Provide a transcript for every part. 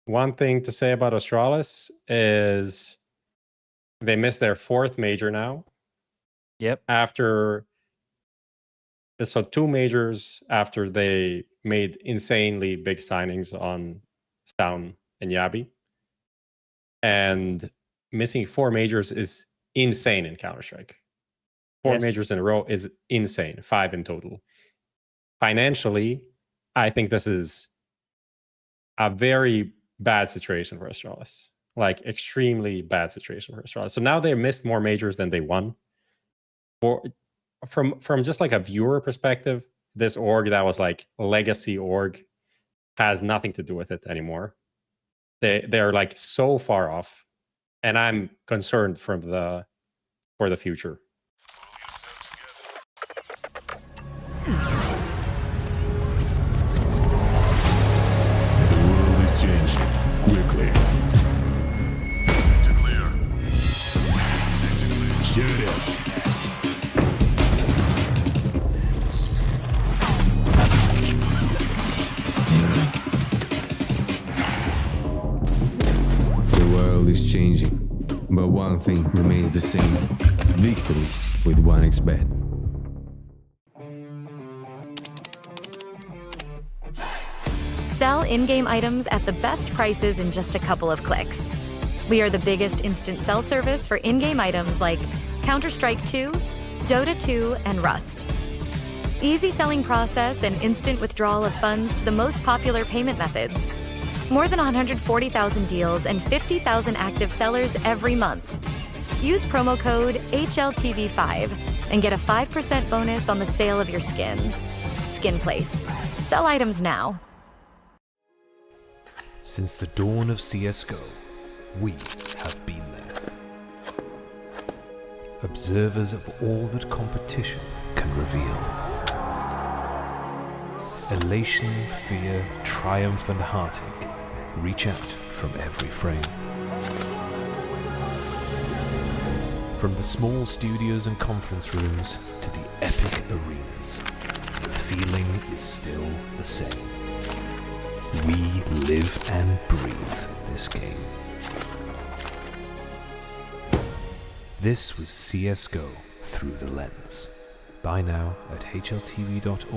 One thing to say about Astralis is they missed their 4th major now. Yep. So 2 majors after they made insanely big signings on Stown and Yabi. And missing 4 majors is insane in Counter-Strike. 4 majors in a row is insane. 5 in total. Financially, I think this is a very bad situation for Astralis. Like, extremely bad situation for Astralis. So now they missed more majors than they won. From just like a viewer perspective, this org that was like a legacy org has nothing to do with it anymore. They're like so far off, and I'm concerned for the future. Quickly. To clear. Shoot it. The world is changing, but one thing remains the same. Victories with 1xBet. Sell in-game items at the best prices in just a couple of clicks. We are the biggest instant sell service for in-game items like Counter-Strike 2, Dota 2, and Rust. Easy selling process and instant withdrawal of funds to the most popular payment methods. More than 140,000 deals and 50,000 active sellers every month. Use promo code HLTV5 and get a 5% bonus on the sale of your skins. Skin Place. Sell items now. Since the dawn of CSGO, we have been there. Observers of all that competition can reveal. Elation, fear, triumph, and heartache reach out from every frame. From the small studios and conference rooms to the epic arenas, the feeling is still the same. We live and breathe this game. This was CSGO Through the Lens. Buy now at hltv.org/shop.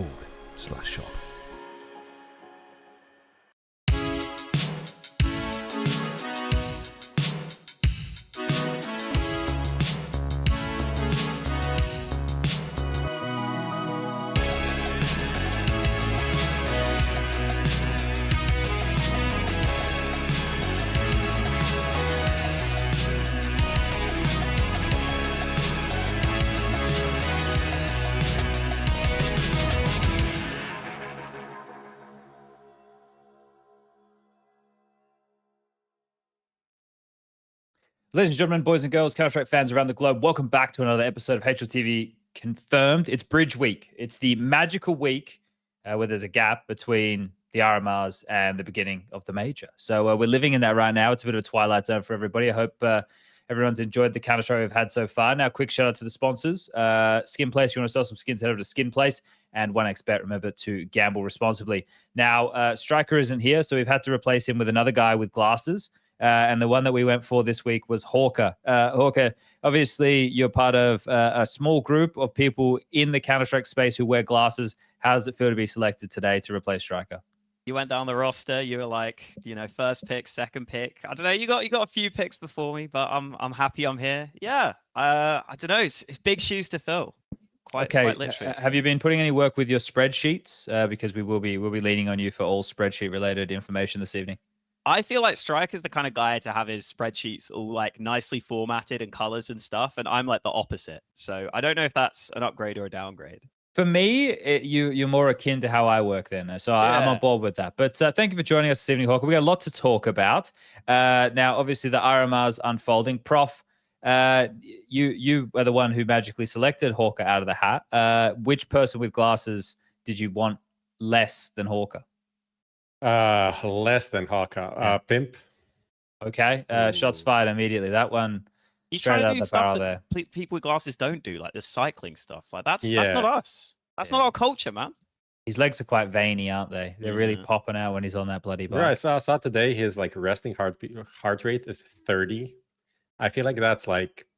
Ladies and gentlemen, boys and girls, Counter-Strike fans around the globe, welcome back to another episode of HLTV Confirmed. It's Bridge Week. It's the magical week where there's a gap between the RMRs and the beginning of the major. So we're living in that right now. It's a bit of a twilight zone for everybody. I hope everyone's enjoyed the Counter-Strike we've had so far. Now, quick shout out to the sponsors. Skin Place, you want to sell some skins, head over to Skin Place. And 1xBet, remember to gamble responsibly. Now, Striker isn't here, so we've had to replace him with another guy with glasses. And the one that we went for this week was hawka. Hawka, obviously, you're part of a small group of people in the Counter-Strike space who wear glasses. How does it feel to be selected today to replace Striker? You went down the roster. You were like, first pick, second pick. I don't know. You got a few picks before me, but I'm happy I'm here. Yeah. I don't know. It's big shoes to fill. Quite literally. Have you been putting any work with your spreadsheets? Because we'll be leaning on you for all spreadsheet related information this evening. I feel like Strike is the kind of guy to have his spreadsheets all like nicely formatted and colors and stuff, and I'm like the opposite. So I don't know if that's an upgrade or a downgrade. For me, you're more akin to how I work then. So yeah. I'm on board with that. But thank you for joining us this evening, Hawka. We got a lot to talk about. Now, obviously, the RMRs unfolding. Prof, you are the one who magically selected Hawka out of the hat. Which person with glasses did you want less than Hawka? Less than hawka. Pimp. Okay. Shots fired immediately. That one. He's trying to do stuff that people with glasses don't do, like the cycling stuff. Like that's not us. That's not our culture, man. His legs are quite veiny, aren't they? They're really Yeah. popping out when he's on that bloody Bro, I bike. saw today his like resting heart rate is 30. I feel like that's like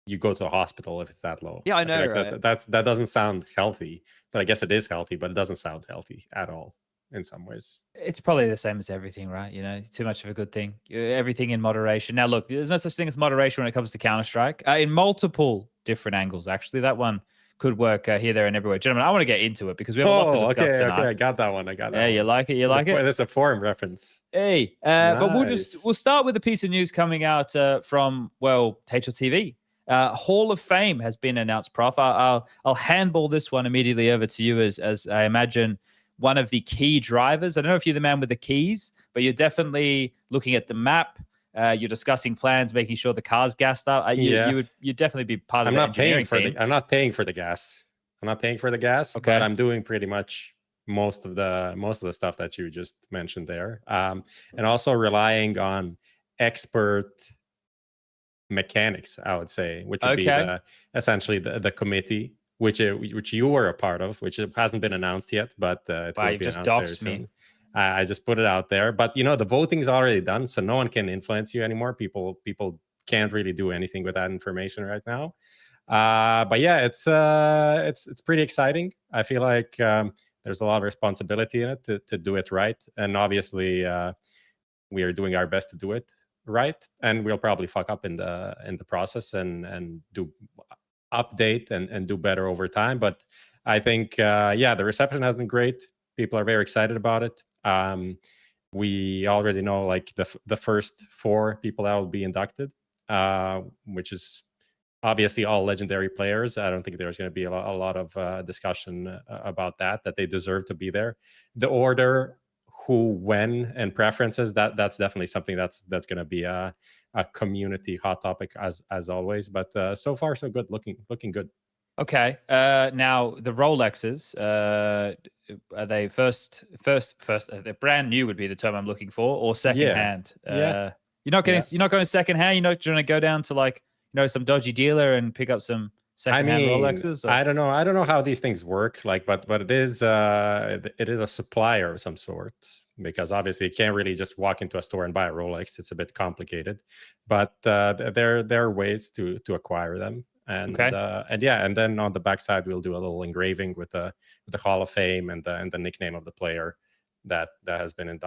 you go to a hospital if it's that low. Yeah, I feel know, like right? that doesn't sound healthy, but I guess it is healthy, but it doesn't sound healthy at all in some ways. It's probably the same as everything, right? You know, too much of a good thing. Everything in moderation. Now, look, there's no such thing as moderation when it comes to Counter-Strike. In multiple different angles, actually. That one could work here, there, and everywhere. Gentlemen, I want to get into it because we have a lot to discuss okay, tonight. I got that one. I got that Yeah, one. you like it? You like it? That's a forum reference. Hey, but Nice. we'll start with a piece of news coming out from HLTV. Hall of Fame has been announced, Prof. I'll handball this one immediately over to you as I imagine one of the key drivers. I don't know if you're the man with the keys, but you're definitely looking at the map. You're discussing plans, making sure the car's gassed up. You'd definitely be part of the engineering team. I'm not paying for the gas. I'm not paying for the gas, Okay. but I'm doing pretty much most of the stuff that you just mentioned there, and also relying on expert mechanics, I would say, which would be essentially the committee, which you were a part of, which it hasn't been announced yet, but it will be announced very soon. I just put it out there, but the voting is already done, so no one can influence you anymore. People can't really do anything with that information right now. But yeah, it's pretty exciting. I feel like there's a lot of responsibility in it to do it right, and obviously we are doing our best to do it right, and we'll probably fuck up in the process and do update and do better over time. But I think the reception has been great. People are very excited about it. We already know like the first 4 people that will be inducted, which is obviously all legendary players. I don't think there's going to be a lot of discussion about that they deserve to be there. The order, who, when, and preferences, that's definitely something that's going to be a community hot topic as always. But so far so good, looking good. Okay. Now the Rolexes, are they first? They're brand new would be the term I'm looking for, or second hand. You're not going second hand. You're not trying to go down to like some dodgy dealer and pick up some second-hand Rolexes? Or? I don't know how these things work, like, but it is a supplier of some sort, because obviously you can't really just walk into a store and buy a Rolex. It's a bit complicated, but there are ways to acquire them, and then on the backside we'll do a little engraving with the Hall of Fame and the nickname of the player that has been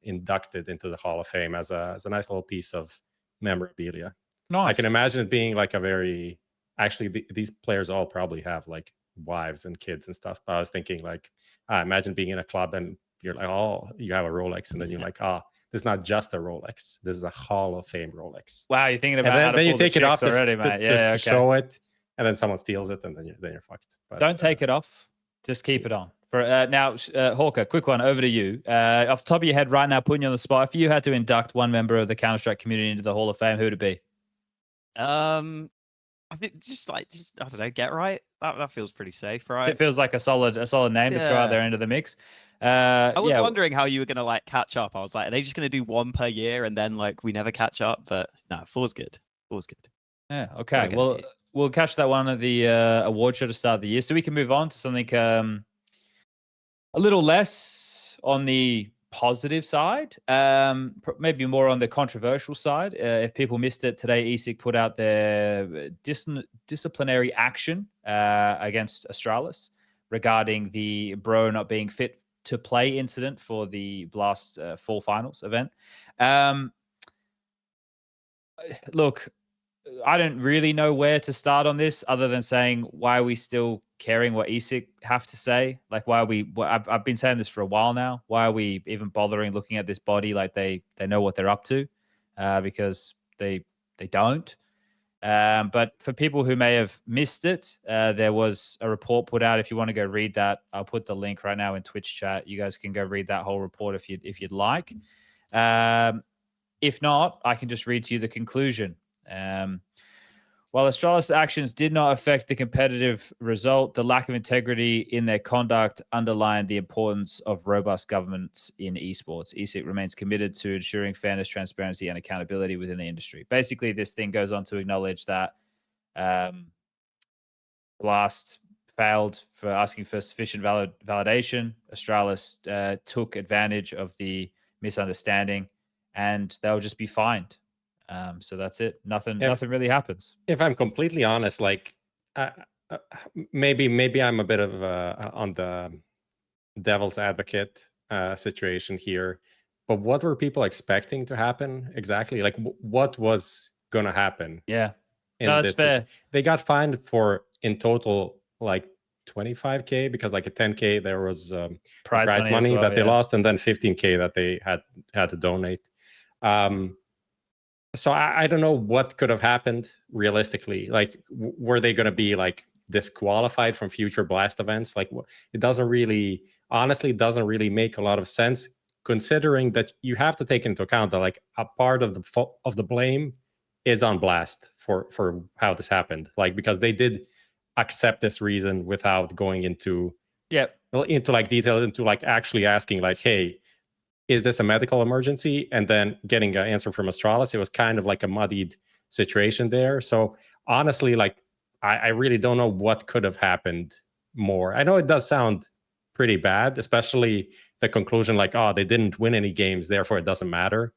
inducted into the Hall of Fame as a nice little piece of memorabilia. Nice. I can imagine it being like a very... Actually, these players all probably have like wives and kids and stuff. But I was thinking like, imagine being in a club and you're like, oh, you have a Rolex, and then you're like, this is not just a Rolex. This is a Hall of Fame Rolex. Wow, you're thinking about how to then you pull take the it off already, mate. to show it, and then someone steals it, and then you're fucked. But, don't take it off. Just keep it on. For now, Hawka, quick one over to you. Off the top of your head right now, putting you on the spot, if you had to induct one member of the Counter-Strike community into the Hall of Fame, who would it be? I think just I don't know, get right. That feels pretty safe, right? It feels like a solid name to throw out there into the mix. I was wondering how you were gonna like catch up. I was like, are they just gonna do one per year and then like we never catch up? But no, 4's good. 4's good. Yeah. Okay. Well, we'll catch that one at the award show to start the year, so we can move on to something a little less on the positive side, maybe more on the controversial side. If people missed it today, ESIC put out their disciplinary action against Astralis regarding the bro not being fit to play incident for the Blast Fall Finals event. Look, I don't really know where to start on this other than saying, why are we still caring what ESIC have to say? Like, why are we... I've been saying this for a while now. Why are we even bothering looking at this body like they know what they're up to? Because they don't. But for people who may have missed it, there was a report put out. If you want to go read that, I'll put the link right now in Twitch chat. You guys can go read that whole report if you'd like. If not, I can just read to you the conclusion. While Astralis' actions did not affect the competitive result, the lack of integrity in their conduct underlined the importance of robust governance in esports. ESIC remains committed to ensuring fairness, transparency, and accountability within the industry. Basically, this thing goes on to acknowledge that Blast failed for asking for sufficient validation. Astralis took advantage of the misunderstanding, and they'll just be fined. So that's it. Nothing really happens. If I'm completely honest, like maybe I'm a bit of on the devil's advocate situation here, but what were people expecting to happen exactly? Like what was going to happen? Yeah, no, that's fair. They got fined for in total like 25K, because like a 10K there was prize money that they lost, and then 15K that they had to donate. So I don't know what could have happened realistically. Like, were they going to be like disqualified from future Blast events? Like, it doesn't really make a lot of sense, considering that you have to take into account that like a part of the blame is on Blast for how this happened. Like, because they did accept this reason without going into like detail, into like actually asking like, hey, is this a medical emergency? And then getting an answer from Astralis. It was kind of like a muddied situation there. So honestly, like, I really don't know what could have happened more. I know it does sound pretty bad, especially the conclusion like, oh, they didn't win any games, therefore it doesn't matter.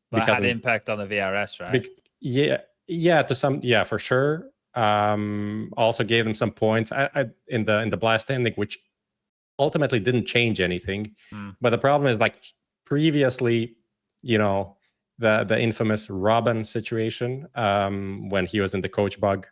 But it had impact on the VRS, right? For sure. Also gave them some points in the Blast standing, which ultimately didn't change anything. But the problem is, like, previously, you know, the infamous Robin situation, when he was in the coach bug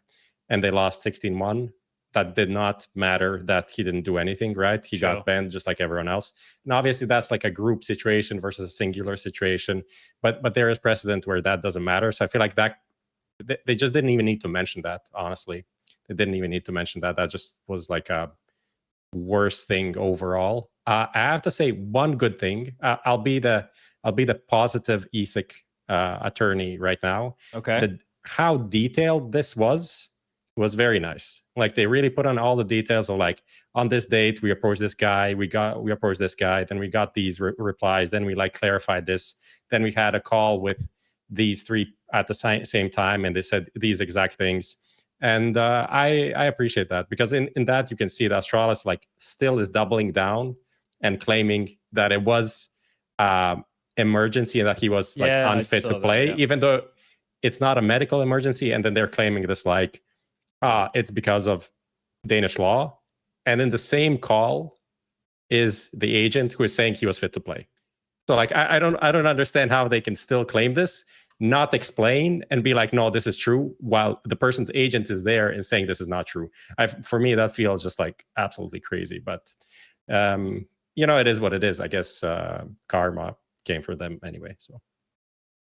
and they lost 16-1, that did not matter that he didn't do anything, right? He got banned just like everyone else. And obviously that's like a group situation versus a singular situation, but there is precedent where that doesn't matter. So I feel like that they just didn't even need to mention that, honestly. They didn't even need to mention that. That just was like a worst thing overall. I have to say one good thing. I'll be the positive ESIC attorney right now. Okay. How detailed this was very nice. Like, they really put on all the details of like, on this date we approached this guy, we approached this guy, then we got these replies, then we like clarified this, then we had a call with these three at the same time, and they said these exact things. And I appreciate that, because in that you can see that Astralis like still is doubling down and claiming that it was emergency and that he was like unfit to play, even though it's not a medical emergency. And then they're claiming this like, it's because of Danish law. And then the same call is the agent who is saying he was fit to play. So like, I don't understand how they can still claim this, not explain, and be like, no, this is true, while the person's agent is there and saying this is not true. For me, that feels just like absolutely crazy. But you know, it is what it is. I guess karma came for them anyway. So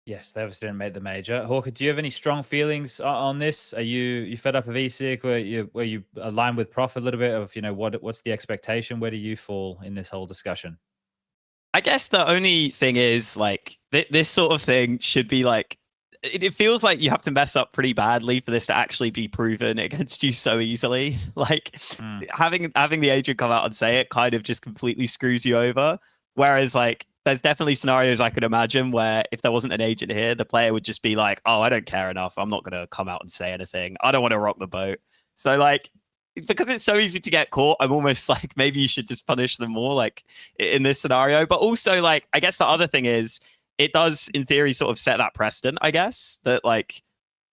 yes, they obviously didn't make the major. Hawka, do you have any strong feelings on this? Are you fed up of ESIC? Were you aligned with Prof a little bit of, you know, what's the expectation? Where do you fall in this whole discussion? I guess the only thing is, like, this sort of thing should be like, it feels like you have to mess up pretty badly for this to actually be proven against you so easily. Like, having the agent come out and say it kind of just completely screws you over. Whereas, like, there's definitely scenarios I could imagine where if there wasn't an agent here, the player would just be like, oh, I don't care enough. I'm not going to come out and say anything. I don't want to rock the boat. So, like, because it's so easy to get caught, I'm almost like, maybe you should just punish them more, like, in this scenario. But also, like, I guess the other thing is, it does, in theory, sort of set that precedent, I guess, that, like,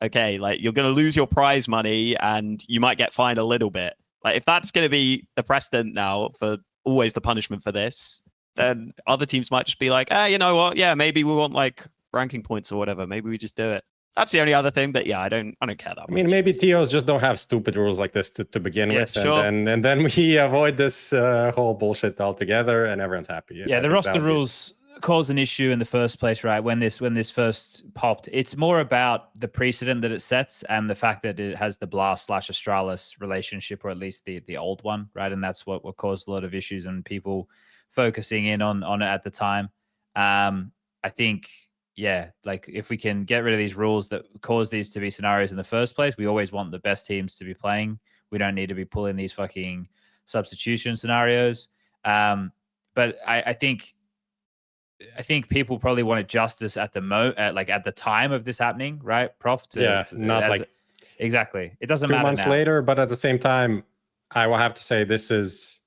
okay, like, you're going to lose your prize money and you might get fined a little bit. Like, if that's going to be the precedent now for always the punishment for this, then other teams might just be like, you know what? Yeah, maybe we want like ranking points or whatever. Maybe we just do it. That's the only other thing. But yeah, I don't care that much. I mean, maybe TOs just don't have stupid rules like this to begin with. Sure. And then we avoid this whole bullshit altogether and everyone's happy. Yeah, the roster rules caused an issue in the first place, right? When this first popped, it's more about the precedent that it sets and the fact that it has the Blast / Astralis relationship, or at least the old one, right? And that's what caused a lot of issues and people focusing in on it at the time. I think, yeah, like, if we can get rid of these rules that cause these to be scenarios in the first place, we always want the best teams to be playing. We don't need to be pulling these fucking substitution scenarios. But I think people probably wanted justice at the time of this happening, right, Prof? Exactly. It doesn't matter 2 months later, but at the same time, I will have to say this is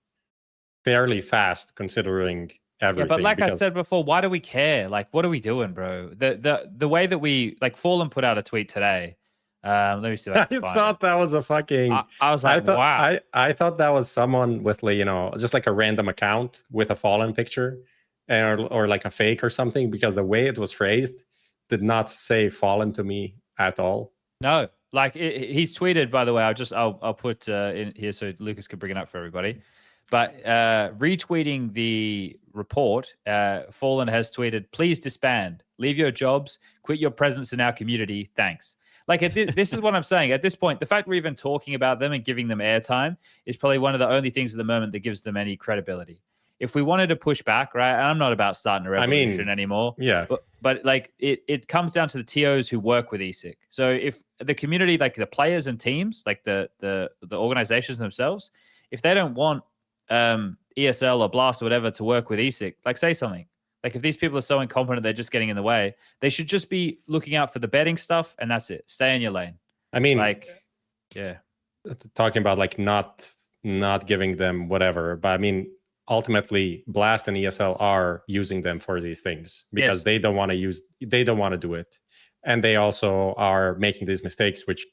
fairly fast considering everything. Yeah, but like I said before, why do we care? Like, what are we doing, bro? The way that we like Fallen put out a tweet today. Let me see. If I can find thought that was a fucking. I was like, wow. I thought that was someone with like, just like a random account with a Fallen picture, or like a fake or something, because the way it was phrased did not say Fallen to me at all. No, like he's tweeted. By the way, I'll put in here so Lucas can bring it up for everybody. But retweeting the report, Fallen has tweeted, "Please disband, leave your jobs, quit your presence in our community. Thanks." Like this is what I'm saying. At this point, the fact we're even talking about them and giving them airtime is probably one of the only things at the moment that gives them any credibility. If we wanted to push back, right? And I'm not about starting a revolution anymore. Yeah. But like it comes down to the TOs who work with ESIC. So if the community, like the players and teams, like the organizations themselves, if they don't want ESL or Blast or whatever to work with ESIC, like say something. Like if these people are so incompetent they're just getting in the way, they should just be looking out for the betting stuff and that's it. Stay in your lane. I mean, like, yeah. Talking about like not giving them whatever, but I mean, ultimately Blast and ESL are using them for these things because they don't want to do it. And they also are making these mistakes which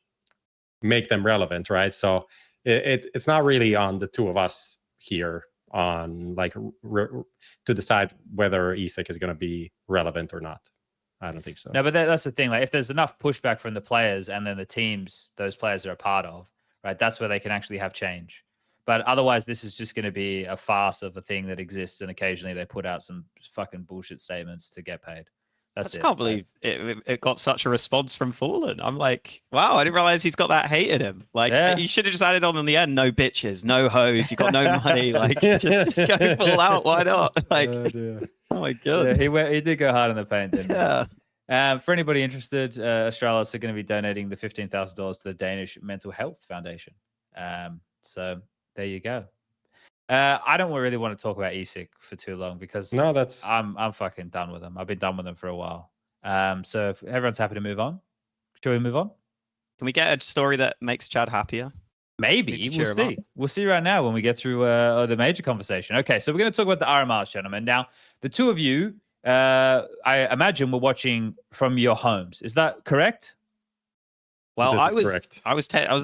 make them relevant, right? So it's not really on the two of us here on like to decide whether ESIC is going to be relevant or not. I don't think so. No, but that's the thing. Like if there's enough pushback from the players and then the teams those players are a part of, right? That's where they can actually have change. But otherwise, this is just going to be a farce of a thing that exists, and occasionally they put out some fucking bullshit statements to get paid. I just can't believe it got such a response from Fallen. I'm like, wow, I didn't realize he's got that hate in him. Like, you should have just added on in the end, no bitches, no hoes, you got no money. Like, just go full out. Why not? Like, oh my god. Yeah, he did go hard in the paint, didn't he? Yeah. For anybody interested, Astralis are going to be donating the $15,000 to the Danish Mental Health Foundation. So there you go. I don't really want to talk about ESIC for too long because I'm fucking done with them. I've been done with them for a while. So if everyone's happy to move on, shall we move on? Can we get a story that makes Chad happier? Maybe. We'll see. We'll see right now when we get through the major conversation. Okay, so we're going to talk about the RMRs, gentlemen. Now, the two of you, I imagine, were watching from your homes. Is that correct? Well, I was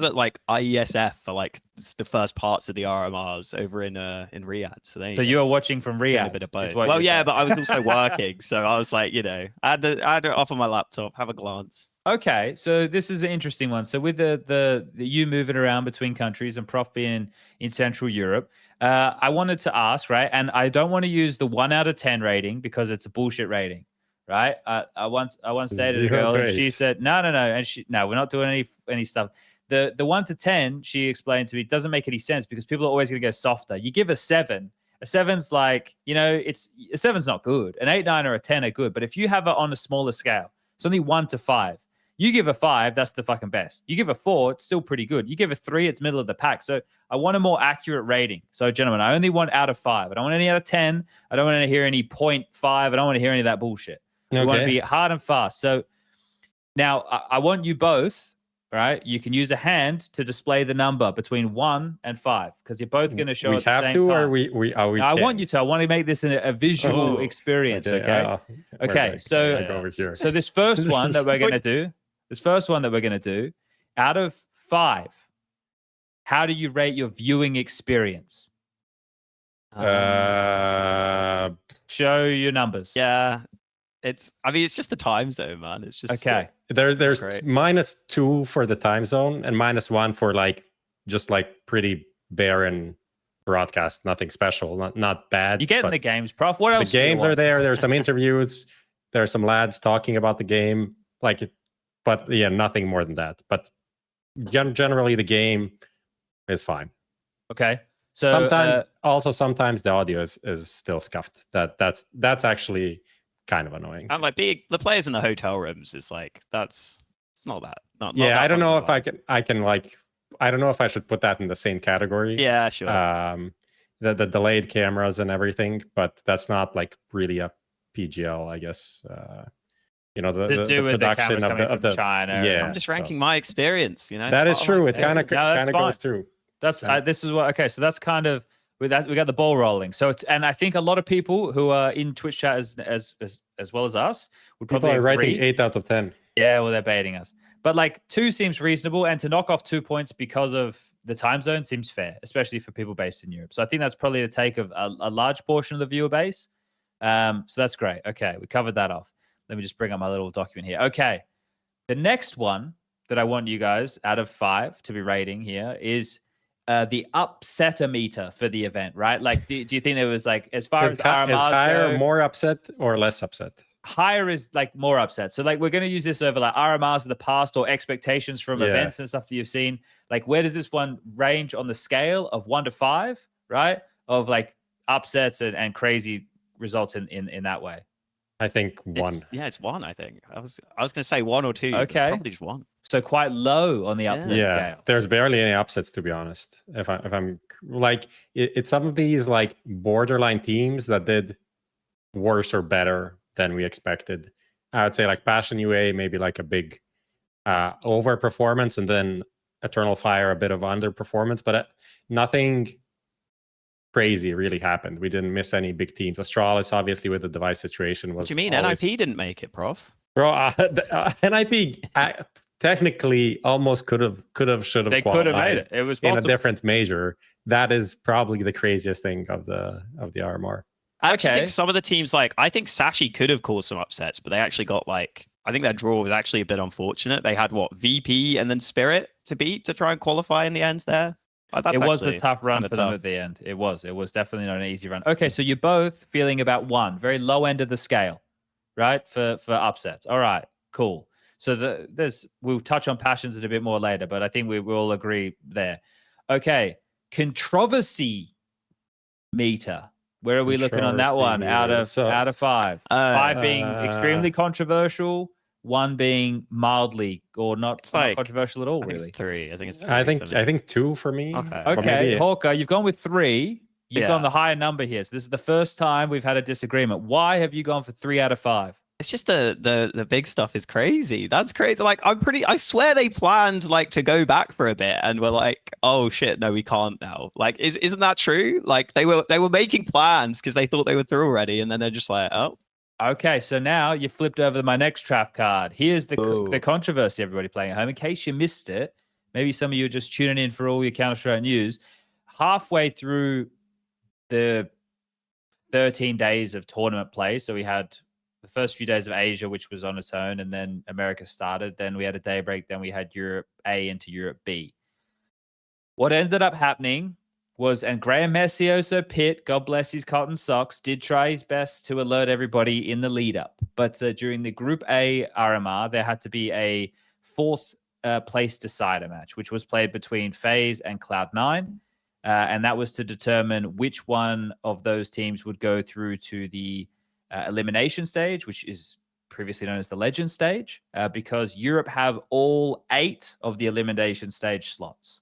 at like IESF for like the first parts of the RMRs over in Riyadh. So you were watching from Riyadh. A bit of both. Well, yeah, but I was also working, so I was like, I had it up on my laptop, have a glance. Okay, so this is an interesting one. So with the you moving around between countries and Prof being in Central Europe, I wanted to ask, right? And I don't want to use the 1 out of 10 rating because it's a bullshit rating. Right. I once dated a girl and she said, no. And we're not doing any stuff. The 1 to 10, she explained to me, doesn't make any sense because people are always going to go softer. You give a 7. A 7's like, a 7's not good. An 8, 9, or a 10 are good. But if you have it on a smaller scale, it's only 1 to 5. You give a 5, that's the fucking best. You give a 4, it's still pretty good. You give a 3, it's middle of the pack. So I want a more accurate rating. So, gentlemen, I only want out of 5. I don't want any out of 10. I don't want to hear any 0.5. I don't want to hear any of that bullshit. We want to be hard and fast. So now I want you both, right? You can use a hand to display the number between 1 and 5 because you're both going to show at the same time. We have to, or I want you to. I want to make this a visual experience, okay? Okay, so this first one that we're going to do, out of 5, how do you rate your viewing experience? Show your numbers. Yeah. It's just the time zone, man. It's just okay. There's -2 for the time zone and -1 for just pretty barren broadcast. Nothing special, not bad. You get in the games, Prof. What else? The games are there. There's some interviews. There are some lads talking about the game, but yeah, nothing more than that. But generally, the game is fine. Okay. So sometimes the audio is still scuffed. That's actually kind of annoying. And the players in the hotel rooms is it's not that. Not I don't know if I can I don't know if I should put that in the same category. Yeah, sure. The delayed cameras and everything, but that's not really a PGL, I guess. The production of the China. Yeah, I'm just ranking my experience. that is true. It kind of goes through. That's this is what. Okay, so that's kind of with that we got the ball rolling. So it's, and I think a lot of people who are in Twitch chat as well as us would People probably are agree. writing 8 out of 10. Yeah, well, they're baiting us. But like 2 seems reasonable, and to knock off 2 points because of the time zone seems fair, especially for people based in Europe. So I think that's probably the take of a large portion of the viewer base. So that's great. Okay, we covered that off. Let me just bring up my little document here. Okay, the next one that I want you guys out of 5 to be rating here is the upsetter meter for the event, right? Like, do you think there was like, as far as RMRs is higher, go, more upset or less upset? higher is like more upset. So like we're going to use this over like RMRs of the past or expectations from events and stuff that you've seen. Like where does this one range on the scale of 1 to 5, right? Of like upsets and crazy results in that way. I think 1. It's 1. I think I was going to say 1 or 2. Okay, probably just 1. So quite low on the upset scale. There's barely any upsets, to be honest. If I'm like, it's some of these like borderline teams that did worse or better than we expected. I would say like Passion UA, maybe like a big overperformance, and then Eternal Fire, a bit of underperformance, but nothing crazy really happened. We didn't miss any big teams. Astralis, obviously, with the device situation, was. What do you mean? always... NIP didn't make it, Prof? Bro, NIP technically almost could have, should have. They could have made it. It was possible. In a different major. That is probably the craziest thing of the RMR. I actually think some of the teams, like, I think Sashi could have caused some upsets, but they actually got, like, I think their draw was actually a bit unfortunate. They had, VP and then Spirit to beat to try and qualify in the end there. It was a tough run for them at the end. It was definitely not an easy run. Okay, so you're both feeling about 1, very low end of the scale, right? For upsets. All right, cool. So we'll touch on passions a bit more later, but I think we will agree there. Okay, controversy meter. Where are we looking on that one? Out of 5. 5 being extremely controversial, 1 being mildly or not controversial at all. Really, it's 3. I think it's 3. I think 2 for me. Okay, Hawka, you've gone with 3. You've gone the higher number here. So this is the first time we've had a disagreement. Why have you gone for 3 out of 5? It's just the big stuff is crazy. That's crazy. Like I swear they planned like to go back for a bit and were like, oh shit, no, we can't now. Like, isn't that true? Like they were making plans because they thought they were through already, and then they're just like, oh. Okay, so now you flipped over to my next trap card. Here's the controversy, everybody playing at home. In case you missed it, maybe some of you are just tuning in for all your Counter-Strike news. Halfway through the 13 days of tournament play, so we had the first few days of Asia, which was on its own, and then America started. Then we had a day break. Then we had Europe A into Europe B. What ended up happening was, and Graham Messioso Pitt, God bless his cotton socks, did try his best to alert everybody in the lead up. But during the Group A RMR, there had to be a 4th place decider match, which was played between FaZe and Cloud9. And that was to determine which one of those teams would go through to the elimination stage, which is previously known as the legend stage, because Europe have all 8 of the elimination stage slots.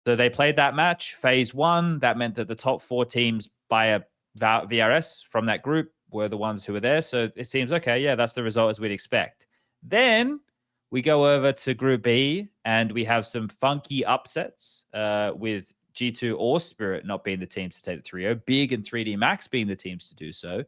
So they played that match. FaZe won. That meant that the top 4 teams by a VRS from that group were the ones who were there. So it seems, okay, yeah, that's the result as we'd expect. Then we go over to Group B, and we have some funky upsets with G2 or Spirit not being the teams to take the 3-0, Big and 3D Max being the teams to do so.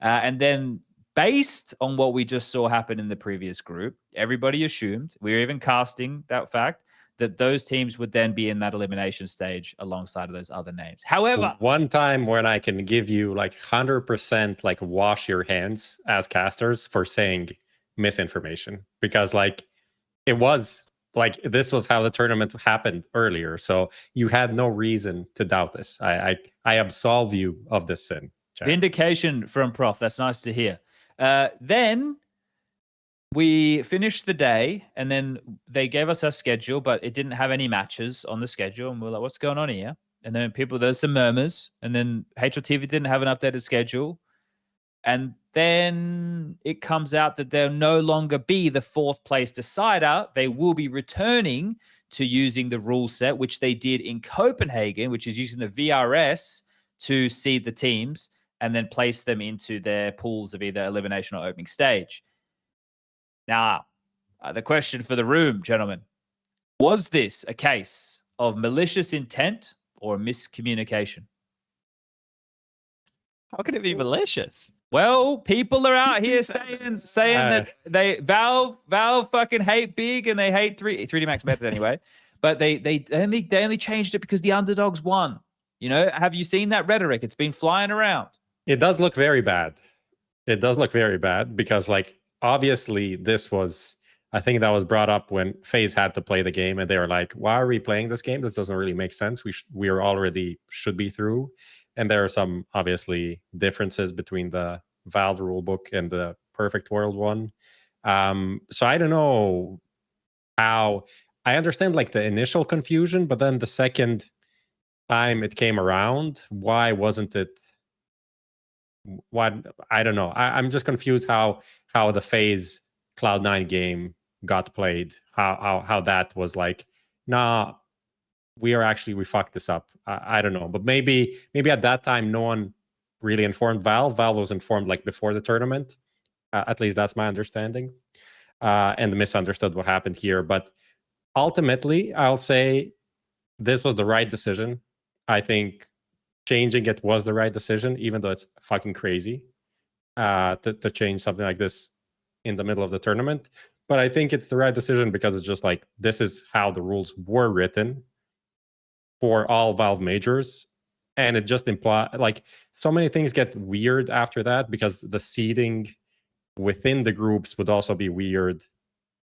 And then based on what we just saw happen in the previous group, everybody assumed, we were even casting that fact, that those teams would then be in that elimination stage alongside of those other names. However, one time when I can give you like 100% like wash your hands as casters for saying misinformation, because like it was like this was how the tournament happened earlier, so you had no reason to doubt this. I absolve you of this sin. Jack. Vindication from Prof. That's nice to hear. Then we finished the day, and then they gave us our schedule, but it didn't have any matches on the schedule. And we're like, what's going on here? And then there's some murmurs. And then HLTV didn't have an updated schedule. And then it comes out that they'll no longer be the 4th place decider. They will be returning to using the rule set, which they did in Copenhagen, which is using the VRS to seed the teams and then place them into their pools of either elimination or opening stage. Now, the question for the room, gentlemen, was this a case of malicious intent or miscommunication? How could it be malicious? Well, people are out here saying that Valve fucking hate big and they hate 3D Max method anyway. But they only changed it because the underdogs won. You know, have you seen that rhetoric? It's been flying around. It does look very bad. It does look very bad because, like, obviously this was, I think that was brought up when FaZe had to play the game and they were like, why are we playing this game? This doesn't really make sense. We are already should be through. And there are some obviously differences between the Valve rulebook and the Perfect World one. So I don't know how. I understand like the initial confusion, but then the second time it came around, why wasn't it? Why, I don't know. I'm just confused how the FaZe Cloud9 game got played. How that was like, nah, we fucked this up. I don't know, but maybe at that time no one really informed Valve. Valve was informed like before the tournament. At least that's my understanding, and misunderstood what happened here. But ultimately, I'll say this was the right decision. I think changing it was the right decision, even though it's fucking crazy to change something like this in the middle of the tournament. But I think it's the right decision because it's just like, this is how the rules were written for all Valve majors. And it just implies, like, so many things get weird after that because the seeding within the groups would also be weird.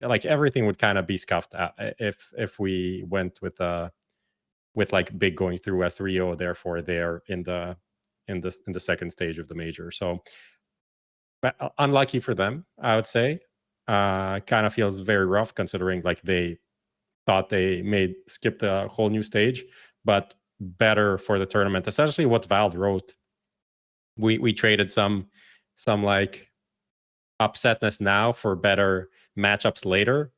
Like, everything would kind of be scuffed if we went with like big going through a 3-0, therefore they're in the second stage of the major. So unlucky for them, I would say. Kind of feels very rough considering like they thought they skipped a whole new stage, but better for the tournament. Essentially what Valve wrote, we traded some like upsetness now for better matchups later.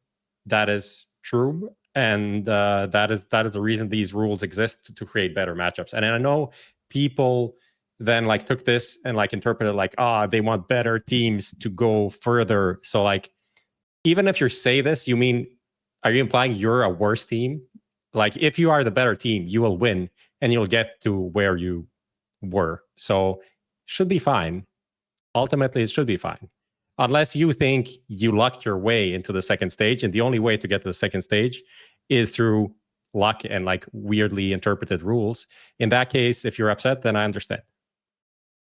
That is true. And that is the reason these rules exist, to create better matchups. And I know people then like took this and like interpreted like, they want better teams to go further. So like, even if you say this, are you implying you're a worse team? Like, if you are the better team, you will win and you'll get to where you were. So should be fine. Ultimately, it should be fine. Unless you think you lucked your way into the second stage, and the only way to get to the second stage is through luck and like weirdly interpreted rules. In that case, if you're upset, then I understand.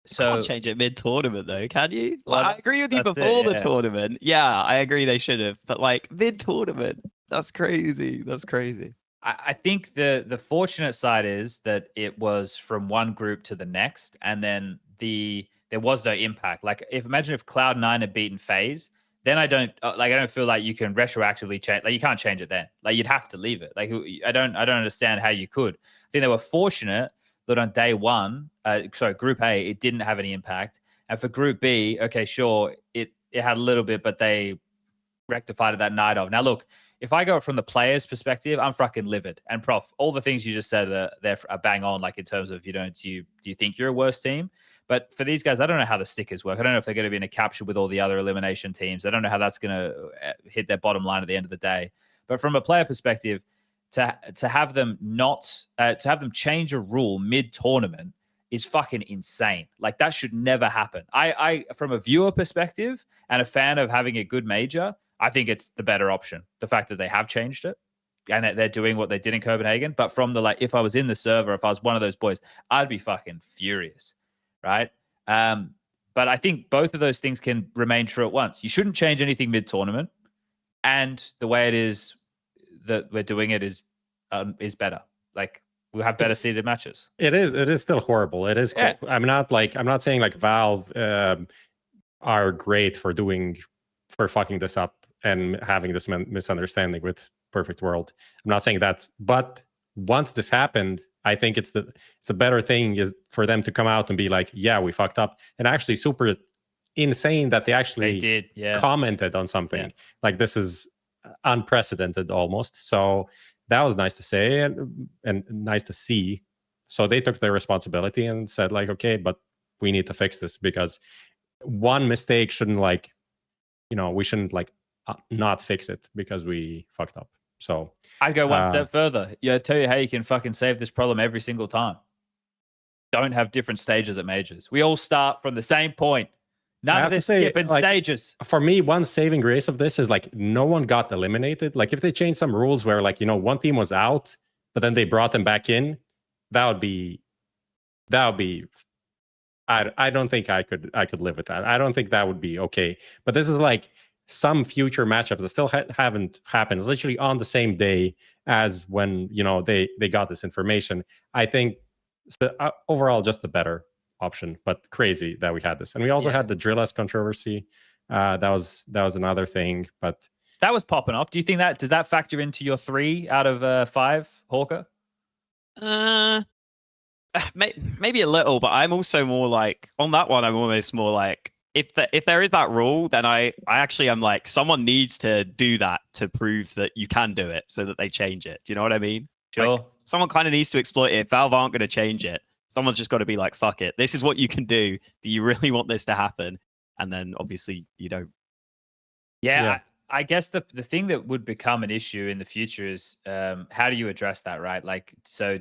So can't change it mid-tournament though, can you? Well, I agree with you before the tournament. Yeah, I agree they should have, but like mid-tournament, that's crazy. That's crazy. I think the fortunate side is that it was from one group to the next, and then there was no impact. Like, imagine if Cloud9 had beaten FaZe, then I don't feel like you can retroactively change. Like, you can't change it then. Like, you'd have to leave it. Like, I don't understand how you could. I think they were fortunate that on day one, Group A, it didn't have any impact, and for Group B, okay, sure, it had a little bit, but they rectified it that night of. Now, look, if I go from the player's perspective, I'm fucking livid. And Prof, all the things you just said are bang on. Like, in terms of, do you think you're a worse team? But for these guys, I don't know how the stickers work. I don't know if they're going to be in a capture with all the other elimination teams. I don't know how that's going to hit their bottom line at the end of the day. But from a player perspective, to have them change a rule mid-tournament is fucking insane. Like, that should never happen. I from a viewer perspective and a fan of having a good major, I think it's the better option. The fact that they have changed it and that they're doing what they did in Copenhagen. But from the, like, if I was in the server, if I was one of those boys, I'd be fucking furious. Right. But I think both of those things can remain true at once. You shouldn't change anything mid-tournament, and the way it is that we're doing it is better. Like, we'll have better seeded matches. It is still horrible. It is. Yeah. I'm not saying like Valve are great for fucking this up and having this misunderstanding with Perfect World. I'm not saying that, but once this happened, I think it's the better thing is for them to come out and be like, yeah, we fucked up. And actually super insane that they actually commented on something. Yeah. Like, this is unprecedented almost. So that was nice to say and nice to see. So they took their responsibility and said like, okay, but we need to fix this, because one mistake shouldn't, like, we shouldn't like not fix it because we fucked up. So I'd go one step further. Yeah, tell you how you can fucking save this problem every single time. Don't have different stages at majors. We all start from the same point. None of this skipping stages. For me, one saving grace of this is like no one got eliminated. Like if they changed some rules where like, one team was out, but then they brought them back in, that would be I don't think I could live with that. I don't think that would be okay. But this is like some future matchup that still haven't happened. It's literally on the same day as when they got this information. I think overall just the better option, but crazy that we had this. And we also had the Drillas controversy. That was another thing, but that was popping off. Do you think does that factor into your 3 out of 5, Hawka? Maybe a little, but I'm also more like on that one. I'm almost more like if there is that rule, then I actually am like someone needs to do that to prove that you can do it, so that they change it. Do you know what I mean? Sure. Like, someone kind of needs to exploit it. If Valve aren't going to change it, someone's just got to be like, fuck it. This is what you can do. Do you really want this to happen? And then obviously you don't. Yeah. I guess the thing that would become an issue in the future is how do you address that, right? Like, so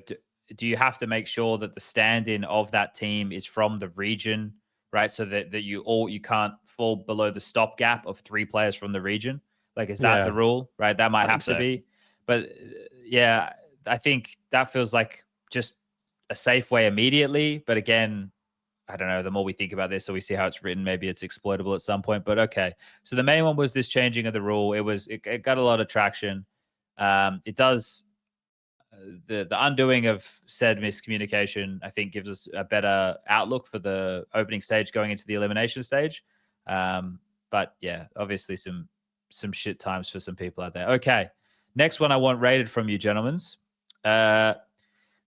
do you have to make sure that the stand-in of that team is from the region, right? So that you can't fall below the stopgap of 3 players from the region. Like, is that the rule, right? That might have to be. But yeah, I think that feels like just a safe way immediately. But again, I don't know, the more we think about this or we see how it's written, maybe it's exploitable at some point. But okay. So the main one was this changing of the rule. It got a lot of traction. It does the undoing of said miscommunication, I think, gives us a better outlook for the opening stage going into the elimination stage. But yeah, obviously some shit times for some people out there. Okay. Next one I want rated from you, gentlemen.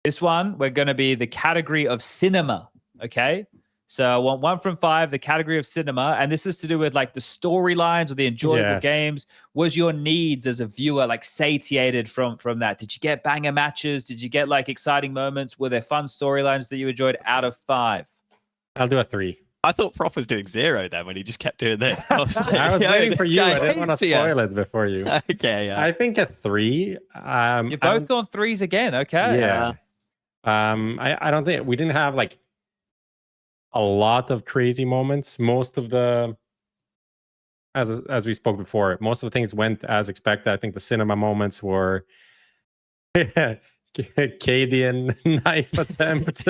This one, we're going to be the category of cinema. Okay. So I want 1 from 5, the category of cinema. And this is to do with like the storylines or the enjoyable games. Was your needs as a viewer like satiated from that? Did you get banger matches? Did you get like exciting moments? Were there fun storylines that you enjoyed out of 5? I'll do a 3. I thought Prof was doing 0 then when he just kept doing this. I was, like, I was waiting for you. I didn't want to spoil it before you. Okay, yeah. I think a 3. You're both going 3s again. Okay. Yeah. I don't think we didn't have like a lot of crazy moments. Most of the, as we spoke before, most of the things went as expected. I think the cinema moments were Cadian knife attempt.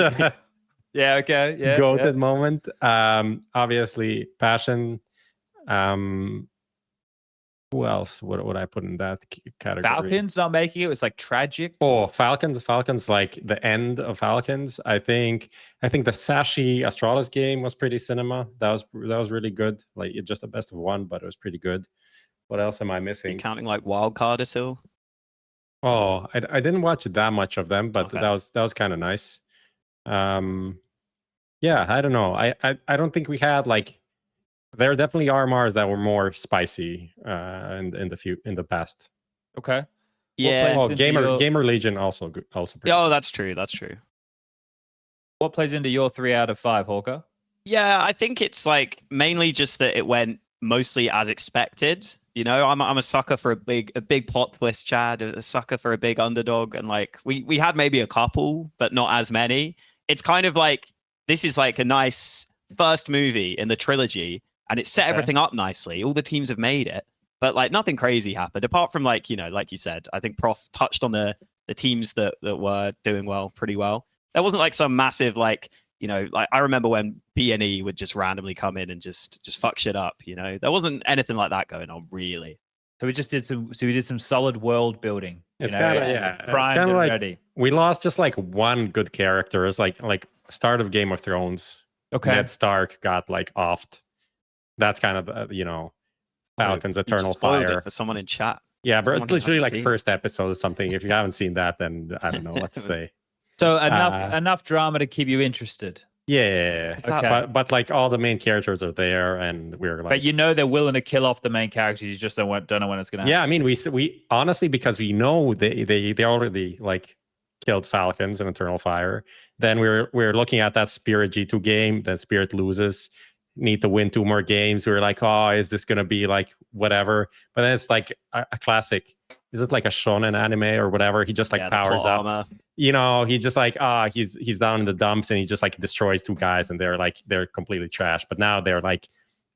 Yeah, okay. Yeah. Goated moment. Obviously, passion. Who else would I put in that category? Falcons not making it. It was like tragic. Oh, Falcons, like the end of Falcons. I think the Sashi Astralis game was pretty cinema. That was really good. Like just a best of 1, but it was pretty good. What else am I missing? Counting like Wildcard at all? Oh, I didn't watch that much of them, but that was kind of nice. Yeah, I don't know. I don't think we had like. There are definitely RMRs that were more spicy in the past. Okay. Yeah. Oh, Gamer Legion also good. Pretty good. That's true. That's true. What plays into your 3 out of 5, Hawka? Yeah, I think it's like mainly just that it went mostly as expected. You know, I'm a sucker for a big plot twist, Chad. A sucker for a big underdog, and like we had maybe a couple, but not as many. It's kind of like this is like a nice first movie in the trilogy. And it set everything up nicely. All the teams have made it, but like nothing crazy happened apart from like you said. I think Prof touched on the teams that were doing pretty well. There wasn't like some massive like like I remember when BNE would just randomly come in and just fuck shit up. There wasn't anything like that going on really. So we just did some solid world building. It's kind of primed and like ready. We lost just like one good character. It's like start of Game of Thrones. Okay, Ned Stark got like offed. That's kind of Falcons Eternal Fire for someone in chat. Yeah, bro, it's literally like first episode or something. If you haven't seen that, then I don't know what to say. So enough drama to keep you interested. Yeah. Okay. But like all the main characters are there, and we're like. But they're willing to kill off the main characters. You just don't know when it's gonna happen. Yeah, I mean, we honestly, because we know they already like killed Falcons and Eternal Fire. Then we're looking at that Spirit G2 game. Then Spirit loses. need to win 2 more games. We were like, oh, is this gonna be like whatever? But then it's like a classic. Is it like a shonen anime or whatever? He just like powers up. Armor. You know, he just like he's down in the dumps and he just like destroys 2 guys and they're completely trash. But now they're like,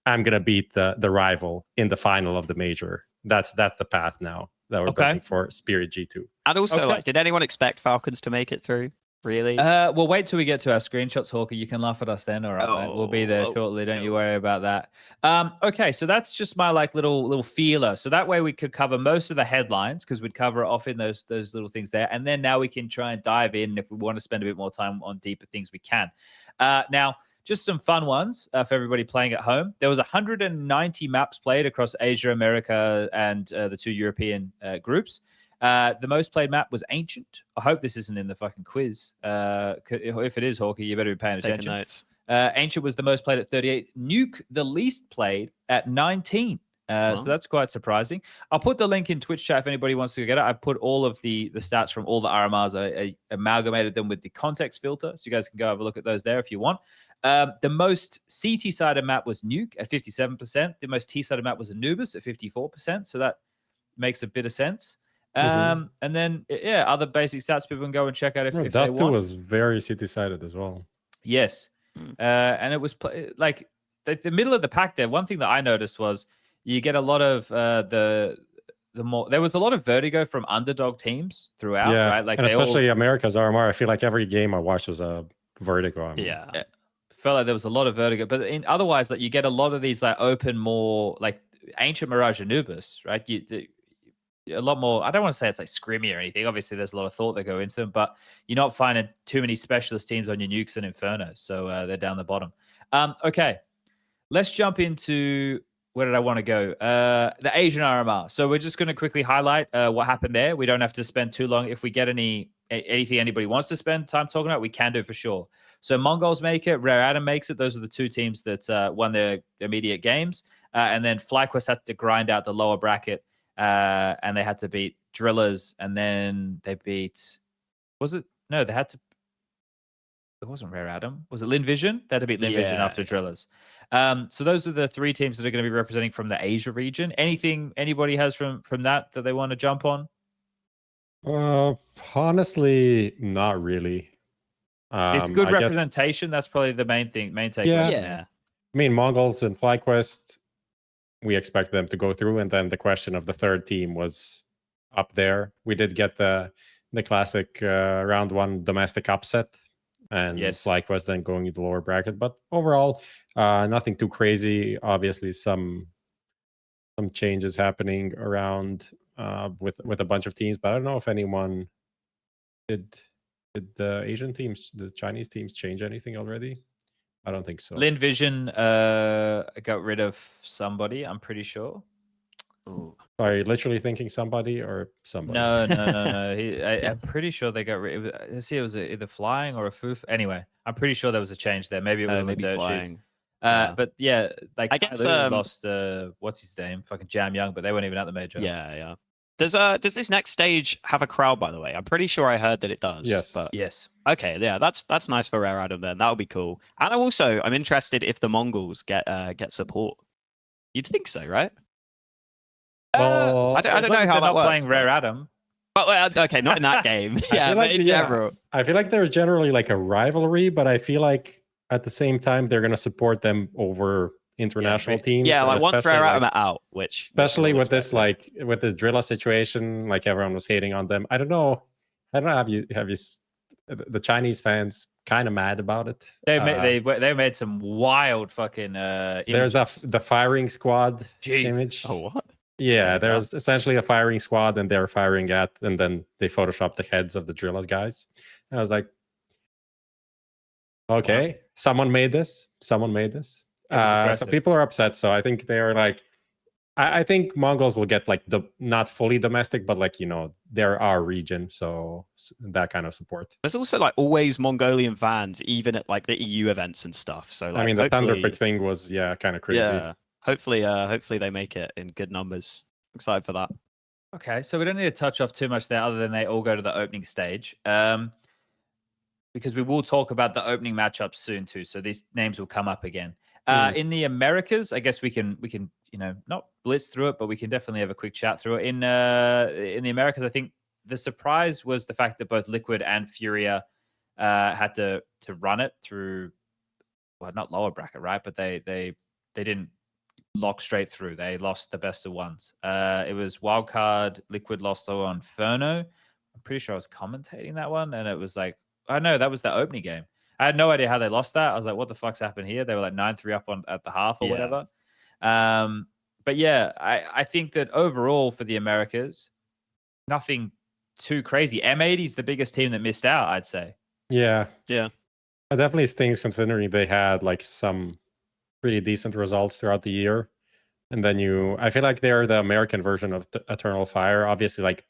I'm gonna beat the rival in the final of the major. That's the path now that we're building for Spirit G2. And also, like, did anyone expect Falcons to make it through? Really? We'll wait till we get to our screenshots, Hawker. You can laugh at us then, all right? Mate? We'll be there shortly. Don't you worry about that. Okay, so that's just my like little feeler. So that way we could cover most of the headlines because we'd cover it off in those little things there, and then now we can try and dive in. If we want to spend a bit more time on deeper things, we can. Now, just some fun ones for everybody playing at home. There was 190 maps played across Asia, America, and the 2 European groups. The most played map was Ancient. I hope this isn't in the fucking quiz. If it is, Hawker, you better be paying attention. Taking notes. Ancient was the most played at 38. Nuke, the least played at 19. So that's quite surprising. I'll put the link in Twitch chat if anybody wants to get it. I've put all of the stats from all the RMRs. I amalgamated them with the context filter, so you guys can go have a look at those there if you want. The most CT-sided map was Nuke at 57%. The most T-sided map was Anubis at 54%. So that makes a bit of sense. And then, other basic stats people can go and check out if they Dust 2 want. was very city-sided as well. Yes. And it was like the middle of the pack there. One thing that I noticed was you get a lot of there was a lot of vertigo from underdog teams throughout, right? Like and especially America's RMR. I feel like every game I watched was a vertigo. I mean. Yeah. Felt like there was a lot of vertigo, but otherwise, like you get a lot of these like open, more like Ancient Mirage Anubis, right? A lot more. I don't want to say it's like scrimmy or anything. Obviously, there's a lot of thought that go into them, but you're not finding too many specialist teams on your Nukes and Infernos, so they're down the bottom. Okay, let's jump into where did I want to go? The Asian RMR. So we're just going to quickly highlight what happened there. We don't have to spend too long. If we get anything anybody wants to spend time talking about, we can do for sure. So Mongolz make it, Rare Adam makes it. Those are the 2 teams that won their immediate games, and then FlyQuest had to grind out the lower bracket. And they had to beat Drillers, and then they beat. It wasn't Rare Adam. Was it Lin Vision? They had to beat Lin Vision after Drillers. So those are the 3 teams that are going to be representing from the Asia region. Anything anybody has from that they want to jump on? Honestly, not really. It's good representation. That's probably the main takeaway. Yeah. I mean, Mongolz and FlyQuest, we expect them to go through, and then the question of the 3rd team was up there. We did get the classic round 1 domestic upset, and FlyQuest then going into the lower bracket. But overall, nothing too crazy. Obviously, some changes happening around with a bunch of teams, but I don't know if anyone did the Asian teams, the Chinese teams, change anything already. I don't think so. Lin Vision got rid of somebody, I'm pretty sure. Ooh. Are you literally thinking somebody or somebody? No. I'm pretty sure they got rid of it. Let's see, it was either flying or a foof. Anyway, I'm pretty sure there was a change there. Maybe it was maybe dirt flying. shoots. But yeah, like I guess lost what's his name? Fucking Jam Young, but they weren't even at the major. Yeah. Does this next stage have a crowd, by the way? I'm pretty sure I heard that it does. Yes. But... Yes. Okay, yeah, that's nice for Rare Adam then. That would be cool. And I'm interested if the Mongolz get support. You'd think so, right? Well, I don't know how that works. Playing Rare Adam. But, okay, not in that game. Yeah, but in general. I feel like there's generally like a rivalry, but I feel like at the same time they're going to support them over international teams. Yeah, like once Rare Adam are out, which especially with this with this Drilla situation, like everyone was hating on them. I don't know. Have you the Chinese fans kind of mad about it? They made some wild fucking there's the firing squad image. Oh, what? Yeah, there's essentially a firing squad and they're firing at, and then they photoshopped the heads of the Drillas guys. And I was like, okay, someone made this. So people are upset. So I think they're like, I think Mongols will get like not fully domestic, but like, they're our region. So that kind of support. There's also like always Mongolian fans, even at like the EU events and stuff. So like, I mean, the Thunderpick thing was, kind of crazy. Yeah. Hopefully they make it in good numbers. Excited for that. Okay, so we don't need to touch off too much there other than they all go to the opening stage. Because we will talk about the opening matchups soon too. So these names will come up again. In the Americas, I guess we can not blitz through it, but we can definitely have a quick chat through it. In the Americas, I think the surprise was the fact that both Liquid and FURIA had to run it through, well, not lower bracket, right? But they didn't lock straight through. They lost the best of ones. It was Wildcard, Liquid lost on Inferno. I'm pretty sure I was commentating that one, and it was like, I know that was the opening game. I had no idea how they lost that. I was like, what the fuck's happened here? They were like 9-3 up at the half or whatever. But yeah, I think that overall for the Americas, nothing too crazy. M80 is the biggest team that missed out, I'd say. Yeah. Yeah. It definitely stings considering they had like some pretty decent results throughout the year. And then I feel like they're the American version of Eternal Fire. Obviously, like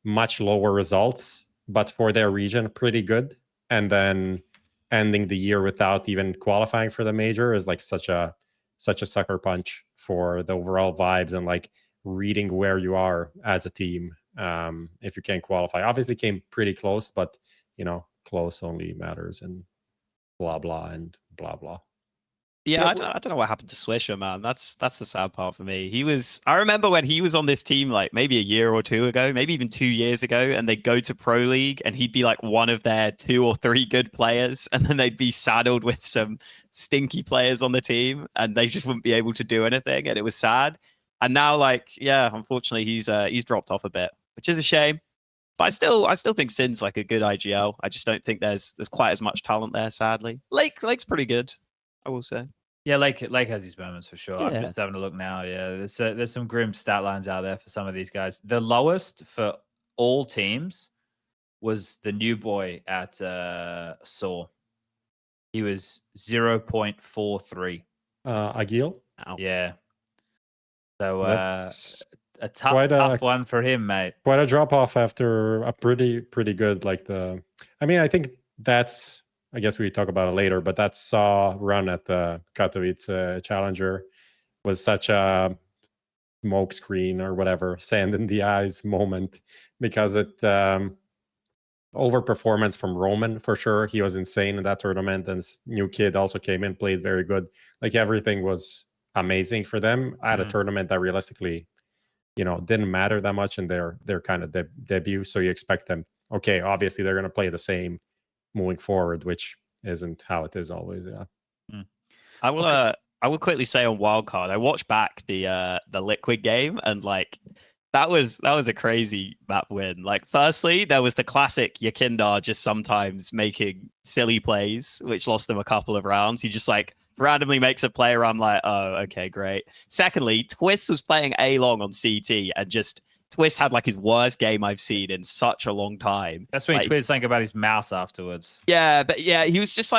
much lower results, but for their region, pretty good. And then ending the year without even qualifying for the major is like such a sucker punch for the overall vibes and like reading where you are as a team. If you can't qualify, obviously came pretty close, but close only matters and blah blah and blah blah. Yeah, I don't know what happened to Swisher, man. That's the sad part for me. I remember when he was on this team, like maybe a year or two ago, maybe even 2 years ago, and they'd go to Pro League and he'd be like one of their 2 or 3 good players, and then they'd be saddled with some stinky players on the team, and they just wouldn't be able to do anything, and it was sad. And now, like, yeah, unfortunately, he's dropped off a bit, which is a shame. But I still think Sin's like a good IGL. I just don't think there's quite as much talent there, sadly. Lake's pretty good, I will say. Yeah, Lake has his moments for sure. Yeah. I'm just having a look now. Yeah, there's some grim stat lines out there for some of these guys. The lowest for all teams was the new boy at Saw. He was 0.43. Agil? Ow. Yeah. So That's a tough one for him, mate. Quite a drop off after a pretty good I think that's, I guess we talk about it later, but that Saw run at the Katowice Challenger was such a smoke screen or whatever, sand in the eyes moment, because it overperformance from Roman for sure. He was insane in that tournament, and new kid also came in, played very good. Like everything was amazing for them at a tournament that realistically, didn't matter that much in their kind of debut. So you expect them, okay, obviously they're going to play the same moving forward, which isn't how it is always. Yeah. I will quickly say on Wildcard, I watched back the Liquid game, and like that was a crazy map win. Like, firstly, there was the classic Yakindar just sometimes making silly plays, which lost them a couple of rounds. He just like randomly makes a play where I'm like, oh, okay, great. Secondly, Twist was playing A-Long on CT, and just Twist had like his worst game I've seen in such a long time. That's when he tweeted something about his mouse afterwards. Yeah, but yeah, he was just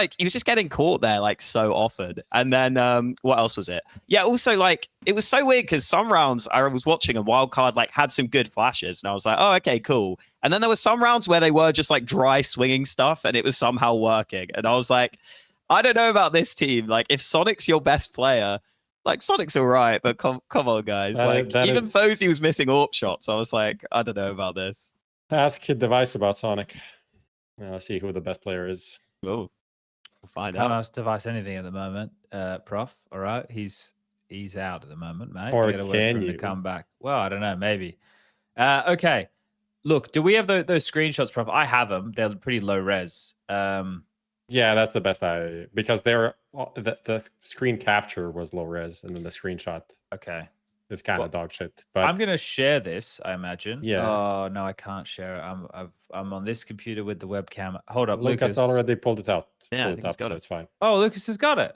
getting caught there like so often. And then what else was it? Yeah, also like it was so weird because some rounds I was watching and Wildcard like had some good flashes, and I was like, oh, okay, cool. And then there were some rounds where they were just like dry swinging stuff, and it was somehow working. And I was like, I don't know about this team. Like, if Sonic's your best player, like Sonic's all right, but come on, guys. Even Bozy was missing AWP shots. I was like, I don't know about this. Ask Kid Device about Sonic. See who the best player is. Oh, we'll find Can't out. ask Device anything at the moment, Prof. All right, he's out at the moment, mate. Or You gotta wait for can him you? to come back? Well, I don't know, maybe. Okay, look, do we have those screenshots, Prof? I have them. They're pretty low res. Yeah, that's the best because the screen capture was low res, and then the screenshot Okay. is kind of dog shit. But I'm gonna share this, I imagine. Yeah. Oh no, I can't share it. I'm on this computer with the webcam. Hold up, Lucas already pulled it out. Yeah, I Pulled think it he's up, got so it. it's fine. Oh, Lucas has got it.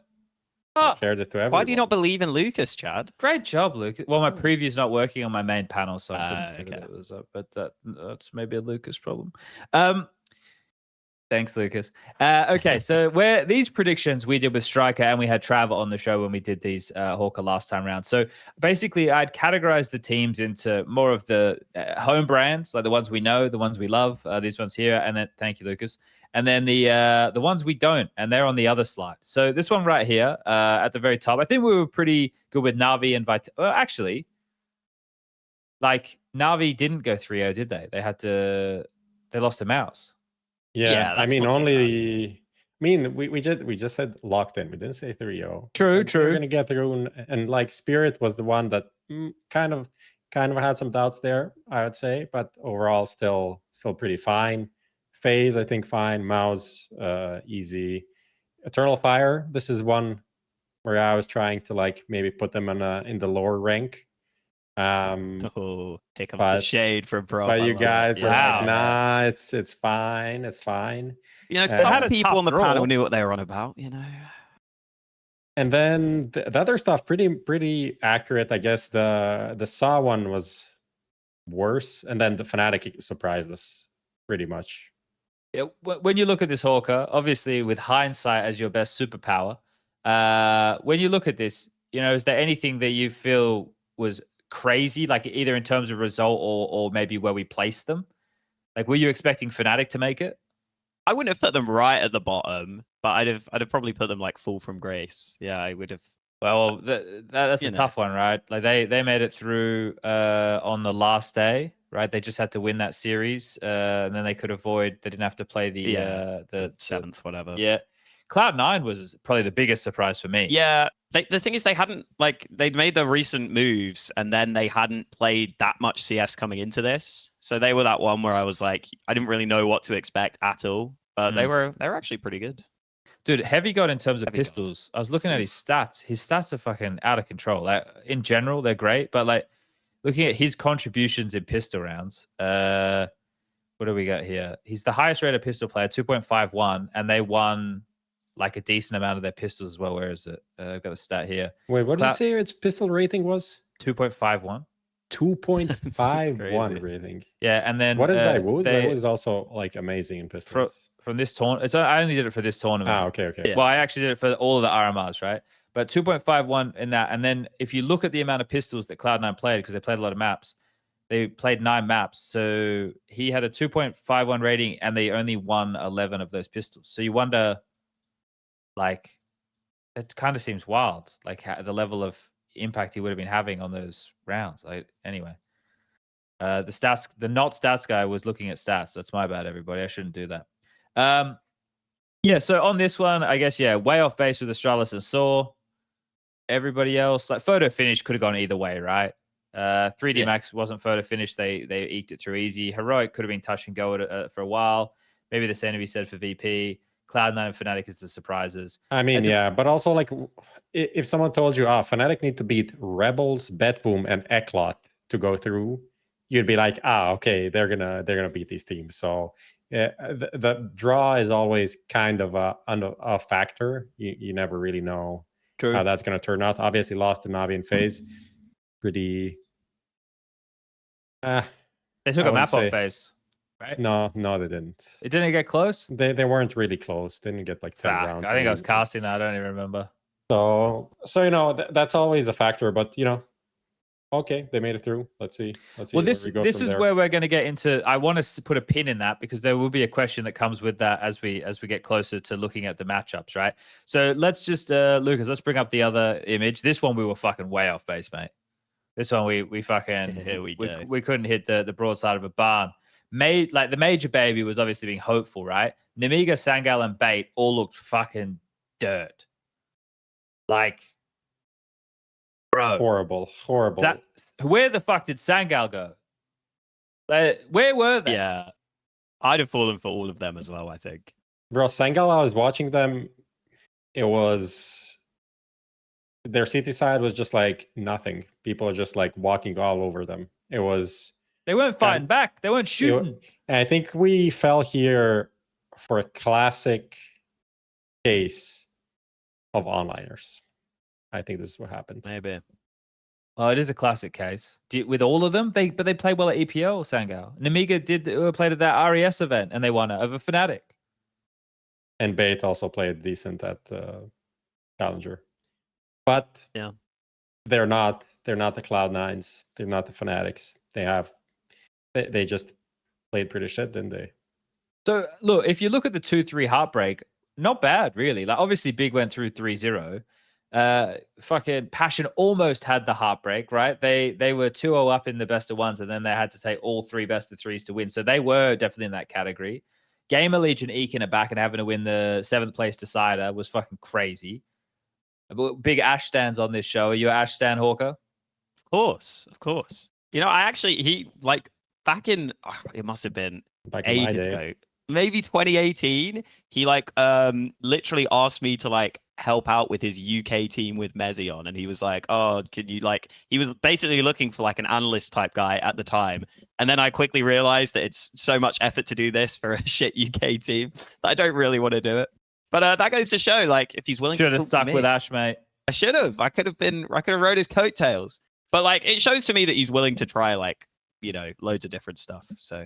I Oh, shared it to everyone. Why do you not believe in Lucas, Chad? great job, Lucas. Well, my preview's not working on my main panel, so I couldn't see Okay. that it was up. But that's maybe a Lucas problem. Thanks, Lucas. Okay, so these predictions we did with Striker, and we had Trav on the show when we did these Hawka last time around. So basically, I'd categorize the teams into more of the home brands, like the ones we know, the ones we love, these ones here, and then thank you, Lucas. And then the ones we don't, and they're on the other slide. So this one right here at the very top, I think we were pretty good with Na'Vi and Well, actually, like Na'Vi didn't go 3-0, did they? They lost a mouse. Yeah, Yeah, I that's mean, not too mean, we just said locked in. We didn't say 3-0. True, We're true. gonna get through, and like Spirit was the one that kind of had some doubts there, I would say, but overall still pretty fine. FaZe, I think, fine. Mouse, easy. Eternal Fire, this is one where I was trying to like maybe put them in the lower rank. Oh, take off the but- shade for bro. But I you love it. guys are Wow. like, nah, it's fine, it's fine. You know, They some had a people tough on the draw. panel knew what they were on about. You know. And then the other stuff, pretty accurate. I guess the Saw one was worse, and then the Fnatic surprised us pretty much. Yeah, when you look at this hawka, obviously with hindsight as your best superpower, when you look at this, you know, is there anything that you feel was crazy, like either in terms of result or maybe where we placed them? Like, were you expecting Fnatic to make it? I wouldn't have put them right at the bottom, but I'd have probably put them like fall from grace. Yeah, I would have. Well, that's a You know. tough one, right? Like they made it through on the last day, right? They just had to win that series, and then they could avoid. They didn't have to play the seventh, whatever. Yeah, Cloud9 was probably the biggest surprise for me. Yeah, the thing is, they hadn't they'd made the recent moves, and then they hadn't played that much CS coming into this. So they were that one where I was like, I didn't really know what to expect at all. But they were actually pretty good. Dude, Heavy God in terms of Heavy God. pistols, I was looking at his stats. His stats are fucking out of control. Like in general, they're great, but like looking at his contributions in pistol rounds, what do we got here? He's the highest rated pistol player, 2.51, and they won like a decent amount of their pistols as well. Where is it? I've got the stat here. Wait, what did you say its pistol rating was? 2.51. 2.51 rating. Yeah, and then What is that? they- That was also like amazing in pistols. from this tournament. I only did it for this tournament. Ah, okay. Yeah. Well, I actually did it for all of the RMRs, right? But 2.51 in that. And then if you look at the amount of pistols that Cloud9 played, because they played a lot of maps, they played 9 maps. So he had a 2.51 rating and they only won 11 of those pistols. So you wonder, like, it kind of seems wild, like the level of impact he would have been having on those rounds. Like, anyway, the stats, the not stats guy was looking at stats. That's my bad, everybody. I shouldn't do that. Yeah, so on this one, I guess, yeah, way off base with Astralis and Saw. Everybody else, like photo finish could have gone either way, right? 3D Max wasn't photo finish. They eked it through easy. Heroic could have been touch and go for a while. Maybe the same to be said for VP. Cloud9 and Fnatic is the surprises. I mean, yeah, but also like if someone told you, Fnatic need to beat Rebels, Betboom, and Eklot to go through, you'd be like, okay, they're gonna beat these teams. So yeah, the draw is always kind of a factor. You never really know how that's gonna turn out. Obviously, lost to Navi and FaZe, pretty. They took a map off FaZe, right? No, they didn't. It didn't get close. They weren't really close. They didn't get like 10 rounds. I think I was casting that. I don't even remember. So you know that's always a factor. But you know, okay, they made it through. Let's see. Well, this is where we're going to get into. I want to put a pin in that because there will be a question that comes with that as we get closer to looking at the matchups, right? So let's just Lucas, let's bring up the other image. This one we were fucking way off base, mate. This one we fucking we couldn't hit the broadside of a barn. Like the major baby was obviously being hopeful, right? Nemiga, Sangal, and Bait all looked fucking dirt. Like, bro, horrible. Where the fuck did Sangal go? Where were they? Yeah, I'd have fallen for all of them as well, I think. Bro, Sangal, I was watching them. It was their city side was just like nothing. People are just like walking all over them. It was. They weren't fighting back. They weren't shooting. And I think we fell here for a classic case of onliners. I think this is what happened. Maybe. Oh, it is a classic case. With all of them, they played well at EPL. Sangal, Nemiga played at that RES event and they won it over Fnatic. And Bait also played decent at Challenger, but yeah, they're not the Cloud9s. They're not the Fnatics. They just played pretty shit, didn't they? So look, if you look at the 2-3 heartbreak, not bad really. Like obviously Big went through 3-0. Fucking Passion almost had the heartbreak, right? They were 2-0 up in the best of ones, and then they had to take all 3 best of 3s to win. So they were definitely in that category. Gamer Legion eking it back and having to win the 7th place decider was fucking crazy. Big Ash stands on this show. Are you an Ash stan, hawka? Of course. You know, he like back in it must have been Back in my ages day. ago, maybe 2018. He like literally asked me to like help out with his UK team with Mezion, and he was like, "Oh, could you like?" He was basically looking for like an analyst type guy at the time, and then I quickly realized that it's so much effort to do this for a shit UK team that I don't really want to do it. But that goes to show, like, if he's willing Should to have talk to stuck me, with Ash, mate. I should have. I could have rode his coattails. But like, it shows to me that he's willing to try, like, you know, loads of different stuff. So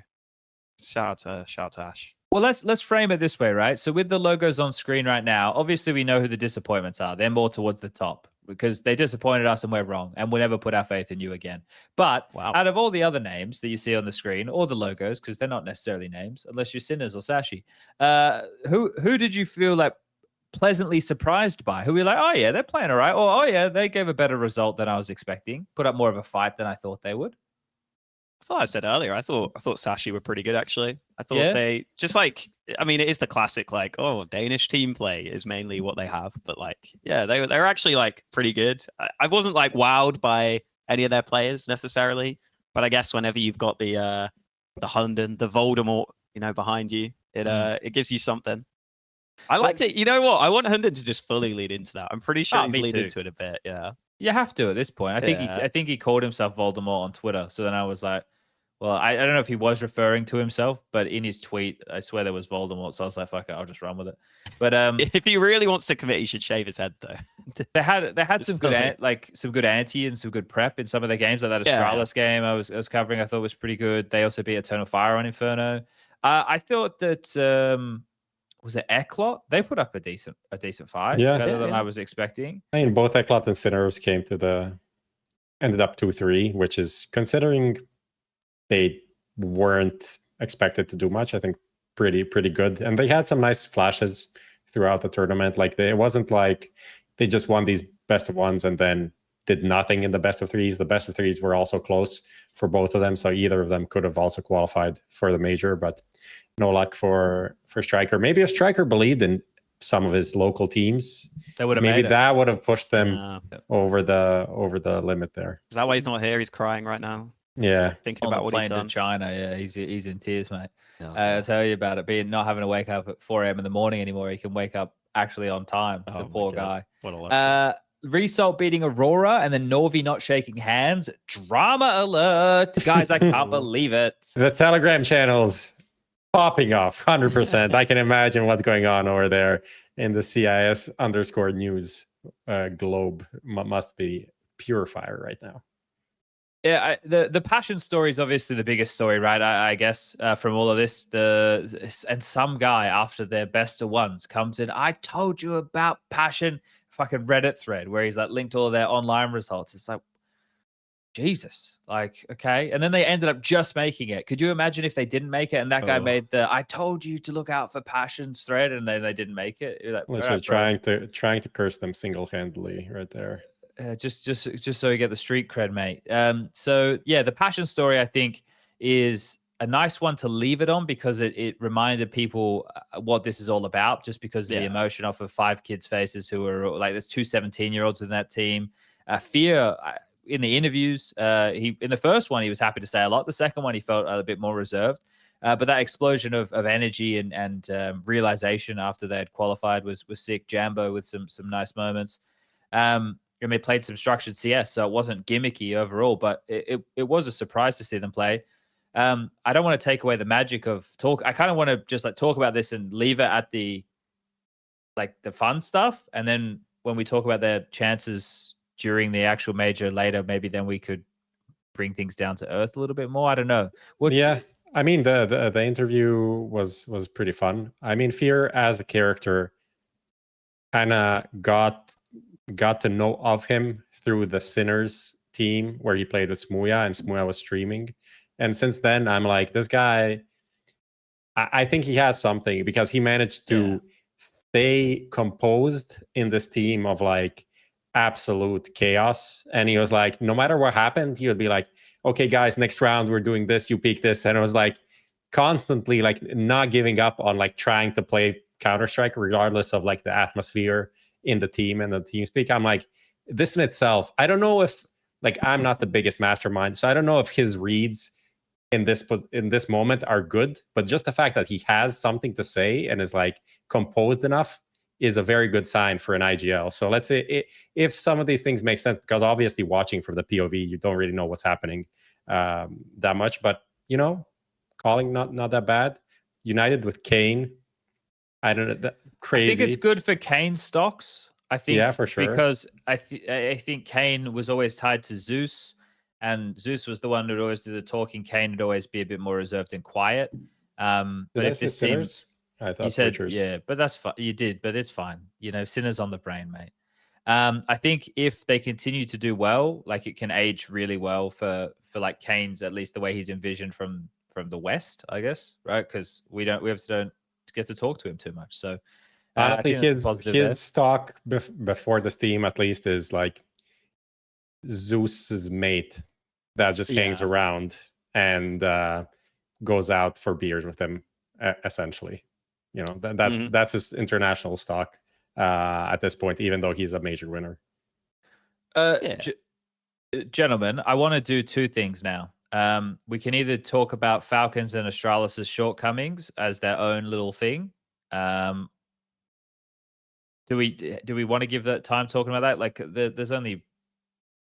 shout out to Ash. Well, let's frame it this way, right? So with the logos on screen right now, obviously we know who the disappointments are. They're more towards the top because they disappointed us and we're wrong, and we'll never put our faith in you again. But out of all the other names that you see on the screen, or the logos, because they're not necessarily names, unless you're Sinners or Sashi, who did you feel like pleasantly surprised by? Who were like, oh yeah, they're playing all right, or oh yeah, they gave a better result than I was expecting, put up more of a fight than I thought they would? I said earlier, I thought Sashi were pretty good, actually. I thought they just like, I mean, it is the classic, like, oh, Danish team play is mainly what they have, but like, yeah, they're actually like pretty good. I wasn't like wowed by any of their players necessarily, but I guess whenever you've got the Hunden, the Voldemort, you know, behind you, it gives you something. I like it. You know what? I want Hunden to just fully lead into that. I'm pretty sure he's leading into it a bit. Yeah. You have to at this point. I think he called himself Voldemort on Twitter. So then I was like, well, I don't know if he was referring to himself, but in his tweet, I swear there was Voldemort. So I was like, fuck it, I'll just run with it. But if he really wants to commit, he should shave his head though. they had some good anti and some good prep in some of the games. Like that Astralis game I was covering, I thought was pretty good. They also beat Eternal Fire on Inferno. I thought that was it Eklot? They put up a decent fight, better than I was expecting. I mean, both Eklot and Sinners ended up 2-3, which is, considering they weren't expected to do much, I think pretty good. And they had some nice flashes throughout the tournament. Like, it wasn't like they just won these best of ones and then did nothing in the best of threes. The best of threes were also close for both of them, so either of them could have also qualified for the major, but no luck for Striker. Maybe if Striker believed in some of his local teams, they would have maybe that would have pushed them over the limit there. Is that why he's not here? He's crying right now. Yeah, thinking about what he's done. To China, yeah, he's in tears, mate. I'll tell you about it. Being not having to wake up at 4 a.m. in the morning anymore, he can wake up actually on time. The poor guy. What a luxury. Result beating Aurora, and then Norvi not shaking hands. Drama alert, guys! I can't believe it. The Telegram channels popping off 100%. I can imagine what's going on over there in the CIS_news globe. Must be pure fire right now. Yeah, the passion story is obviously the biggest story, right? I guess from all of this, and some guy after their best of ones comes in. I told you about passion. Fucking Reddit thread where he's like linked all of their online results. It's like, Jesus, like, okay. And then they ended up just making it. Could you imagine if they didn't make it and that guy made the "I told you to look out for passions" thread and then they didn't make it? You're like, literally trying to curse them single-handedly right there. Just so you get the street cred, mate. So yeah, the passion story I think is a nice one to leave it on because it reminded people what this is all about, just because of the emotion off of 5 kids' faces who are like, there's 2 17-year-olds in that team. Fear in the interviews, in the first one, he was happy to say a lot. The second one, he felt a bit more reserved. But that explosion of energy and realization after they had qualified was sick. Jambo with some nice moments. And they played some structured CS, so it wasn't gimmicky overall, but it was a surprise to see them play. I don't want to take away the magic of talk. I kind of want to just like talk about this and leave it at the fun stuff. And then when we talk about their chances during the actual major later, maybe then we could bring things down to earth a little bit more. I don't know. I mean, the interview was pretty fun. I mean, Fear as a character kind of got to know of him through the Sinners team where he played with Smuya and Smuya was streaming. And since then, I'm like, this guy, I think he has something because he managed to stay composed in this team of like absolute chaos. And he was like, no matter what happened, he would be like, okay, guys, next round, we're doing this, you pick this. And it was like, constantly like not giving up on like trying to play Counter-Strike regardless of like the atmosphere in the team and the team speak. I'm like, this in itself, I don't know if like I'm not the biggest mastermind, so I don't know if his reads in this moment are good, but just the fact that he has something to say and is like composed enough is a very good sign for an IGL. So let's say if some of these things make sense, because obviously watching from the POV, you don't really know what's happening that much, but you know, calling not that bad. United with Kane, I don't know, that crazy. I think it's good for Kane stocks. I think, yeah, for sure, because I think Kane was always tied to Zeus, and Zeus was the one who'd always do the talking. Kane would always be a bit more reserved and quiet. But if this team, I thought you said, Butchers. yeah, but that's fine. You did, but it's fine. You know, sinners on the brain, mate. I think if they continue to do well, like it can age really well for like Kane's, at least the way he's envisioned from the West, I guess, right? Because we obviously don't get to talk to him too much. So I think his stock before this team at least is like Zeus's mate that just hangs around and goes out for beers with him, essentially. You know, that's his international stock at this point, even though he's a major winner. Gentlemen, I want to do two things now. We can either talk about Falcons and Astralis' shortcomings as their own little thing. Do we want to give that time talking about that? Like, there's only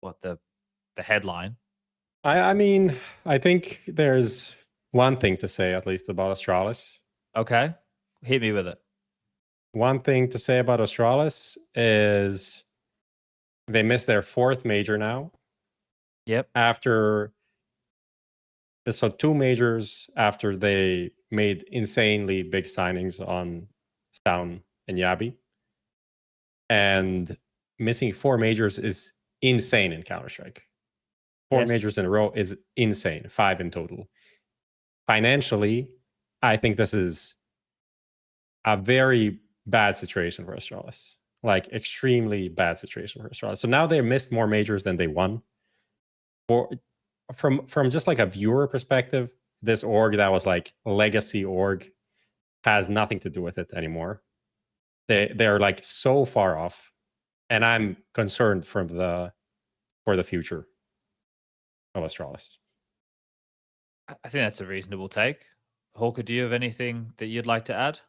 the headline. I mean, I think there's one thing to say at least about Astralis. Okay, hit me with it. One thing to say about Astralis is they missed their fourth major now. Yep. So 2 majors after they made insanely big signings on Sound and Yabi. And missing 4 majors is insane in Counter-Strike. 4 majors in a row is insane. 5 in total. Financially, I think this is a very bad situation for Astralis. Like, extremely bad situation for Astralis. So now they missed more majors than they won. From just like a viewer perspective, this org that was like a legacy org has nothing to do with it anymore. They're like so far off, and I'm concerned for the future of Astralis. I think that's a reasonable take. Hawka, do you have anything that you'd like to add?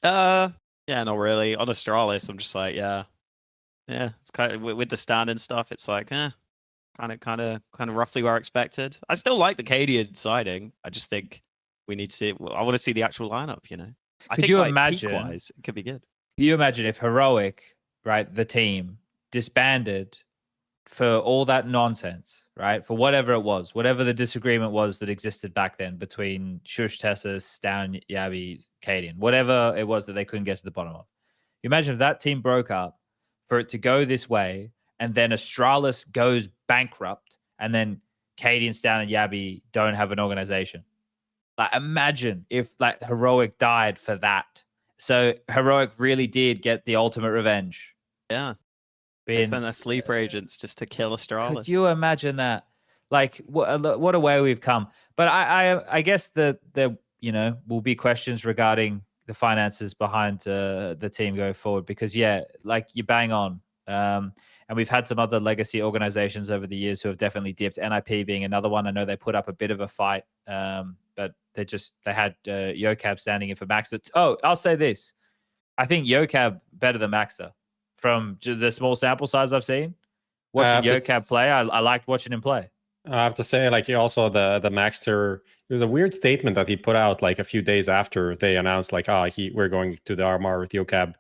Yeah, not really. On Astralis, I'm just like, yeah, it's kind of with the stand and stuff. It's like, kind of roughly where I expected. I still like the Cadian siding. I just think we need to see. I want to see the actual lineup. You know, I think imagine peak-wise, it could be good. You imagine if Heroic, right, the team disbanded for all that nonsense, right, for whatever it was, whatever the disagreement was that existed back then between Shush, Tessa, Stown, Yabi, Cadian, whatever it was that they couldn't get to the bottom of. You imagine if that team broke up, for it to go this way, and then Astralis goes bankrupt, and then Cadian, Stown, and Yabi don't have an organization. Like, imagine if like Heroic died for that. So Heroic really did get the ultimate revenge. Yeah. Send their sleeper agents just to kill Astralis. Could you imagine that? Like, what a way we've come. But I guess there will be questions regarding the finances behind the team going forward, because like you bang on. And we've had some other legacy organizations over the years who have definitely dipped, NIP being another one. I know they put up a bit of a fight, but they had Yocab standing in for Maxter. Oh, I'll say this. I think Yocab better than Maxter from the small sample size I've seen. Watching Yocab play, I liked watching him play. I have to say, like, also the Maxter, there was a weird statement that he put out like a few days after they announced like, we're going to the RMR with Yocab.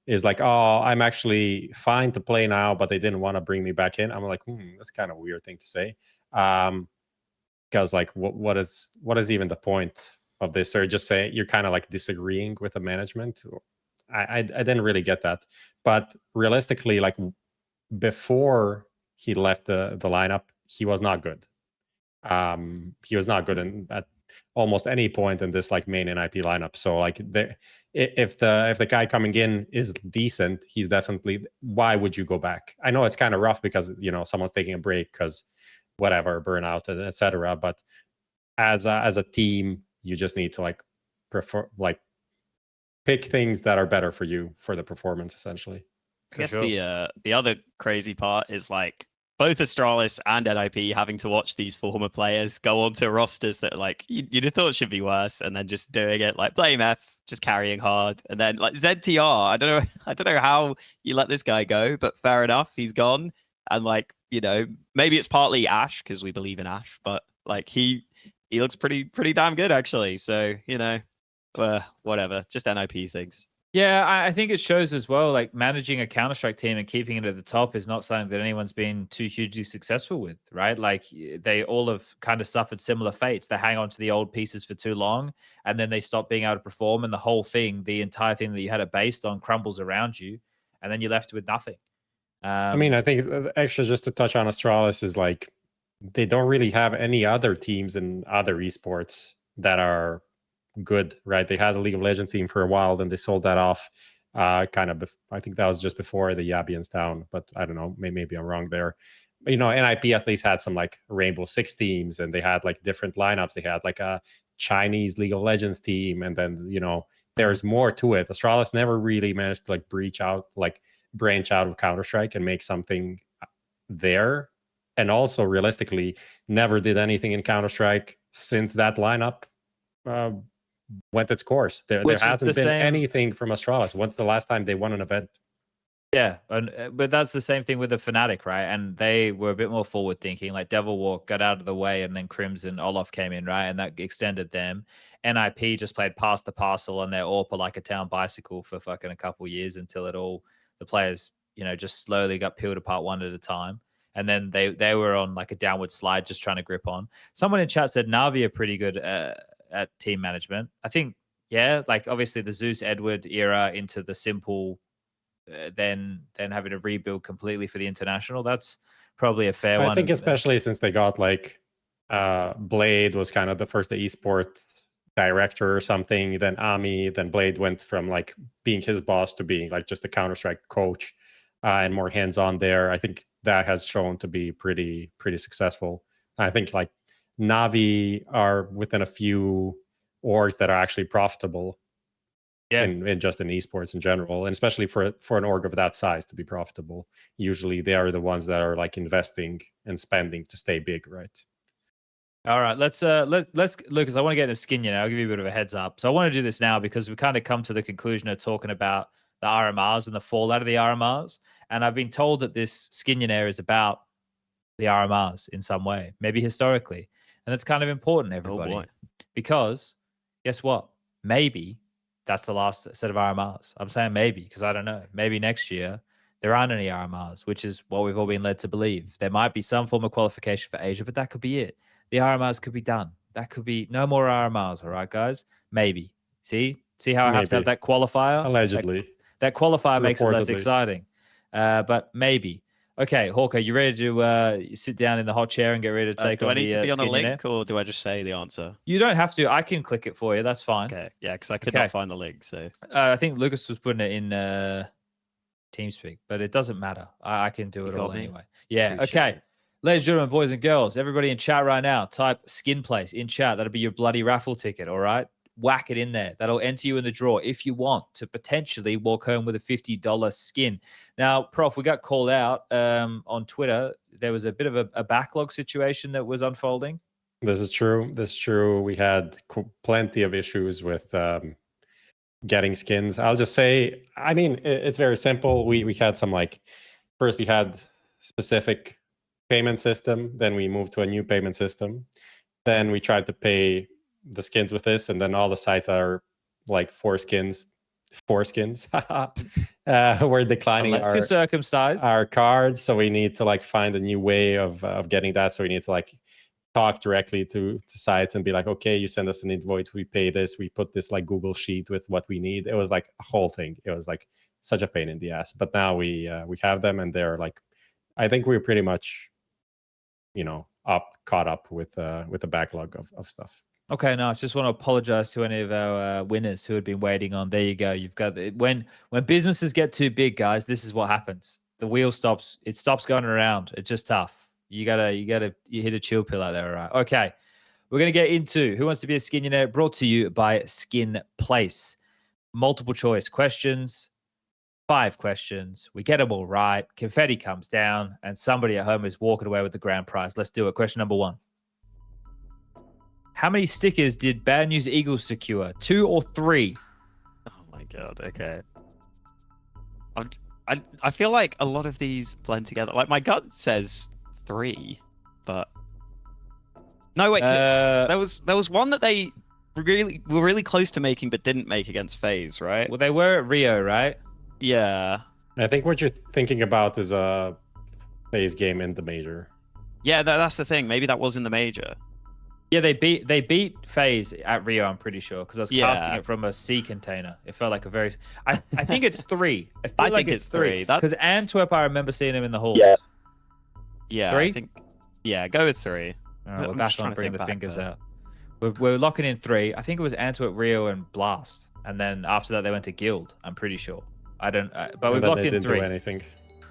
Is like, I'm actually fine to play now, but they didn't want to bring me back in. I'm like, that's kind of a weird thing to say. Because like, what is even the point of this? Or just say you're kind of like disagreeing with the management. I didn't really get that. But realistically, like before he left the lineup, he was not good. He was not good at almost any point in this like main NIP lineup. So like if the guy coming in is decent, he's definitely. Why would you go back? I know it's kind of rough because someone's taking a break because whatever, burnout and etc. But as a team, You just need to pick things that are better for you for the performance, essentially. I guess the other crazy part is like both Astralis and NIP having to watch these former players go on to rosters that like you'd have thought should be worse, and then just doing it like Blame F, just carrying hard, and then like ZTR. I don't know how you let this guy go, but fair enough, he's gone. And like, you know, maybe it's partly Ash because we believe in Ash, but like he looks pretty damn good actually. So you know, whatever, just NIP things. Yeah, I think it shows as well, like managing a Counter-Strike team and keeping it at the top is not something that anyone's been too hugely successful with, right? Like they all have kind of suffered similar fates. They hang on to the old pieces for too long, and then they stop being able to perform, and the whole thing, the entire thing that you had it based on crumbles around you, and then you're left with nothing. I mean, I think actually just to touch on Astralis is like they don't really have any other teams in other esports that are good, right? They had a League of Legends team for a while, then they sold that off. I think that was just before the Yabians down, but I don't know, maybe I'm wrong there. But, you know, NIP at least had some like Rainbow Six teams, and they had like different lineups. They had like a Chinese League of Legends team, and then, you know, there's more to it. Astralis never really managed to like branch out of Counter-Strike and make something there. And also realistically never did anything in Counter-Strike since that lineup went its course. There hasn't been anything from Astralis. When's the last time they won an event? Yeah, but that's the same thing with the Fnatic, right? And they were a bit more forward thinking. Like Devil Walk got out of the way, and then Crimson Olaf came in, right? And that extended them. NIP just played past the parcel on their AWP like a town bicycle for fucking a couple years until the players, you know, just slowly got peeled apart one at a time. And then they were on like a downward slide, just trying to grip on. Someone in chat said Na'Vi are pretty good at team management. I think, yeah, like obviously the Zeus Edward era into the simple, then having to rebuild completely for the international. That's probably a fair one. I think especially since they got like Blade was kind of the first esports director or something, then Ami, then Blade went from like being his boss to being like just a Counter-Strike coach and more hands-on there. I think that has shown to be pretty successful. I think like Na'Vi are within a few orgs that are actually profitable. Yeah, in just in esports in general, and especially for an org of that size to be profitable, usually they are the ones that are like investing and spending to stay big, right? All right, let's Lucas, I want to get into Skinionaire. I'll give you a bit of a heads up. So I want to do this now because we've kind of come to the conclusion of talking about the RMRs and the fallout of the RMRs, and I've been told that this Skinionaire is about the RMRs in some way, maybe historically, and it's kind of important, everybody, because guess what? Maybe that's the last set of RMRs. I'm saying maybe because I don't know. Maybe next year there aren't any RMRs, which is what we've all been led to believe. There might be some form of qualification for Asia, but that could be it. The RMRs could be done. That could be no more RMRs. All right, guys? Maybe. See how I have to have that qualifier? Allegedly. That qualifier makes it less exciting. But maybe. Okay, Hawka, you ready to sit down in the hot chair and get ready to take on the Do I need to be on a Skinionaire? link, or do I just say the answer? You don't have to. I can click it for you. That's fine. Okay, yeah, because I could not find the link. So I think Lucas was putting it in TeamSpeak, but it doesn't matter. I can do it all anyway. Yeah, Appreciate okay. Ladies and gentlemen, boys and girls, everybody in chat right now, type Skin Place in chat. That'll be your bloody raffle ticket, all right? Whack it in there. That'll enter you in the draw if you want to potentially walk home with a $50 skin. Now, Prof, we got called out on Twitter. There was a bit of a backlog situation that was unfolding. This is true. We had plenty of issues with getting skins. I'll just say, I mean, it's very simple. We had some like, first we had specific payment system. Then we moved to a new payment system. Then we tried to pay the skins with this, and then all the sites are like four skins we're declining our cards, so we need to like find a new way of getting that. So we need to like talk directly to sites and be like, okay, you send us an invoice, we pay this, we put this like Google sheet with what we need. It was like a whole thing. It was like such a pain in the ass, but now we have them, and they're like, I think we're pretty much, you know, caught up with the backlog of stuff. Okay, no, I just want to apologize to any of our winners who had been waiting on. There you go. You've got when businesses get too big, guys, this is what happens. The wheel stops. It stops going around. It's just tough. You hit a chill pill out there, all right? Okay, We're going to get into Who Wants to Be a Skinionaire, brought to you by Skin Place. Multiple choice questions, 5 questions. We get them all right. Confetti comes down, and somebody at home is walking away with the grand prize. Let's do it. Question number 1. How many stickers did Bad News Eagles secure? 2 or 3? Oh my god. Okay. I feel like a lot of these blend together. Like my gut says 3, but no wait. There was one that they were really close to making but didn't make against FaZe, right? Well, they were at Rio, right? Yeah. I think what you're thinking about is a FaZe game in the major. Yeah, that's the thing. Maybe that was in the major. Yeah, they beat FaZe at Rio, I'm pretty sure, because I was casting it from a C container. It felt like a very... I think it's 3. I think it's 3. Because Antwerp, I remember seeing him in the halls. Yeah, 3? I think... Yeah, go with 3. All right, we're back on bringing the fingers out. We're locking in 3. I think it was Antwerp, Rio, and Blast. And then after that, they went to Guild, I'm pretty sure. I don't... but we've locked in 3. Do anything.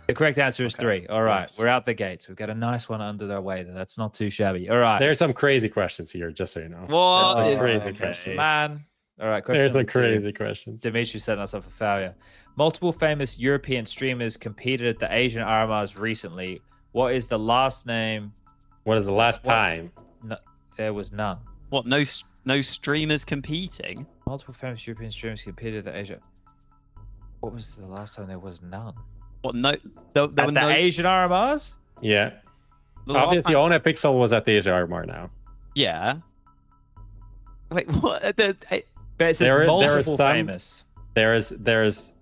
The correct answer is 3. All right, Nice. We're out the gates. We've got a nice one under their way. That's not too shabby. All right. There's some crazy questions here, just so you know. What? There's some is- crazy okay. questions. Man. All right, question There's some number 2. crazy questions. Dimitri setting us up for failure. Multiple famous European streamers competed at the Asian RMRs recently. What is the last name? What is the last time? No, there was none. What? No streamers competing? Multiple famous European streamers competed at the Asia. What was the last time there was none? What? No. There At were the no. Asian RMRs? Yeah. The last Obviously, time- One Pixel was at the Asia RMR now. Yeah. Wait. What? But it says There is multiple some- famous. There's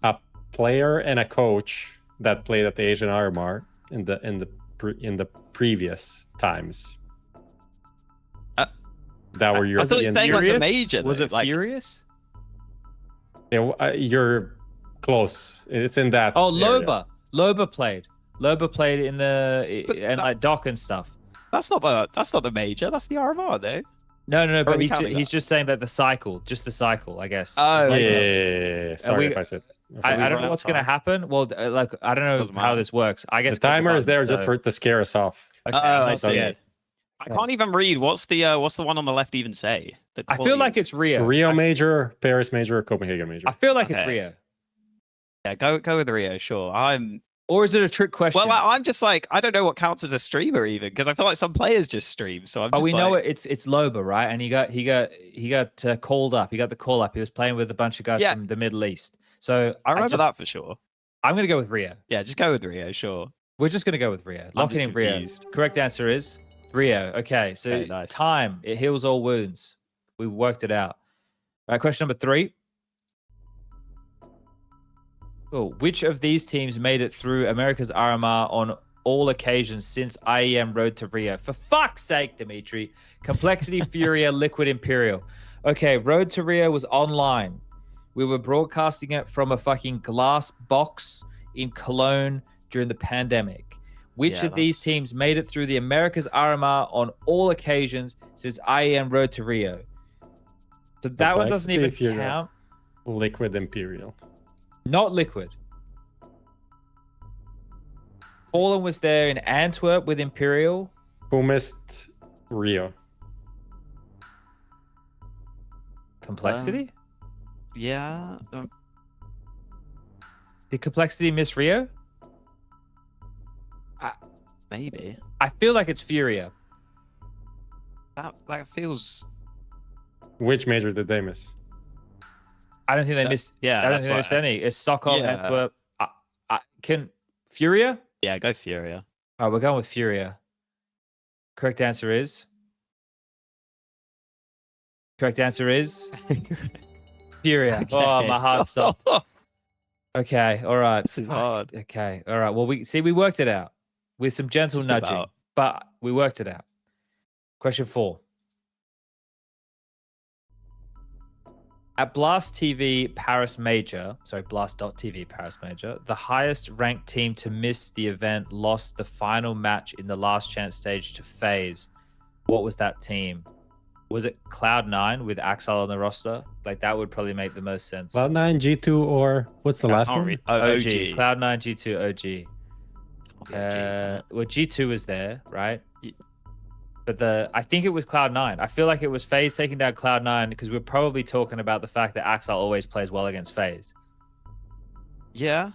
a player and a coach that played at the Asian RMR in the previous times. That were I thought you European. were saying like the Furious? major. Was though, it like, Furious? Yeah, you're close. It's in that. Oh, area. Loba. Loba played. Loba played in the But and that- like Doc and stuff. That's not the major. That's the RMR though. No, are but we he's counting he's that? just saying that the cycle, just the cycle, I guess. Oh, Yeah, okay. Sorry we- if I said. I we don't run know out what's of gonna time? happen. Well, like I don't know Doesn't how matter. this works. I get The to click timer is there buttons, just so- for to scare us off. Okay, Oh, I that's see. it. I can't even read. What's the one on the left even say? The I feel like qualities? it's Rio. Rio major, Paris major, Copenhagen major. I feel like it's Okay. Rio. Yeah, go with Rio. Sure. Or is it a trick question? Well, I'm just like I don't know what counts as a streamer even because I feel like some players just stream. So I'm just we like, know it's Loba, right? And he got called up. He got the call up. He was playing with a bunch of guys Yeah. from the Middle East. So I remember that for sure. I'm gonna go with Rio. Yeah, just go with Rio. Sure. We're just gonna go with Rio. I'm Locking just in Rio. confused. Correct answer is Rio. Okay, so Okay, nice. time, it heals all wounds. We worked it out. All right, question number 3. Oh, which of these teams made it through America's RMR on all occasions since IEM Road to Rio? For fuck's sake, Dimitri. Complexity, Furia, Liquid, Imperial. Okay, Road to Rio was online. We were broadcasting it from a fucking glass box in Cologne during the pandemic. Which Yeah, of these that's- teams made it through the America's RMR on all occasions since IEM Road to Rio? So that one doesn't Complexity, even Furia. count. Liquid Imperial. Not Liquid. Fallen was there in Antwerp with Imperial. Who missed Rio? Complexity? Yeah. Did Complexity miss Rio? Maybe. I feel like it's Furia. That feels. Which major did they miss? I don't think they missed. Yeah. I don't that's think they missed why. any. It's Stockholm, Yeah. Antwerp. Can Furia? Yeah, go Furia. All right, we're going with Furia. Correct answer is. Correct answer is Furia. Oh, my heart stopped. Okay, all right. This is hard. Okay, all right. Well, we worked it out with some gentle Just nudging, about. but we worked it out. Question 4. At Blast TV Paris Major, sorry, Blast.TV Paris Major, the highest ranked team to miss the event lost the final match in the last chance stage to FaZe. What was that team? Was it Cloud9 with Axel on the roster? Like, that would probably make the most sense. Cloud9, G2, or what's the last one? OG. Cloud9, G2, OG. Yeah, Well, G2 was there, right? But I think it was Cloud9. I feel like it was FaZe taking down Cloud9 because we're probably talking about the fact that Axel always plays well against FaZe. Yeah.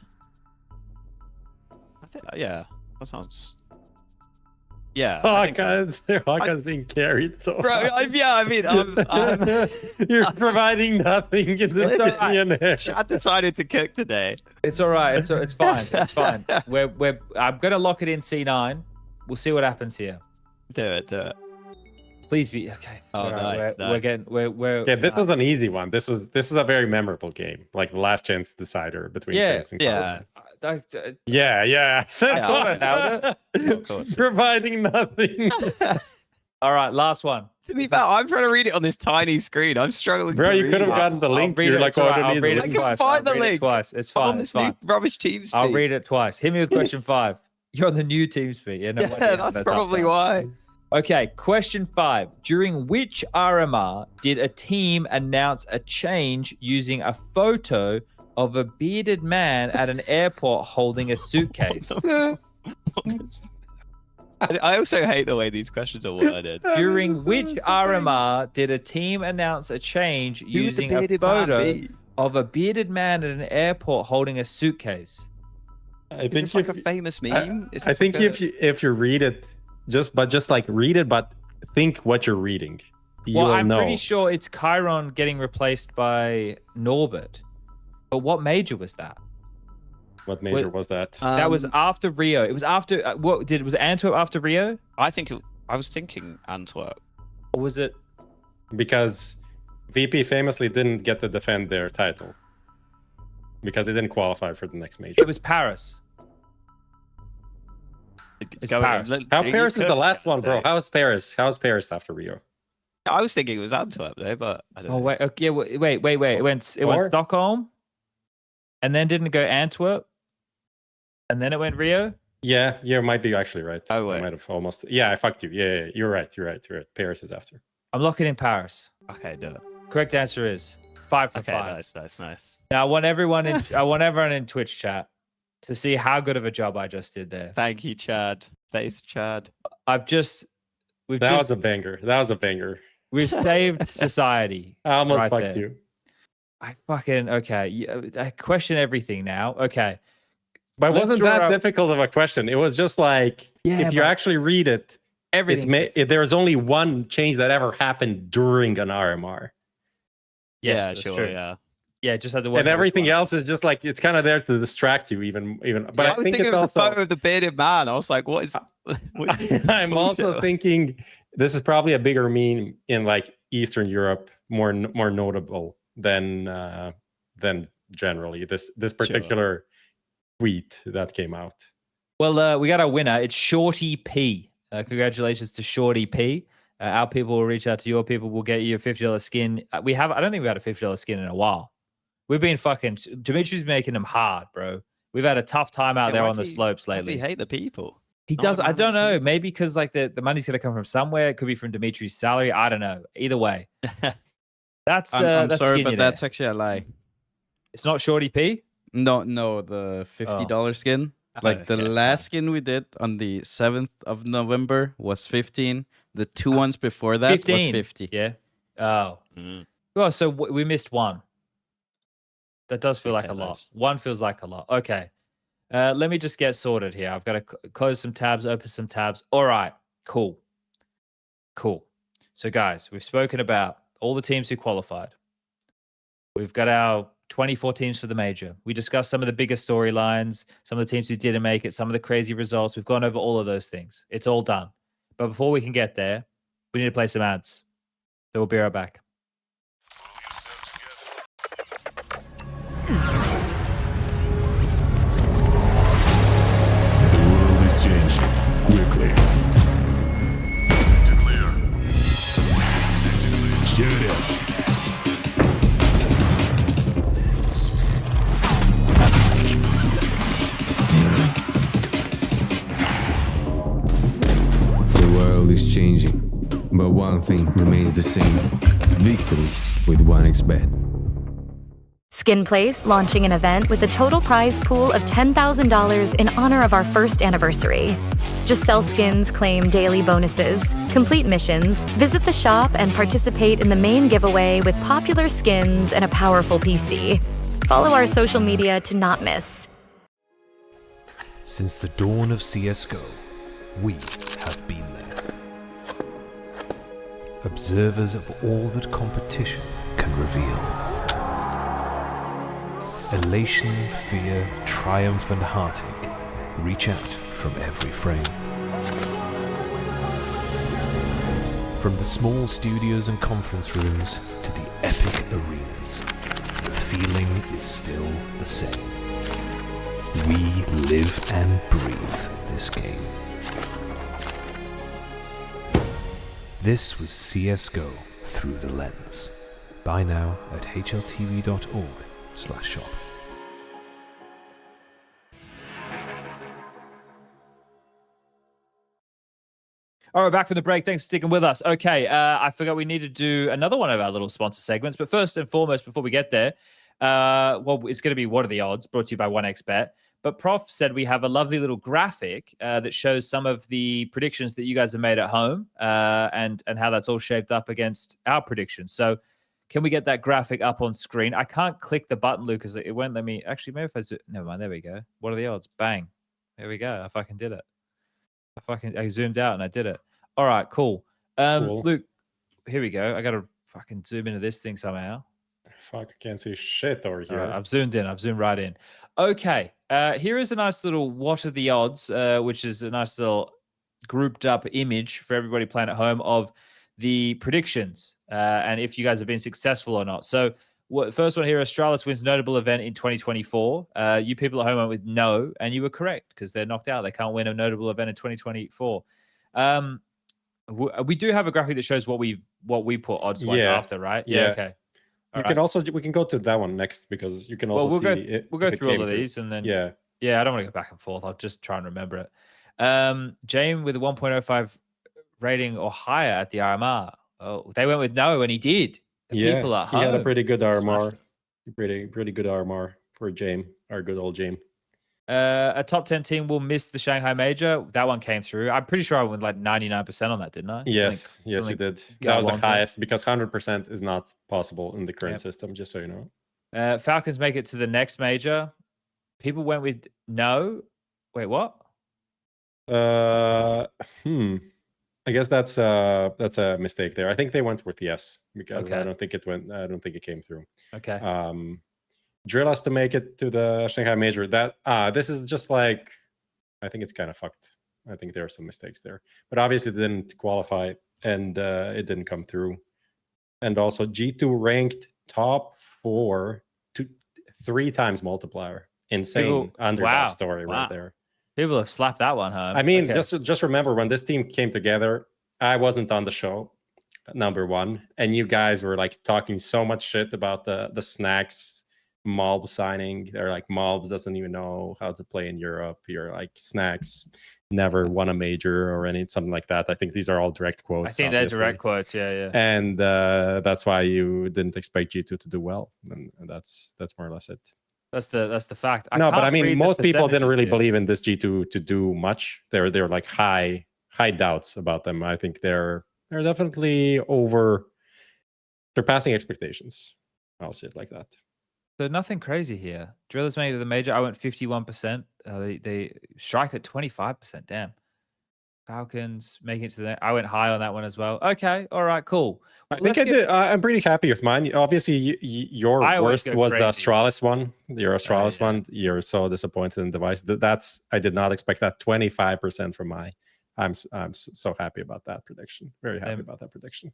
Yeah. That sounds. Yeah. Hawka's being carried. So Bro, I'm you're providing nothing in the Skinionaire. Chad decided to cook today. It's all right. It's fine. It's fine. I'm gonna lock it in C9. We'll see what happens here. Do it. Please be okay. Oh, right, nice. We're getting. We're Okay, this was an easy one. This is a very memorable game, like the last chance decider between FaZe and Yeah. Cloud9. Yeah. Of course. Providing nothing. All right, last one. To be fair, I'm trying to read it on this tiny screen. I'm struggling. Bro, to you read could have it. gotten the link. You're like, I'll read it I can twice. find the I'll read it link. twice. It's I'm fine. on It's this new fine. rubbish TeamSpeak. I'll read it twice. Hit me with question 5. You're on the new TeamSpeak. Yeah, no wonder you Yeah, have that's no tough probably time. why. Okay, question 5. During which RMR did a team announce a change using a photo of a bearded man at an airport holding a suitcase? I also hate the way these questions are worded. During which RMR did a team announce a change Who's the using a bearded man photo be? of a bearded man at an airport holding a suitcase? I Is this like a famous meme? I think if you read it, just like read it, but think what you're reading. You Well, will I'm know. pretty sure it's Chiron getting replaced by Norbert. But what major was that? What major was that? That was after Rio. It was after was Antwerp after Rio? I was thinking Antwerp. Or was it Because VP famously didn't get to defend their title because they didn't qualify for the next major. it was Paris? It's Paris. How Paris is the last one, bro? How is Paris? How is Paris after Rio? I was thinking it was Antwerp though, but I don't know. Oh wait, okay, wait. It went Stockholm, and then didn't it go Antwerp, and then it went Rio. Yeah, you might be actually right. Oh, I wait. might have almost. Yeah, I fucked you. Yeah, you're right. Paris is after. I'm locking in Paris. Okay, do it. Correct answer is 5 for Okay, 5. nice. Now I want everyone in Twitch chat to see how good of a job I just did there. Thank you, Chad. Face Chad. That Was a banger. That was a banger. we've saved society. I almost right fucked there. you. I fucking I question everything now. Okay. But it Let's wasn't draw that out- difficult of a question. It was just like Yeah, if you but actually read it, everything. there's only one change that ever happened during an RMR, Yes, Yeah, that's sure. true. Yeah. Yeah, just had to work. and everything else is just like it's kind of there to distract you. Even. But Yeah, I was think thinking it's of the also. photo of the bearded man. I was like, what is? I'm also thinking this is probably a bigger meme in like Eastern Europe, more notable than generally. This particular tweet that came out. Well, we got our winner. It's Shorty P. Congratulations to Shorty P. Our people will reach out to your people. We'll get you a $50 skin. I don't think we had a $50 skin in a while. We've been Dimitri's making them hard, bro. We've had a tough time out there on the slopes Does he lately. hate the people? He Not does. a I man don't of know. people. Maybe because like the money's gonna come from somewhere. It could be from Dimitri's salary. I don't know. Either way, that's I'm that's sorry, but Skinionaire. that's actually a lie. It's not Shorty P. No, the $50 skin. Like the Okay. last skin we did on the 7th of November was 15. The two ones before that 15. was 50. Yeah. Oh. Mm. Well, so we missed one. That does feel like Okay, a lot. nice. One feels like a lot. Okay. Let me just get sorted here. I've got to close some tabs, open some tabs. All right. Cool. So, guys, we've spoken about all the teams who qualified. We've got our 24 teams for the major. We discussed some of the bigger storylines, some of the teams who didn't make it, some of the crazy results. We've gone over all of those things. It's all done. But before we can get there, we need to play some ads. So we'll be right back. The world is changing quickly. Shut up. The world is changing, but one thing remains the same. Victories with 1xBet. Skin Place launching an event with a total prize pool of $10,000 in honor of our first anniversary. Just sell skins, claim daily bonuses, complete missions, visit the shop, and participate in the main giveaway with popular skins and a powerful PC. Follow our social media to not miss. Since the dawn of CSGO, we have been there. Observers of all that competition can reveal. Elation, fear, triumph, and heartache reach out from every frame. From the small studios and conference rooms to the epic arenas, the feeling is still the same. We live and breathe this game. This was CSGO Through the Lens. Buy now at hltv.org/shop. All right, back from the break. Thanks for sticking with us. Okay, I forgot we need to do another one of our little sponsor segments. But first and foremost, before we get there, well, it's going to be What Are the Odds, brought to you by 1xBet. But Prof said we have a lovely little graphic that shows some of the predictions that you guys have made at home and how that's all shaped up against our predictions. So can we get that graphic up on screen? I can't click the button, Luke, because it won't let me. Actually, maybe if I never mind. There we go. What are the odds? Bang. There we go. I fucking did it. I zoomed out and I did it. All right, cool. Cool. Luke, here we go. I got to fucking zoom into this thing somehow. Fuck, I can't see shit over here. Right, I've zoomed in. I've zoomed right in. Okay, here is a nice little what are the odds, which is a nice little grouped up image for everybody playing at home of the predictions and if you guys have been successful or not. So first one here, Astralis wins notable event in 2024. You people at home went with no, and you were correct because they're knocked out. They can't win a notable event in 2024. We do have a graphic that shows what we put odds wise after, right? Yeah. Okay. We can go to that one next because you can also we'll see we'll go through all of these and then yeah. I don't want to go back and forth. I'll just try and remember it. James with a 1.05 rating or higher at the RMR. Oh, they went with no, and he did. People at home. He had a pretty good RMR. Pretty good RMR for James, our good old James. A top 10 team will miss the Shanghai Major. That one came through. I'm pretty sure I went like 99% on that, didn't I? Yes, you did. That was the highest because 100% is not possible in the current system, just so you know. Falcons make it to the next major. People went with no. Wait, what? I guess that's a mistake there. I think they went with yes because I don't think it came through. Okay. Drill us to make it to the Shanghai Major. This is just like, I think it's kind of fucked. I think there are some mistakes there, but obviously it didn't qualify and it didn't come through. And also G2 ranked top 4 3 times multiplier. Insane underdog story right there. People have slapped that one home. I mean, just remember when this team came together, I wasn't on the show, number one, and you guys were like talking so much shit about the snacks. Mongolz signing. They're like, Mongolz doesn't even know how to play in Europe. You're like, snacks never won a major or something like that. I think these are all direct quotes. I think they're direct quotes, yeah. And that's why you didn't expect G2 to do well, and that's more or less it. That's the fact. But I mean, most people didn't really believe in this G2 to do much. They're like high doubts about them. I think they're definitely surpassing expectations. I'll say it like that. So nothing crazy here. Drillers made it to the major. I went 51%. They strike at 25%. Damn. Falcons making it to the. I went high on that one as well. Okay. All right. Cool. I think I did. I'm pretty happy with mine. Obviously, your worst was the Astralis one. Your Astralis one. You're so disappointed in the device. I did not expect that. 25% from my. I'm so happy about that prediction. Very happy about that prediction.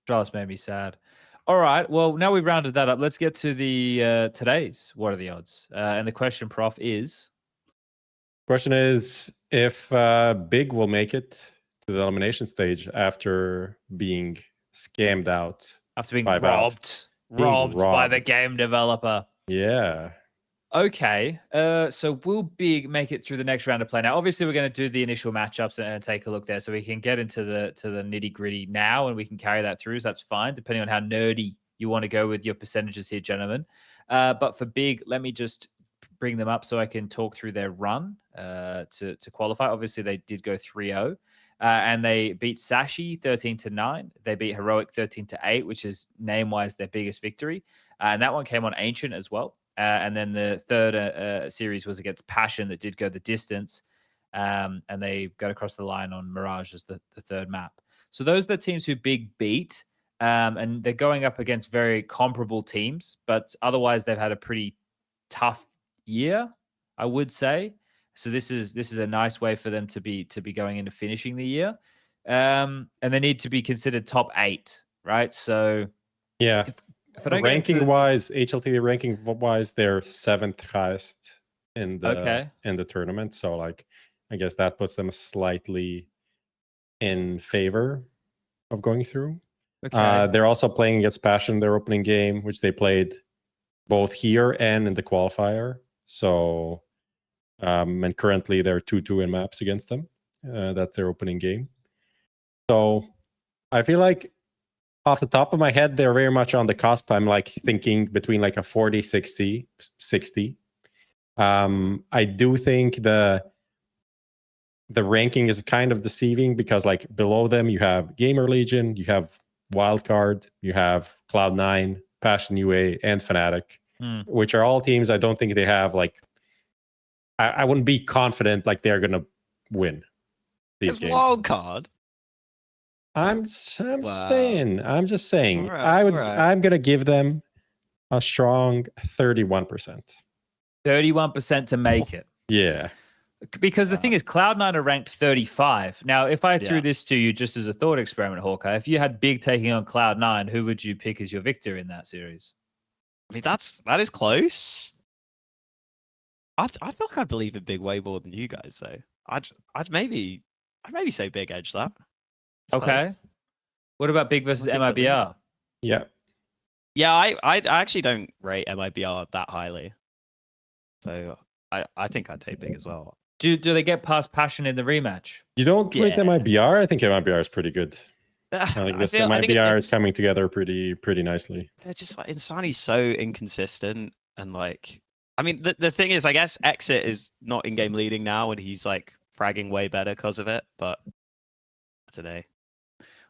Astralis made me sad. All right. Well, now we've rounded that up. Let's get to the today's What Are the Odds? And the question, Prof, is? Question is if Big will make it to the elimination stage after being scammed out. After being robbed by the game developer. Yeah. Okay. So will Big make it through the next round of play? Now, obviously, we're going to do the initial matchups and take a look there so we can get into the nitty gritty now and we can carry that through. So that's fine, depending on how nerdy you want to go with your percentages here, gentlemen. But for big, let me just bring them up so I can talk through their run to qualify. Obviously, they did go 3-0. And they beat Sashi 13-9. They beat Heroic 13-8, which is name-wise their biggest victory. And that one came on Ancient as well. And then the third series was against Passion that did go the distance. And they got across the line on Mirage as the third map. So those are the teams who Big beat. And they're going up against very comparable teams. But otherwise, they've had a pretty tough year, I would say. So this is a nice way for them to be going into finishing the year, and they need to be considered top 8, right? So yeah, if I don't ranking wise, HLTV ranking wise, they're 7th highest in the tournament. So like, I guess that puts them slightly in favor of going through. Okay. They're also playing against Passion, their opening game, which they played both here and in the qualifier. So. And currently they're 2-2 in maps against them. That's their opening game. So I feel like off the top of my head, they're very much on the cusp. I'm like thinking between like a 40-60. I do think the ranking is kind of deceiving because like below them you have Gamer Legion, you have Wildcard, you have Cloud9, Passion UA, and Fnatic, which are all teams I don't think they have like. I wouldn't be confident like they're gonna win these games. Wildcard. I'm just saying. Right, I'm gonna give them a strong 31%. 31% to make it. Yeah. Because the thing is, Cloud9 are ranked 35. Now, if I threw this to you just as a thought experiment, Hawkeye, if you had Big taking on Cloud9, who would you pick as your victor in that series? I mean, that is close. I feel like I believe in Big way more than you guys, though. I'd maybe say Big edge that. It's okay. close. What about Big versus MIBR? Yeah. Yeah, I actually don't rate MIBR that highly. So I think I'd take Big as well. Do they get past Passion in the rematch? You don't rate MIBR? I think MIBR is pretty good. I think this MIBR is coming together pretty nicely. They're just like Insani's so inconsistent and like. I mean, the thing is, I guess Exit is not in-game leading now, and he's like fragging way better because of it. But today,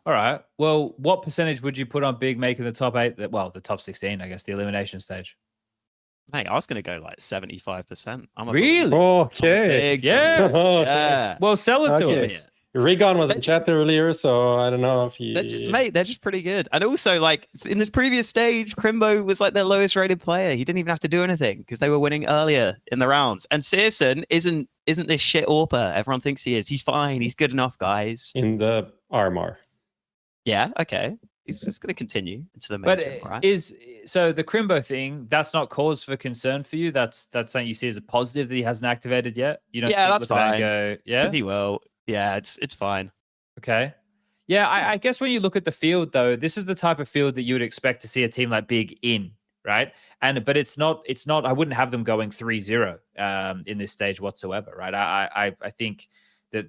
all right. Well, what percentage would you put on Big making the top 8? Well, the top 16, I guess, the elimination stage. Mate, I was gonna go like 75%. Really? Okay. Yeah. Yeah. Well, sell it to us. Rigon was in chat earlier, so I don't know if he... They're just pretty good. And also, like, in the previous stage, Crimbo was like their lowest rated player. He didn't even have to do anything because they were winning earlier in the rounds. And Searson isn't this shit AWPer everyone thinks he is. He's fine. He's good enough, guys. In the RMR. Yeah, okay. He's just going to continue into the main gym, right? So the Crimbo thing, that's not cause for concern for you? That's something you see as a positive that he hasn't activated yet? You don't that's fine. Yeah, he will. Yeah, it's fine. Okay. Yeah, I guess when you look at the field, though, this is the type of field that you would expect to see a team like Big in, right? But it's not. I wouldn't have them going 3-0 in this stage whatsoever, right? I think that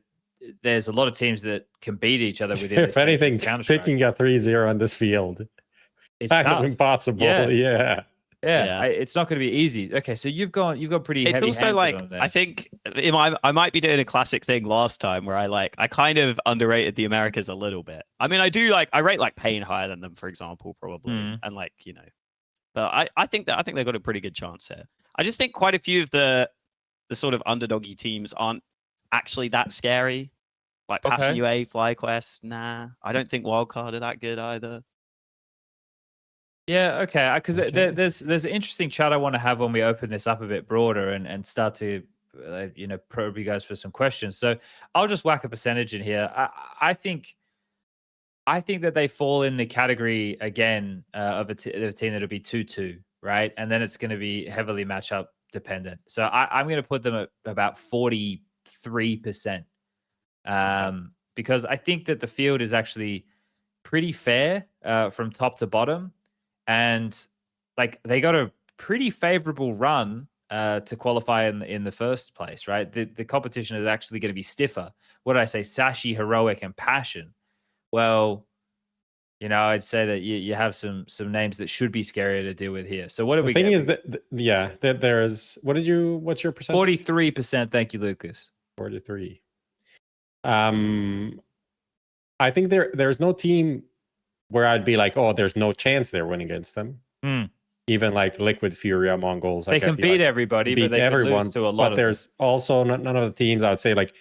there's a lot of teams that can beat each other within. If anything, picking a 3-0 on this field, it's kind of impossible. Yeah. It's not going to be easy. Okay, so you've got pretty. It's heavy also like I think I might be doing a classic thing last time where I kind of underrated the Americas a little bit. I mean, I rate like Pain higher than them, for example, probably, and like but I think they've got a pretty good chance here. I just think quite a few of the sort of underdoggy teams aren't actually that scary. Like Passion UA, FlyQuest, nah. I don't think Wildcard are that good either. Yeah, okay. Because there's an interesting chat I want to have when we open this up a bit broader and start to probe you guys for some questions. So I'll just whack a percentage in here. I think that they fall in the category again of a team that'll be 2-2, right? And then it's going to be heavily matchup dependent. So I'm going to put them at about 43%, because I think that the field is actually pretty fair from top to bottom. And like they got a pretty favorable run to qualify in the first place, right? The competition is actually going to be stiffer. What did I say? Sashi, Heroic, and Passion. Well, You know, I'd say that you have some names that should be scarier to deal with here. So what did The we thing get? is that there's what's your percentage? 43%. Thank you, Lucas. 43. I think there's no team where I'd be like, oh, there's no chance they're winning against them. Even like Liquid, FURIA, Mongolz. They can beat everybody, but they can lose to a lot but of there's also none of the teams I would say like,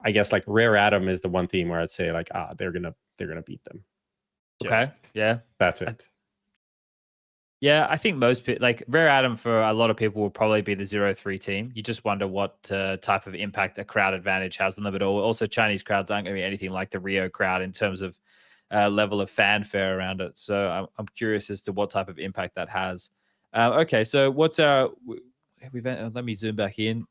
I guess like Rare Atom is the one team where I'd say like, they're gonna beat them. Okay, yeah, that's it. Yeah, I think most people, like Rare Atom for a lot of people will probably be the 0-3 team. You just wonder what type of impact a crowd advantage has on them at all. Also, Chinese crowds aren't going to be anything like the Rio crowd in terms of level of fanfare around it. So I'm curious as to what type of impact that has. Okay, so what's our... let me zoom back in.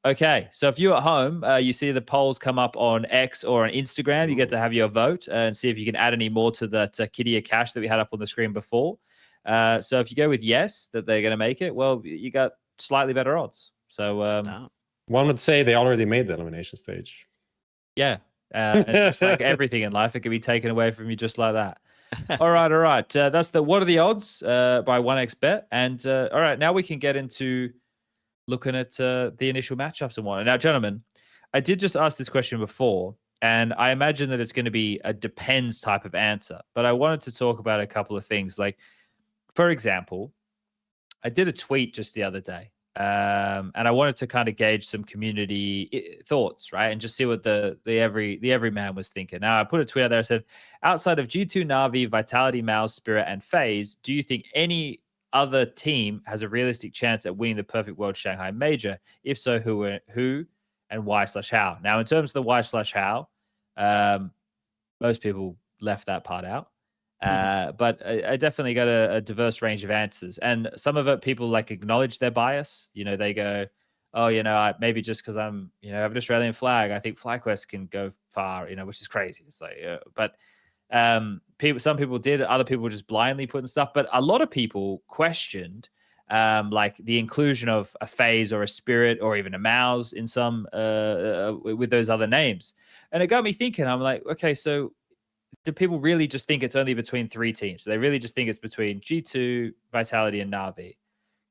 Okay, so if you're at home, you see the polls come up on X or on Instagram. You get to have your vote and see if you can add any more to that Kidia cash that we had up on the screen before. So if you go with yes, that they're going to make it, well, you got slightly better odds. So one would say they already made the elimination stage. Yeah, just like everything in life, it can be taken away from you just like that. All right. That's the what are the odds by 1xBet. And all right, now we can get into looking at the initial matchups and whatnot. Now, gentlemen, I did just ask this question before, and I imagine that it's going to be a depends type of answer. But I wanted to talk about a couple of things. Like, for example, I did a tweet just the other day, and I wanted to kind of gauge some community thoughts, right, and just see what the everyman was thinking. Now, I put a tweet out there. I said, outside of G2, Na'Vi, Vitality, Mouse, Spirit, and FaZe, do you think any other team has a realistic chance at winning the Perfect World Shanghai Major? If so, who and why/how? Now, in terms of the why/how, most people left that part out. But I definitely got a diverse range of answers. And some of it, people like acknowledge their bias. You know, they go, oh, you know, maybe just because I'm, you know, have an Australian flag, I think FlyQuest can go far, you know, which is crazy. It's like, but some people did, other people were just blindly putting stuff, but a lot of people questioned like the inclusion of a FaZe or a Spirit or even a Mouse in some with those other names. And it got me thinking, I'm like, okay, so do people really just think it's only between three teams? So they really just think it's between G2, Vitality, and Na'Vi?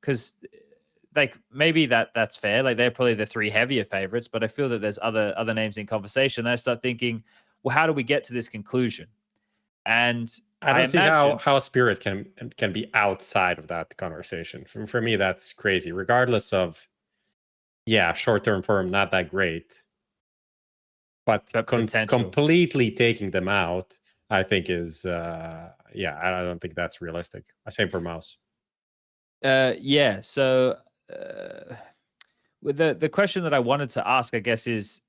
Because like maybe that's fair. Like they're probably the three heavier favorites, but I feel that there's other names in conversation. And I start thinking, well, how do we get to this conclusion? And I don't see how Spirit can be outside of that conversation. For me, that's crazy. Regardless of, short-term firm, not that great. But completely taking them out, I think is, I don't think that's realistic. Same for Mouse. So with the question that I wanted to ask, I guess, is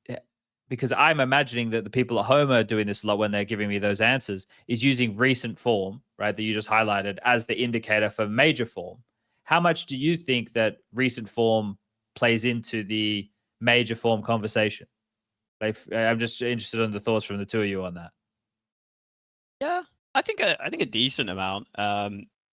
because I'm imagining that the people at home are doing this a lot when they're giving me those answers, is using recent form, right, that you just highlighted as the indicator for major form. How much do you think that recent form plays into the major form conversation? I'm just interested in the thoughts from the two of you on that. Yeah, I think a decent amount.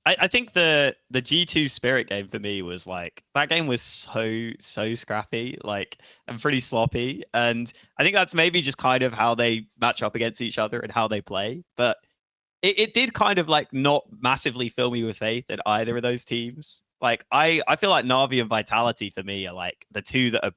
I think the G2 Spirit game for me was like, that game was so scrappy, like, and pretty sloppy. And I think that's maybe just kind of how they match up against each other and how they play. But it did kind of like not massively fill me with faith in either of those teams. Like I feel like Na'Vi and Vitality for me are like the two that are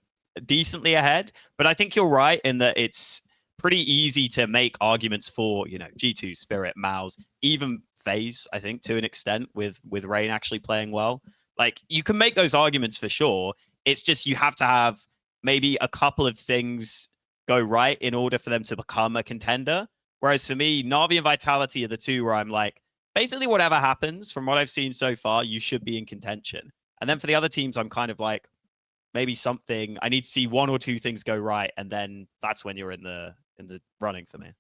decently ahead. But I think you're right in that it's pretty easy to make arguments for, you know, G2, Spirit, Mouse, even FaZe, I think, to an extent, with Rain actually playing well. Like, you can make those arguments for sure. It's just you have to have maybe a couple of things go right in order for them to become a contender. Whereas for me, Na'Vi and Vitality are the two where I'm like, basically whatever happens, from what I've seen so far, you should be in contention. And then for the other teams, I'm kind of like, maybe something, I need to see one or two things go right, and then that's when you're in the running for me.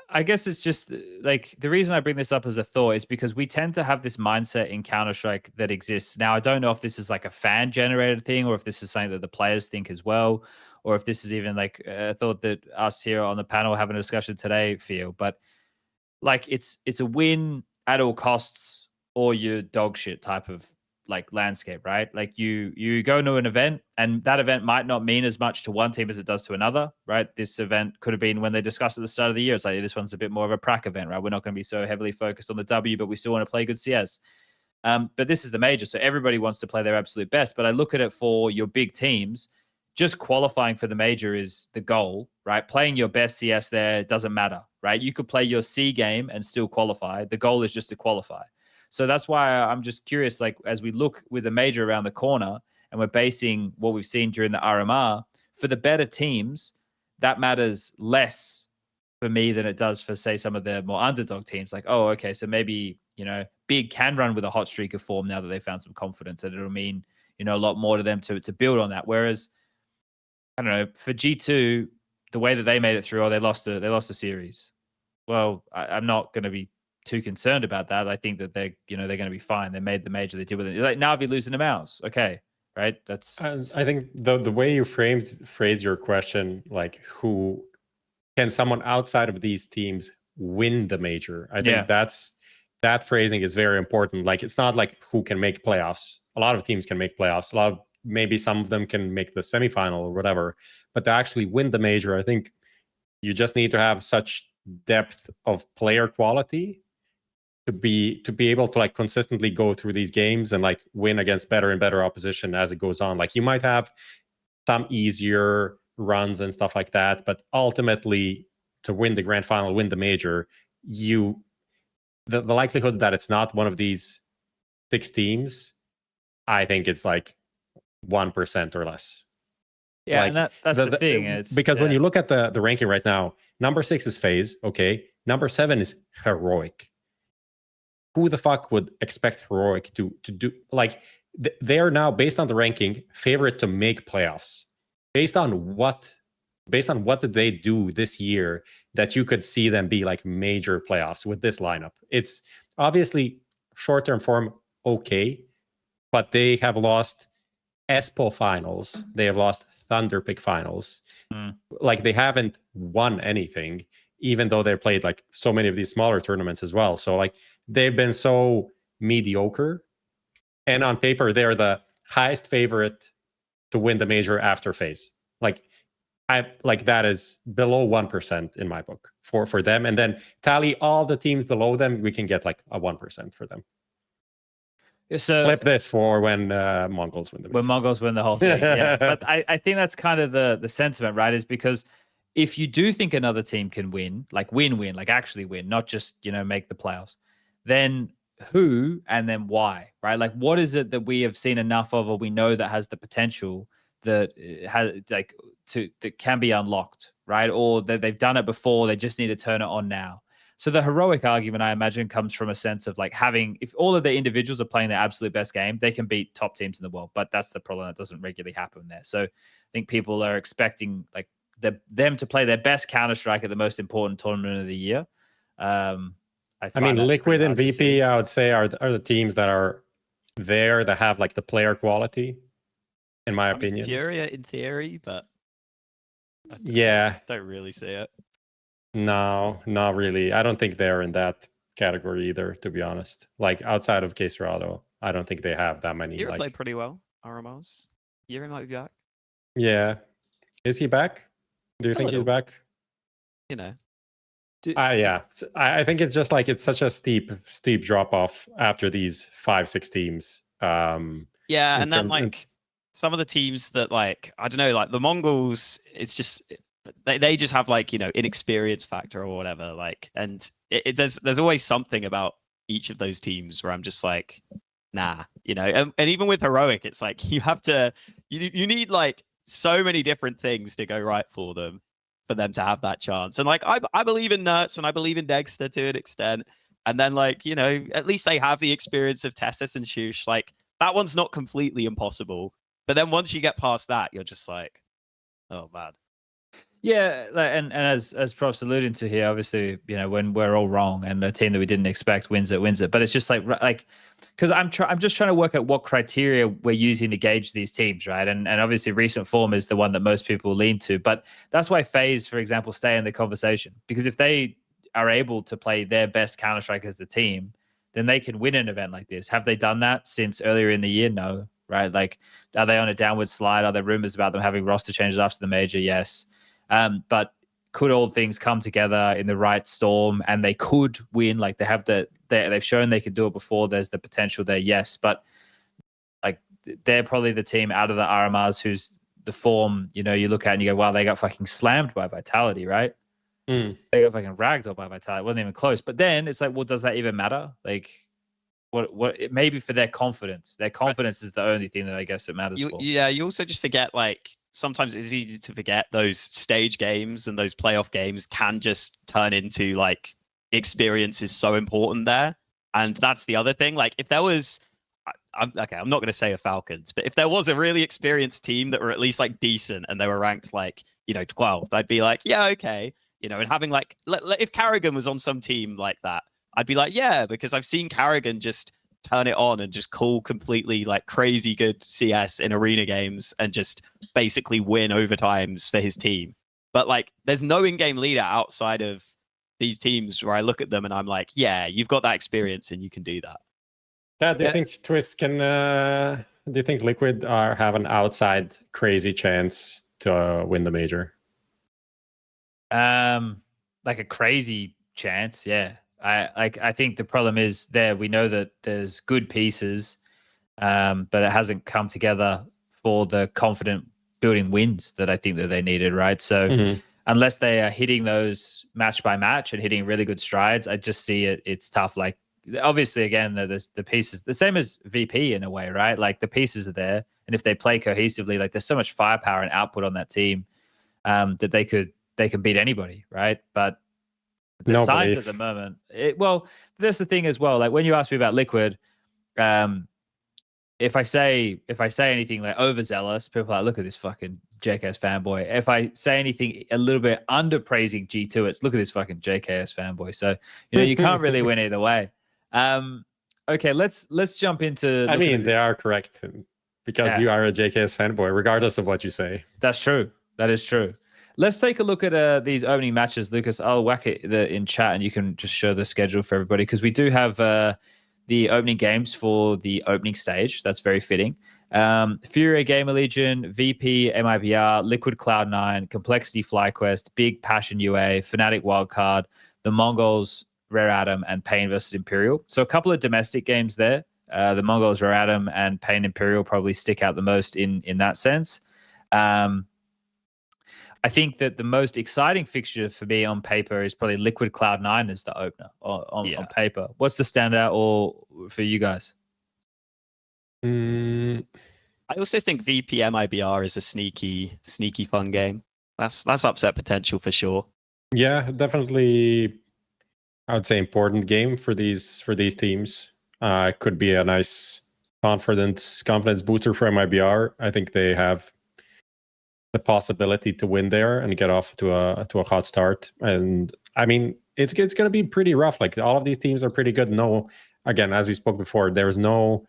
I guess it's just like the reason I bring this up as a thought is because we tend to have this mindset in Counter-Strike that exists. Now, I don't know if this is like a fan generated thing or if this is something that the players think as well, or if this is even like a thought that us here on the panel having a discussion today feel. But like it's a win at all costs or your dog shit type of like landscape, right? Like you go into an event and that event might not mean as much to one team as it does to another, right? This event could have been when they discussed at the start of the year. It's like, this one's a bit more of a prac event, right? We're not going to be so heavily focused on the W, but we still want to play good CS. But this is the major, so everybody wants to play their absolute best. But I look at it for your big teams, just qualifying for the major is the goal, right? Playing your best CS there doesn't matter, right? You could play your C game and still qualify. The goal is just to qualify. So that's why I'm just curious, like, as we look with the major around the corner and we're basing what we've seen during the RMR, for the better teams, that matters less for me than it does for, say, some of the more underdog teams. Like, oh, okay, so maybe, you know, Big can run with a hot streak of form now that they found some confidence, and it'll mean, you know, a lot more to them to build on that. Whereas, I don't know, for G2, the way that they made it through, they lost a series. Well, I'm not going to be too concerned about that. I think that they're going to be fine. They made the major. They did with it. Like Na'Vi losing to Mouse. Okay, right? That's. I think the way you phrase your question, like, who can someone outside of these teams win the major? I think that phrasing is very important. Like, it's not like who can make playoffs. A lot of teams can make playoffs. Maybe some of them can make the semifinal or whatever. But to actually win the major, I think you just need to have such depth of player quality to be able to like consistently go through these games and like win against better and better opposition as it goes on. Like, you might have some easier runs and stuff like that, but ultimately to win the grand final, win the major, the likelihood that it's not one of these 6 teams, I think it's like 1% or less. Yeah, like, and that's the thing. It's because when you look at the ranking right now, number 6 is FaZe, okay. Number 7 is Heroic. Who the fuck would expect Heroic to do? Like, they're now, based on the ranking, favorite to make playoffs. Based on what did they do this year that you could see them be like major playoffs with this lineup? It's obviously short-term form okay, but they have lost Espo finals. They have lost Thunderpick finals. Like, they haven't won anything, even though they played like so many of these smaller tournaments as well. So like, they've been so mediocre, and on paper they're the highest favorite to win the major after FaZe. That is below 1% in my book for them, and then tally all the teams below them, we can get like a 1% for them. So flip this for when Mongolz win the major. When Mongolz win the whole thing. Yeah. But I think that's kind of the sentiment, right? Is because if you do think another team can win, like like actually win, not just, you know, make the playoffs, then who and then why, right? Like, what is it that we have seen enough of, or we know that has the potential that has that can be unlocked, right? Or that they've done it before, they just need to turn it on now. So the Heroic argument, I imagine, comes from a sense of like having, if all of the individuals are playing their absolute best game, they can beat top teams in the world. But that's the problem that doesn't regularly happen there. So I think people are expecting like them to play their best Counter-Strike at the most important tournament of the year. I mean, Liquid and VP, I would say, are the teams that are there that have like the player quality, in my opinion. FURIA in theory, but I don't really see it. No, not really. I don't think they're in that category either, to be honest. Like, outside of KSRADO, I don't think they have that many. Yuri played pretty well, RMRs. Yuri might be back. Yeah. Is he back? Do you think he's back? You know. Yeah. I think it's just like, it's such a steep drop off after these 5-6 teams. Yeah, and then like some of the teams that, like, I don't know, like the Mongolz, it's just they just have like, you know, inexperience factor or whatever, like, and there's always something about each of those teams where I'm just like, nah, you know. And even with Heroic, it's like you have to you need like so many different things to go right for them to have that chance. And like I believe in Nerds and I believe in Dexter to an extent, and then like, you know, at least they have the experience of Tessus and Shush. Like, that one's not completely impossible, but then once you get past that, you're just like, oh man. Yeah, and as Prof's alluding to here, obviously, you know, when we're all wrong and a team that we didn't expect wins it. But it's just like because I'm just trying to work out what criteria we're using to gauge these teams, right? And obviously, recent form is the one that most people lean to. But that's why FaZe, for example, stay in the conversation, because if they are able to play their best Counter-Strike as a team, then they can win an event like this. Have they done that since earlier in the year? No, right? Like, are they on a downward slide? Are there rumors about them having roster changes after the major? Yes. But could all things come together in the right storm and they could win? Like they've shown they could do it before. There's the potential there, yes. But like they're probably the team out of the RMRs who's the form, you look at and you go, wow, they got fucking slammed by Vitality, right? They got fucking ragdolled by Vitality. It wasn't even close. But then it's like, well, does that even matter? Like, maybe for their confidence. Their confidence is the only thing that I guess it matters for. Yeah, you also just forget, like, sometimes it's easy to forget those stage games and those playoff games can just turn into, like, experience is so important there. And that's the other thing. Like, if there was... I'm not going to say a Falcons, but if there was a really experienced team that were at least like decent and they were ranked like 12th, I'd be like, yeah, okay, and having like if Carrigan was on some team like that, I'd be like, yeah, because I've seen Carrigan just turn it on and just call completely like crazy good CS in arena games and just basically win overtimes for his team. But like, there's no in-game leader outside of these teams where I look at them and I'm like, yeah, you've got that experience and you can do that. Yeah, do you think Twist can? Do you think Liquid have an outside crazy chance to win the major? Like a crazy chance, yeah. I think the problem is there. We know that there's good pieces, but it hasn't come together for the confident building wins that I think that they needed, right? So unless they are hitting those match by match and hitting really good strides, I just see it's tough. Like, obviously, again, there's the pieces, the same as VP in a way, right? Like the pieces are there, and if they play cohesively, like there's so much firepower and output on that team that they can beat anybody, right? But the signs at the moment, well, that's the thing as well. Like when you ask me about Liquid, if I say anything like overzealous, people are like, look at this fucking JKS fanboy. If I say anything a little bit under praising G2, it's look at this fucking JKS fanboy. So you can't really win either way. Okay, let's jump into. I mean, they are correct because you are a JKS fanboy, regardless of what you say. That's true. That is true. Let's take a look at these opening matches, Lucas. I'll whack it in chat, and you can just show the schedule for everybody because we do have the opening games for the opening stage. That's very fitting. FURIA Gamer Legion, VP MIBR, Liquid Cloud9, Complexity FlyQuest, Big Passion UA, Fnatic Wildcard, the Mongolz Rare Atom, and Pain versus Imperial. So a couple of domestic games there. The Mongolz Rare Atom and Pain Imperial probably stick out the most in that sense. I think that the most exciting fixture for me on paper is probably Liquid Cloud9 as the opener on paper. What's the standout or for you guys? I also think VP MIBR is a sneaky fun game. That's upset potential for sure. Yeah, definitely. I would say important game for these teams. It could be a nice confidence booster for MIBR. I think they have the possibility to win there and get off to a hot start. And I mean, it's going to be pretty rough. Like all of these teams are pretty good. No, again, as we spoke before, there's no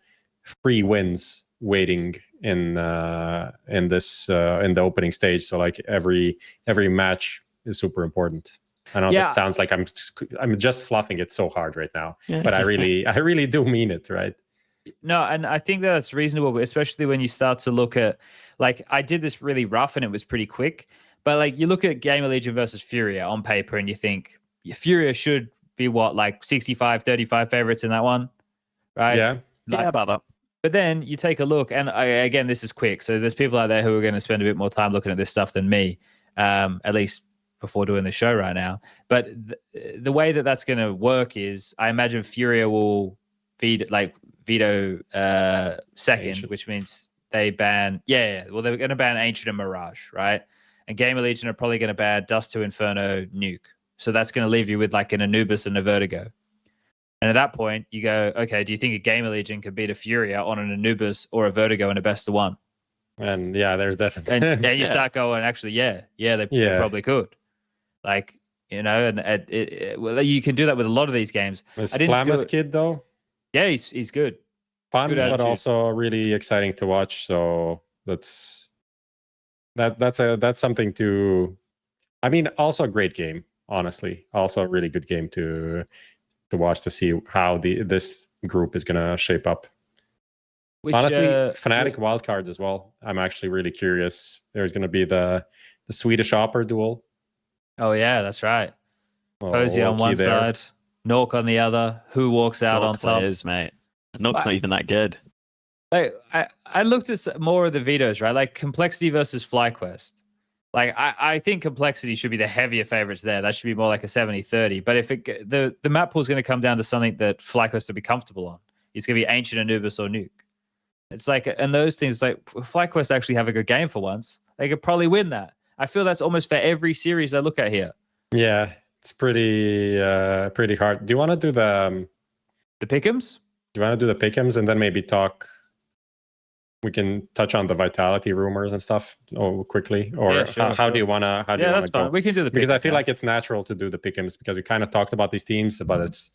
free wins waiting in the opening stage. So like every match is super important. I know this sounds like I'm just fluffing it so hard right now, but I really do mean it, right? No, and I think that's reasonable, especially when you start to look at, like, I did this really rough and it was pretty quick, but like you look at Gamer Legion versus FURIA on paper and you think FURIA should be what, like 65-35 favorites in that one, right? Yeah, like, about that. But then you take a look, and again, this is quick, so there's people out there who are going to spend a bit more time looking at this stuff than me, at least before doing the show right now. But the way that that's going to work is, I imagine FURIA will veto second, Ancient, which means they ban. Well, they're going to ban Ancient and Mirage, right? And Gamer Legion are probably going to ban Dust to Inferno, Nuke. So that's going to leave you with like an Anubis and a Vertigo. And at that point, you go, okay, do you think a Gamer Legion could beat a FURIA on an Anubis or a Vertigo in a best of one? And yeah, there's definitely. And you start going, actually, they probably could. Like, you know, and well, you can do that with a lot of these games. Was Flamma's kid though? Yeah, he's good. Fun, good but also really exciting to watch. So that's something to. I mean, also a great game. Honestly, also a really good game to watch to see how this group is gonna shape up. Which, Honestly, Fnatic Wildcard as well. I'm actually really curious. There's gonna be the Swedish Opera duel. Oh yeah, that's right. Oh, Posey on low-key one there. side, Nork on the other. Who walks out on top? Players, mate. Nook's not even that good. Like I looked at more of the vetoes, right? Like Complexity versus FlyQuest. Like I think Complexity should be the heavier favorites there. That should be more like a 70-30. But if the map pool is going to come down to something that FlyQuest will be comfortable on, it's going to be Ancient, Anubis, or Nuke. It's like, and those things, like FlyQuest actually have a good game for once. They could probably win that. I feel that's almost for every series I look at here. Yeah, it's pretty hard. Do you want to do the pick'ems? Do you want to do the pick'ems and then maybe talk? We can touch on the Vitality rumors and stuff quickly, or Yeah, sure, how do you want to? Yeah, that's fine. We can do the pick'ems, because I feel like it's natural to do the pick'ems because we kind of talked about these teams, but it's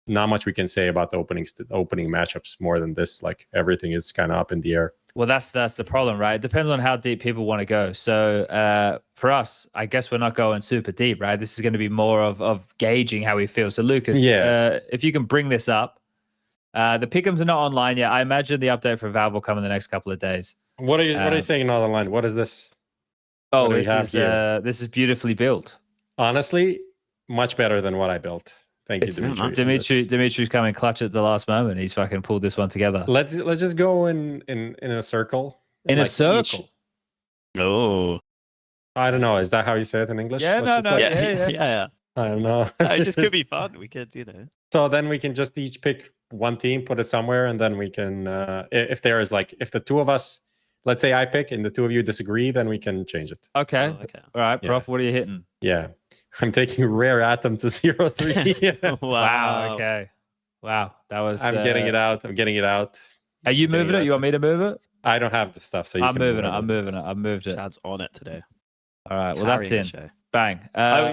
not much we can say about the opening matchups more than this. Like everything is kind of up in the air. Well, that's the problem, right? It depends on how deep people want to go. So for us, I guess we're not going super deep, right? This is going to be more of gauging how we feel. So Lucas, if you can bring this up. The pick'ems are not online yet. I imagine the update for Valve will come in the next couple of days. What are you saying not online? What is this? Oh, this is beautifully built. Honestly, much better than what I built. Thank you, Dimitri. Dimitri's coming clutch at the last moment. He's fucking pulled this one together. Let's just go in a circle. In a circle. Oh. I don't know. Is that how you say it in English? Yeah, yeah. I don't know. It just could be fun. We could, So then we can just each pick one team, put it somewhere, and then we can, if the two of us, let's say I pick and the two of you disagree, then we can change it. Okay. All right, Prof, what are you hitting? Yeah. I'm taking Rare Atom to 0-3. Wow. Okay. Wow. That was. I'm getting it out. Are you moving it? You want me to move it? I don't have the stuff, so I'm moving it. I've moved it. Chad's on it today. All right. Well, that's in. Bang.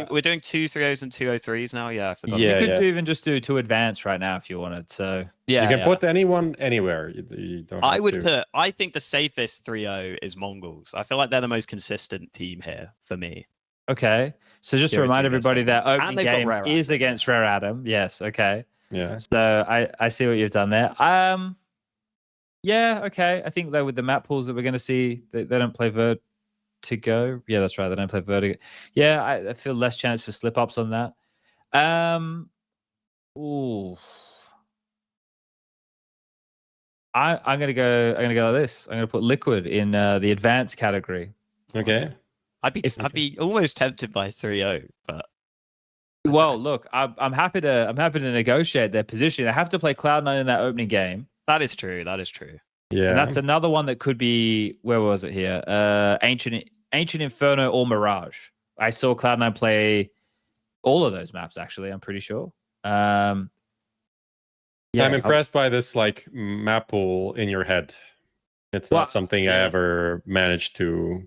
We're doing 2 3-0s and 2 0-3s now. Yeah, I forgot. You could even just do 2 advance right now if you wanted. So you can put anyone anywhere. You don't. I think the safest 3-0 is Mongolz. I feel like they're the most consistent team here for me. Okay. So just to remind everybody that opening game is against Rare Atom. Yes. Okay. Yeah. So I see what you've done there. Yeah. Okay. I think though with the map pools that we're going to see, they don't play Vertigo. Yeah, that's right. They don't play Vertigo. Yeah, I feel less chance for slip ups on that. Ooh. I'm gonna go like this. I'm gonna put Liquid in the advanced category. Okay. I'd be almost tempted by 3-0, but well, look, I'm happy to negotiate their position. They have to play Cloud9 in that opening game. That is true. Yeah. And that's another one that could be, where was it here? Ancient Inferno or Mirage. I saw Cloud9 play all of those maps, actually, I'm pretty sure. I'm impressed by this map pool in your head. It's not something I ever managed to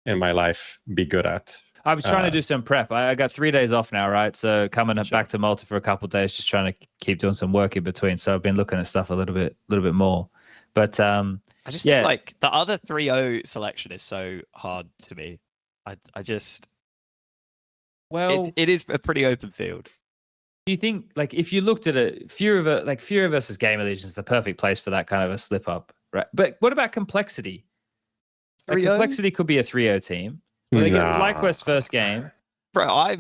in my life be good at. I was trying to do some prep. I got 3 days off now, right? So coming back to Malta for a couple of days, just trying to keep doing some work in between. So I've been looking at stuff a little bit more. But I just think like the other 3-0 selection is so hard to me. I just it is a pretty open field. Do you think if you looked at it, FURIA versus Game Illusion is the perfect place for that kind of a slip up, right? But what about Complexity? Complexity could be a 3-0 team. Well, they get FlyQuest first game. Bro,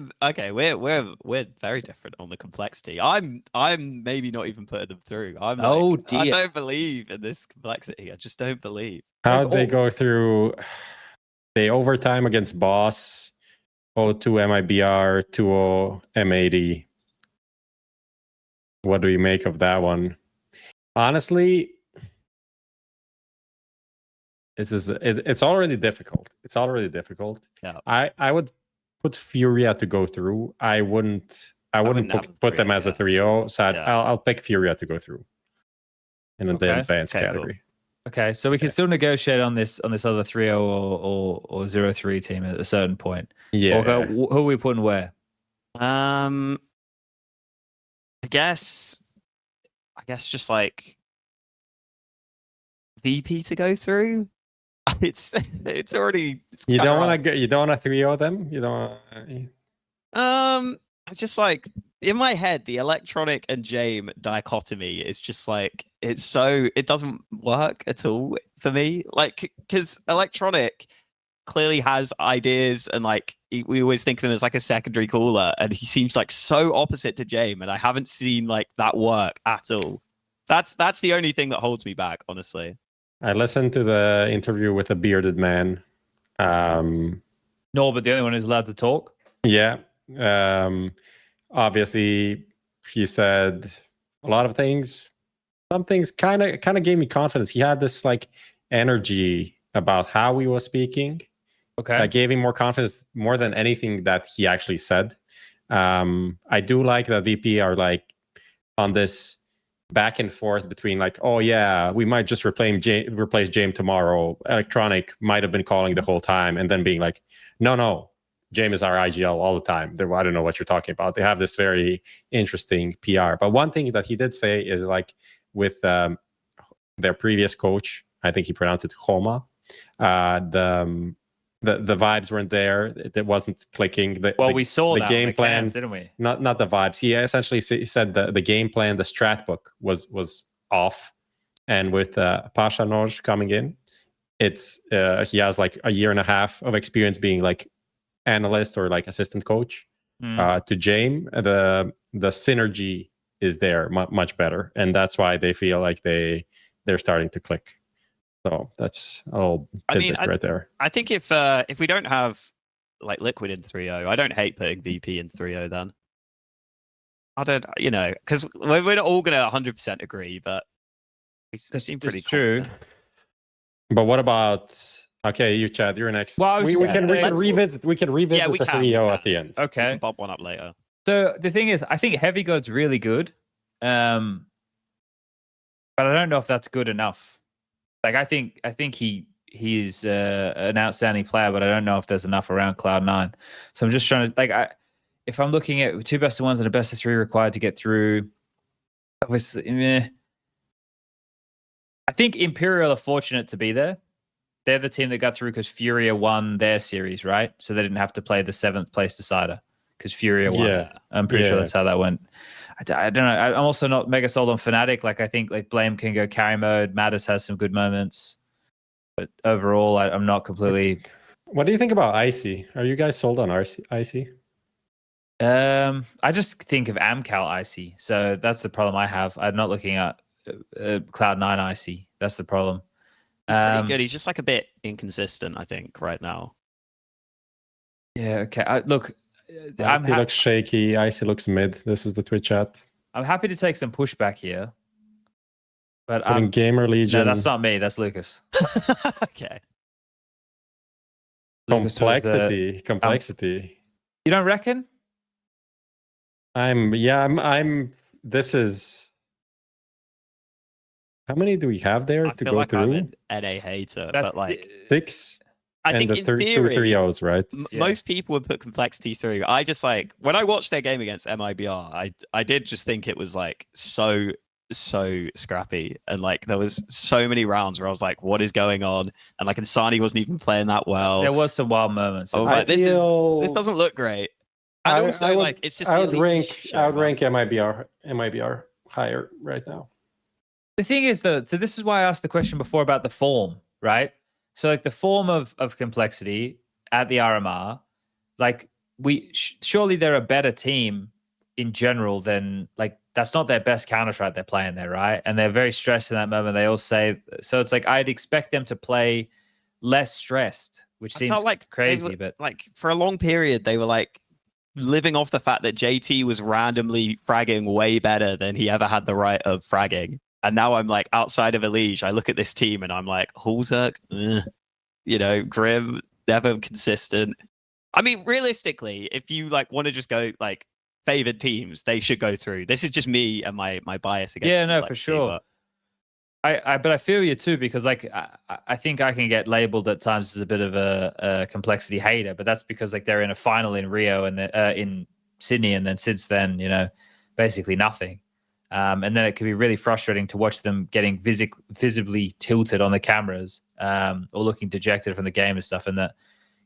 we're very different on the Complexity. I'm maybe not even putting them through. I don't believe in this Complexity. I just don't believe. How'd they go through? They overtime against Boss, 0-2 MIBR, 2-0 M80. What do you make of that one? Honestly, it's already difficult. Yeah. I would put FURIA to go through. I wouldn't put them as a 3-0. So I'll pick FURIA to go through in the advanced category. Cool. Okay, so we can still negotiate on this other 3-0 or 0-3 team at a certain point. Yeah. Who are we putting where? I guess just like VP to go through. It's already. You don't want to 3-0 them. You don't. it's just like in my head, the electronic and Jame dichotomy is just like it doesn't work at all for me. Like because electronic clearly has ideas and like we always think of him as like a secondary caller, and he seems like so opposite to Jame, and I haven't seen like that work at all. That's the only thing that holds me back, honestly. I listened to the interview with the bearded man. No, but the only one who's allowed to talk. Yeah. Obviously, he said a lot of things. Some things kind of gave me confidence. He had this like energy about how he was speaking. Okay. That gave him more confidence, more than anything that he actually said. I do like that VP are like on this back and forth between like, oh yeah, we might just replace Jame tomorrow. Electronic might have been calling the whole time, and then being like, no, Jame is our IGL all the time. I don't know what you're talking about. They have this very interesting PR. But one thing that he did say is like with their previous coach, I think he pronounced it Homa, the vibes weren't there. It wasn't clicking. We saw the that game on the plan, cams, didn't we? Not the vibes. He essentially said the game plan, the strat book was off. And with Pasha Noj coming in, it's he has like a year and a half of experience being like analyst or like assistant coach. To Jame, the synergy is there much better, and that's why they feel like they're starting to click. So that's all tidbit right there. I think if we don't have like Liquid in 3-0, I don't hate putting VP in 3-0 then. I don't, because we're not all going to 100% agree, but we seem pretty true. But what about, okay, you Chad, you're next. Well, we can revisit the 3-0 at the end. We Okay. can pop one up later. So the thing is, I think Heavy God's really good. But I don't know if that's good enough. Like I think he's an outstanding player, but I don't know if there's enough around Cloud9. So I'm just trying to if I'm looking at 2 best of 1s and a best of 3 required to get through, obviously, I think Imperial are fortunate to be there. They're the team that got through because FURIA won their series, right? So they didn't have to play the 7th place decider because FURIA won. Yeah. I'm pretty sure that's how that went. I don't know. I'm also not mega sold on Fnatic. Like I think like Blame can go carry mode. Mattis has some good moments, but overall, I'm not completely. What do you think about Icy? Are you guys sold on Icy? I just think of Amcal Icy, so that's the problem I have. I'm not looking at Cloud9 Icy. That's the problem. He's pretty good. He's just like a bit inconsistent, I think, right now. Yeah. Okay. Look. Icy looks shaky. Icy looks mid. This is the Twitch chat. I'm happy to take some pushback here, but Gamer Legion. No, that's not me. That's Lucas. Okay. Complexity. You don't reckon? I'm. This is. How many do we have there to go through? I'm an NA hater, but like 6. I think in theory, 2 3-0s, right? Most people would put complexity through. I just like when I watched their game against MIBR, I did just think it was like so scrappy, and like there was so many rounds where I was like, what is going on? And like Insani wasn't even playing that well. There was some wild moments. I was like, this doesn't look great. And also like it's just I would rank MIBR higher right now. The thing is though, so this is why I asked the question before about the form, right? So like the form of complexity at the RMR, like surely they're a better team in general than like that's not their best Counter-Strike they're playing there, right? And they're very stressed in that moment. They all say so. It's like I'd expect them to play less stressed, which seems like crazy. But like for a long period, they were like living off the fact that JT was randomly fragging way better than he ever had the right of fragging. And now I'm like outside of Elige, I look at this team and I'm like, Hulzerk, Grim, never consistent. I mean, realistically, if you like want to just go like favored teams, they should go through. This is just me and my bias against. Yeah, no, for sure. But I feel you too, because like I think I can get labeled at times as a bit of a complexity hater, but that's because like they're in a final in Rio and in Sydney, and then since then, basically nothing. And then it can be really frustrating to watch them getting visibly tilted on the cameras, or looking dejected from the game and stuff. And that,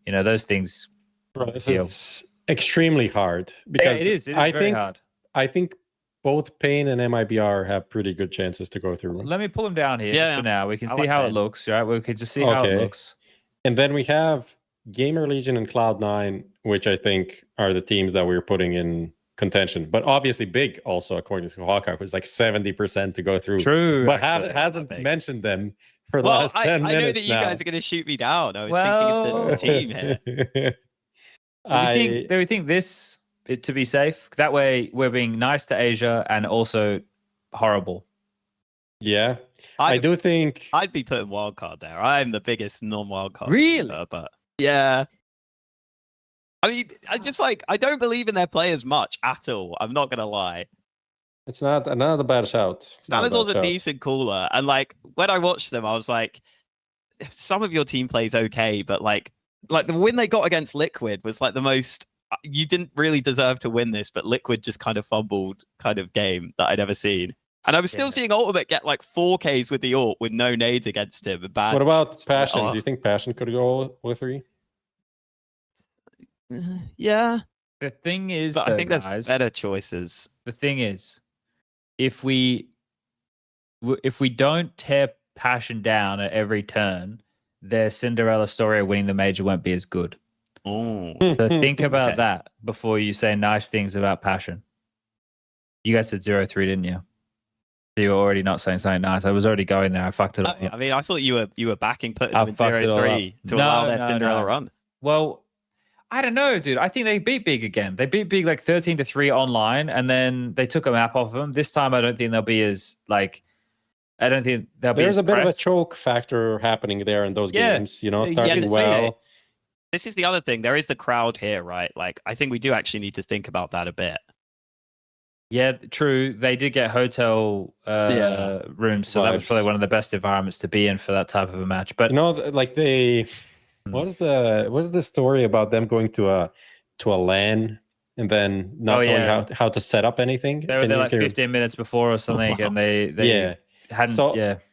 those things. Bro, this extremely hard because it is I very think hard. I think both Pain and MIBR have pretty good chances to go through. Let me pull them down here just for now. We can see like how Pain. it looks, right? We can just see how it Okay. looks. And then we have Gamer Legion and Cloud9, which I think are the teams that we're putting in contention. But obviously big also, according to Hawka, was like 70% to go through. True. But actually. hasn't mentioned them for the Well, last 10 minutes I know that you now. guys are going to shoot me down. I was Well- thinking of the team here. Do we think this to be safe? That way we're being nice to Asia and also horrible. Yeah. I do think I'd be putting Wildcard there. I'm the biggest non-Wildcard. Really? User, but yeah. I mean, I don't believe in their players much at all. I'm not going to lie. it's not a bad shout. It's not a Stanisla's bad a shout. decent cooler. And like, when I watched them, I was like, some of your team plays okay, but like the win they got against Liquid was like the most, you didn't really deserve to win this, but Liquid just kind of fumbled kind of game that I'd ever seen. And I was still seeing Ultimate get like 4Ks with the ult with no nades against him. And bad. What about So, Passion? Do you think Passion could go with 3? Yeah. The thing is, But though, I think there's guys, better choices. the thing is, if we don't tear Passion down at every turn, their Cinderella story of winning the major won't be as good. Oh. So think about Okay. that before you say nice things about Passion. You guys said 0-3, didn't you? You were already not saying something nice. I was already going there. I fucked it up. I mean, I thought you were backing putting I them in fucked it all 0-3 up. to No, allow their no, Cinderella no. run. Well, I don't know, dude. I think they beat Big again. They beat Big like 13-3 online, and then they took a map off of them. This time, I don't think they'll be as like. I don't think they'll be. There's as a bit of a pressed. choke factor happening there in those Yeah. games, you know, Yeah, starting the well. same. This is the other thing. There is the crowd here, right? Like, I think we do actually need to think about that a bit. Yeah, true. They did get hotel rooms, so that was Vibes. probably one of the best environments to be in for that type of a match. But You know, like they, what's the story about them going to a LAN and then not knowing how to set up anything? they were there like 15 minutes before or something, and they hadn't.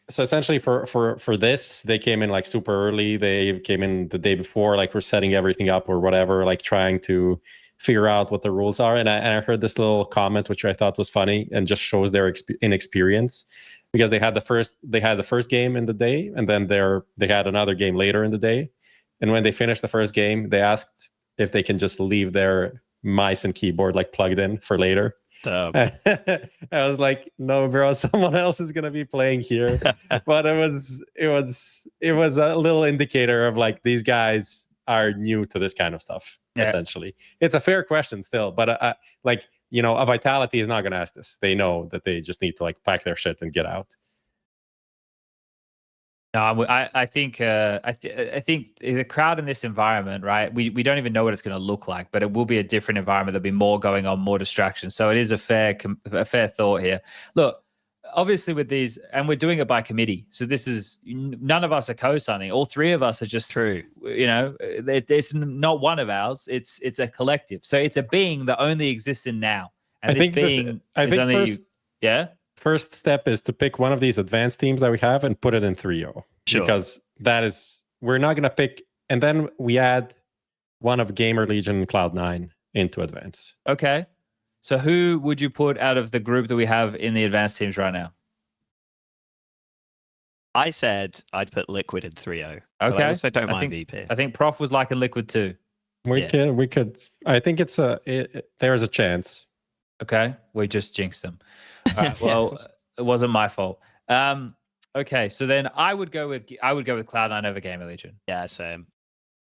So essentially, for this, they came in like super early. They came in the day before, like we're setting everything up or whatever, like trying to figure out what the rules are. And I heard this little comment, which I thought was funny and just shows their inexperience, because they had the first game in the day, and then they had another game later in the day. And when they finished the first game, they asked if they can just leave their mice and keyboard like plugged in for later. I was like, no, bro, someone else is gonna be playing here. But it was a little indicator of like these guys are new to this kind of stuff. Yeah. Essentially, it's a fair question still, but like, you know, a Vitality is not gonna ask this. They know that they just need to like pack their shit and get out. No, I think the crowd in this environment, right? We don't even know what it's going to look like, but it will be a different environment. There'll be more going on, more distractions. So it is a fair thought here. Look, obviously with these, and we're doing it by committee. So this is, none of us are co-signing. All three of us are just true. You know, it's not one of ours. It's a collective. So it's a being that only exists in now. And First step is to pick one of these advanced teams that we have and put it in 3-0. Sure. Because we're not going to pick, and then we add one of Gamer Legion and Cloud9 into advance. Okay. So who would you put out of the group that we have in the advanced teams right now? I said I'd put Liquid in 3-0. Okay. But I also don't mind VP. I think Prof was liking Liquid too. We could. I think there's a chance. Okay, we just jinxed them. All right, well, it wasn't my fault. Okay, so then I would go with Cloud9 over Gamer Legion. Yeah, same.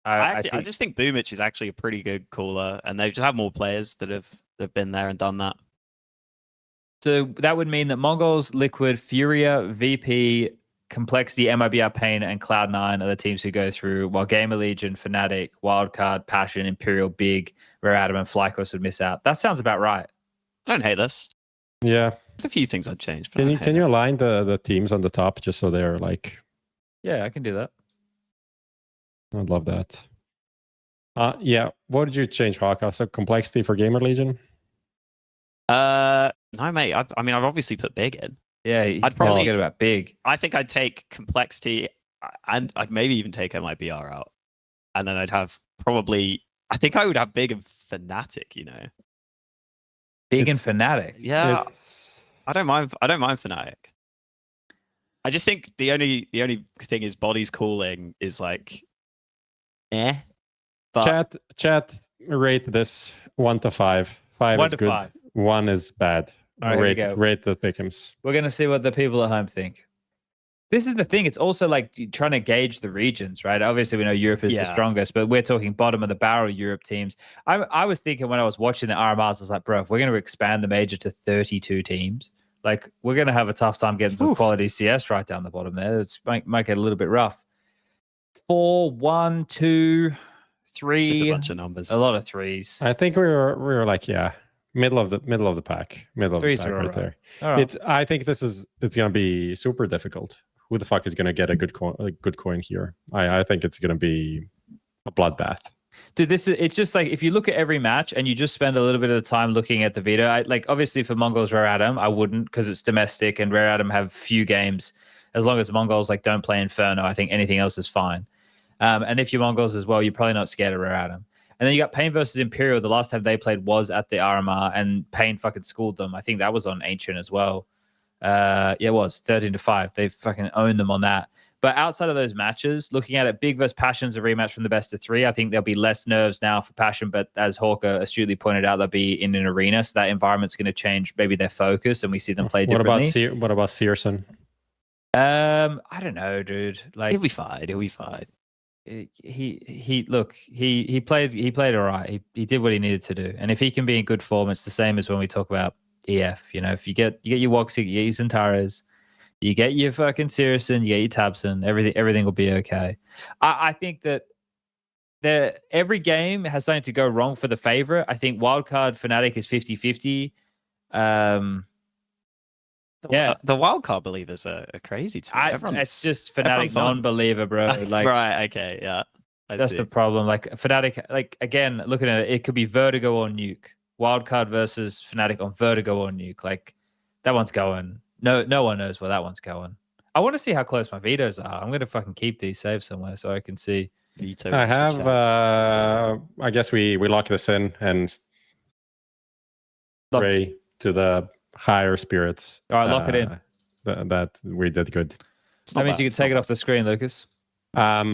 I just think Boomich is actually a pretty good caller, and they just have more players that have been there and done that. So that would mean that Mongolz, Liquid, FURIA, VP, Complexity, MIBR, Pain, and Cloud9 are the teams who go through, while Gamer Legion, Fnatic, Wildcard, Passion, Imperial, Big, Rare Atom, and FlyQuest would miss out. That sounds about right. I don't hate this. Yeah. There's a few things I'd change. But Can you align the teams on the top just so they're like... Yeah, I can do that. I'd love that. Yeah. What did you change, Hawka? So Complexity for Gamer Legion? No, mate. I mean, I've obviously put Big in. Yeah, I'd probably forget about Big. I think I'd take Complexity, and I'd maybe even take MIBR out, and then I'd have probably I think I would have Big and Fnatic. Big and Fnatic. Yeah, I don't mind. I don't mind Fnatic. I just think the only thing is bodies cooling is like, But Chat, rate this 1 to 5. 5 1 is to good. 5. 1 is bad. All right, here we go. Rate the pick'ems. We're going to see what the people at home think. This is the thing. It's also like trying to gauge the regions, right? Obviously, we know Europe is the strongest, but we're talking bottom of the barrel Europe teams. I was thinking when I was watching the RMRs, I was like, bro, if we're going to expand the major to 32 teams, like we're going to have a tough time getting some quality CS right down the bottom there. It might get a little bit rough. 4, 1, 2, 3. Just a bunch of numbers. A lot of threes. I think we were like, middle of the pack. Middle of Threes the pack are right there. All right. I think it's gonna be super difficult. Who the fuck is gonna get a good coin here? I think it's gonna be a bloodbath. Dude, it's just like if you look at every match and you just spend a little bit of the time looking at the video, like obviously for Mongolz Rare Atom, I wouldn't because it's domestic and Rare Atom have few games. As long as Mongolz like don't play Inferno, I think anything else is fine. And if you're Mongolz as well, you're probably not scared of Rare Atom. And then you got Pain versus Imperial. The last time they played was at the RMR, and Pain fucking schooled them. I think that was on Ancient as well. It was 13-5. They fucking owned them on that. But outside of those matches, looking at it, Big versus Passion's a rematch from the best of 3. I think there'll be less nerves now for Passion, but as Hawka astutely pointed out, they'll be in an arena, so that environment's going to change maybe their focus, and we see them play differently. What about Searson? I don't know, dude. Like he'll be fine. He'll be fine. He played all right. He did what he needed to do, and if he can be in good form, it's the same as when we talk about EF. If you get your Woxy, you get your Zentaras, you get your fucking Searson, you get your Tabson, everything will be okay. I think that every game has something to go wrong for the favorite. I think Wildcard Fnatic is 50-50. The Wildcard believers are crazy too. It's just Fnatic non-believer, bro. Like, right, okay, yeah. That's the problem. Like Fnatic, like again, looking at it, it could be Vertigo or Nuke. Wildcard versus Fnatic on Vertigo or Nuke. Like that one's going. No one knows where that one's going. I want to see how close my vetoes are. I'm gonna fucking keep these saved somewhere so I can see. Veto. I have. I guess we lock this in and pray to the higher spirits. All right, lock it in. That we did good. That means you can take it off the screen, Lucas. I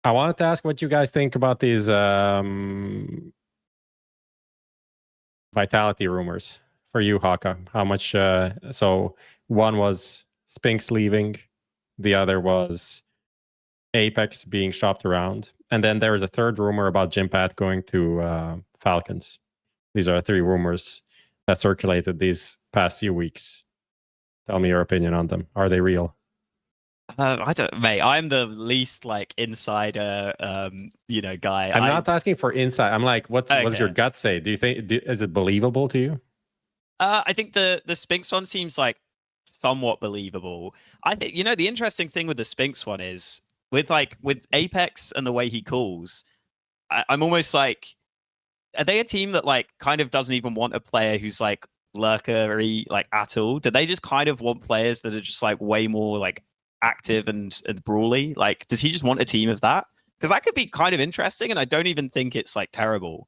wanted to ask what you guys think about these vitality rumors for you, hawka. How much? So one was Spinx leaving, the other was Apex being shopped around, and then there is a third rumor about Jimpphat going to Falcons. These are 3 rumors that circulated these past few weeks. Tell me your opinion on them. Are they real? I don't, mate. I'm the least like insider, guy. I'm not asking for insight. I'm like, what does your gut say? Do you think is it believable to you? I think the Spinx one seems like somewhat believable. I think the interesting thing with the Spinx one is with Apex and the way he calls. I'm almost like, are they a team that like kind of doesn't even want a player who's like lurkery like at all? Do they just kind of want players that are just like way more like active and brawly? Like, does he just want a team of that? Because that could be kind of interesting, and I don't even think it's like terrible.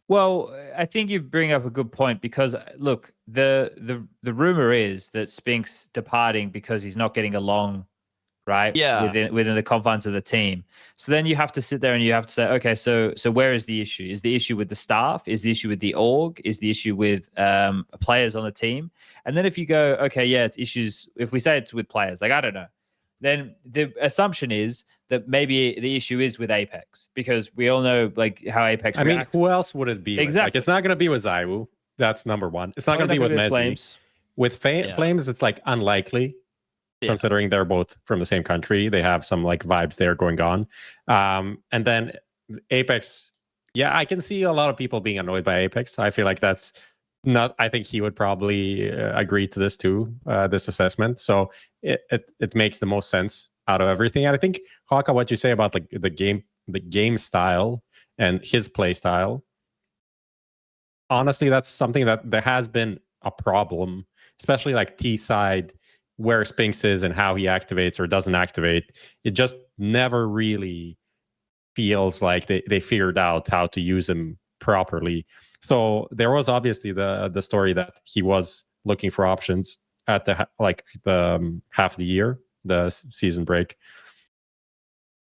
Well, I think you bring up a good point because look, the rumor is that Spinx departing because he's not getting along, right? Yeah. Within the confines of the team. So then you have to sit there and you have to say, okay, so where is the issue? Is the issue with the staff? Is the issue with the org? Is the issue with players on the team? And then if you go, okay, yeah, it's issues. If we say it's with players, like I don't know, then the assumption is that maybe the issue is with Apex because we all know like how Apex reacts. Who else would it be? Exactly. Like, it's not going to be with Zywoo. That's number one. It's not going to be with Mezzi. Flames. With Flames, it's like unlikely, considering they're both from the same country. They have some like vibes there going on. And then Apex, I can see a lot of people being annoyed by Apex. I feel like that's not. I think he would probably agree to this too, this assessment. So it makes the most sense out of everything. And I think hawka, what you say about like the game style and his play style, honestly, that's something that there has been a problem, especially like T side, where Spinx is and how he activates or doesn't activate. It just never really feels like they figured out how to use him properly. So there was obviously the story that he was looking for options at the half of the year, the season break.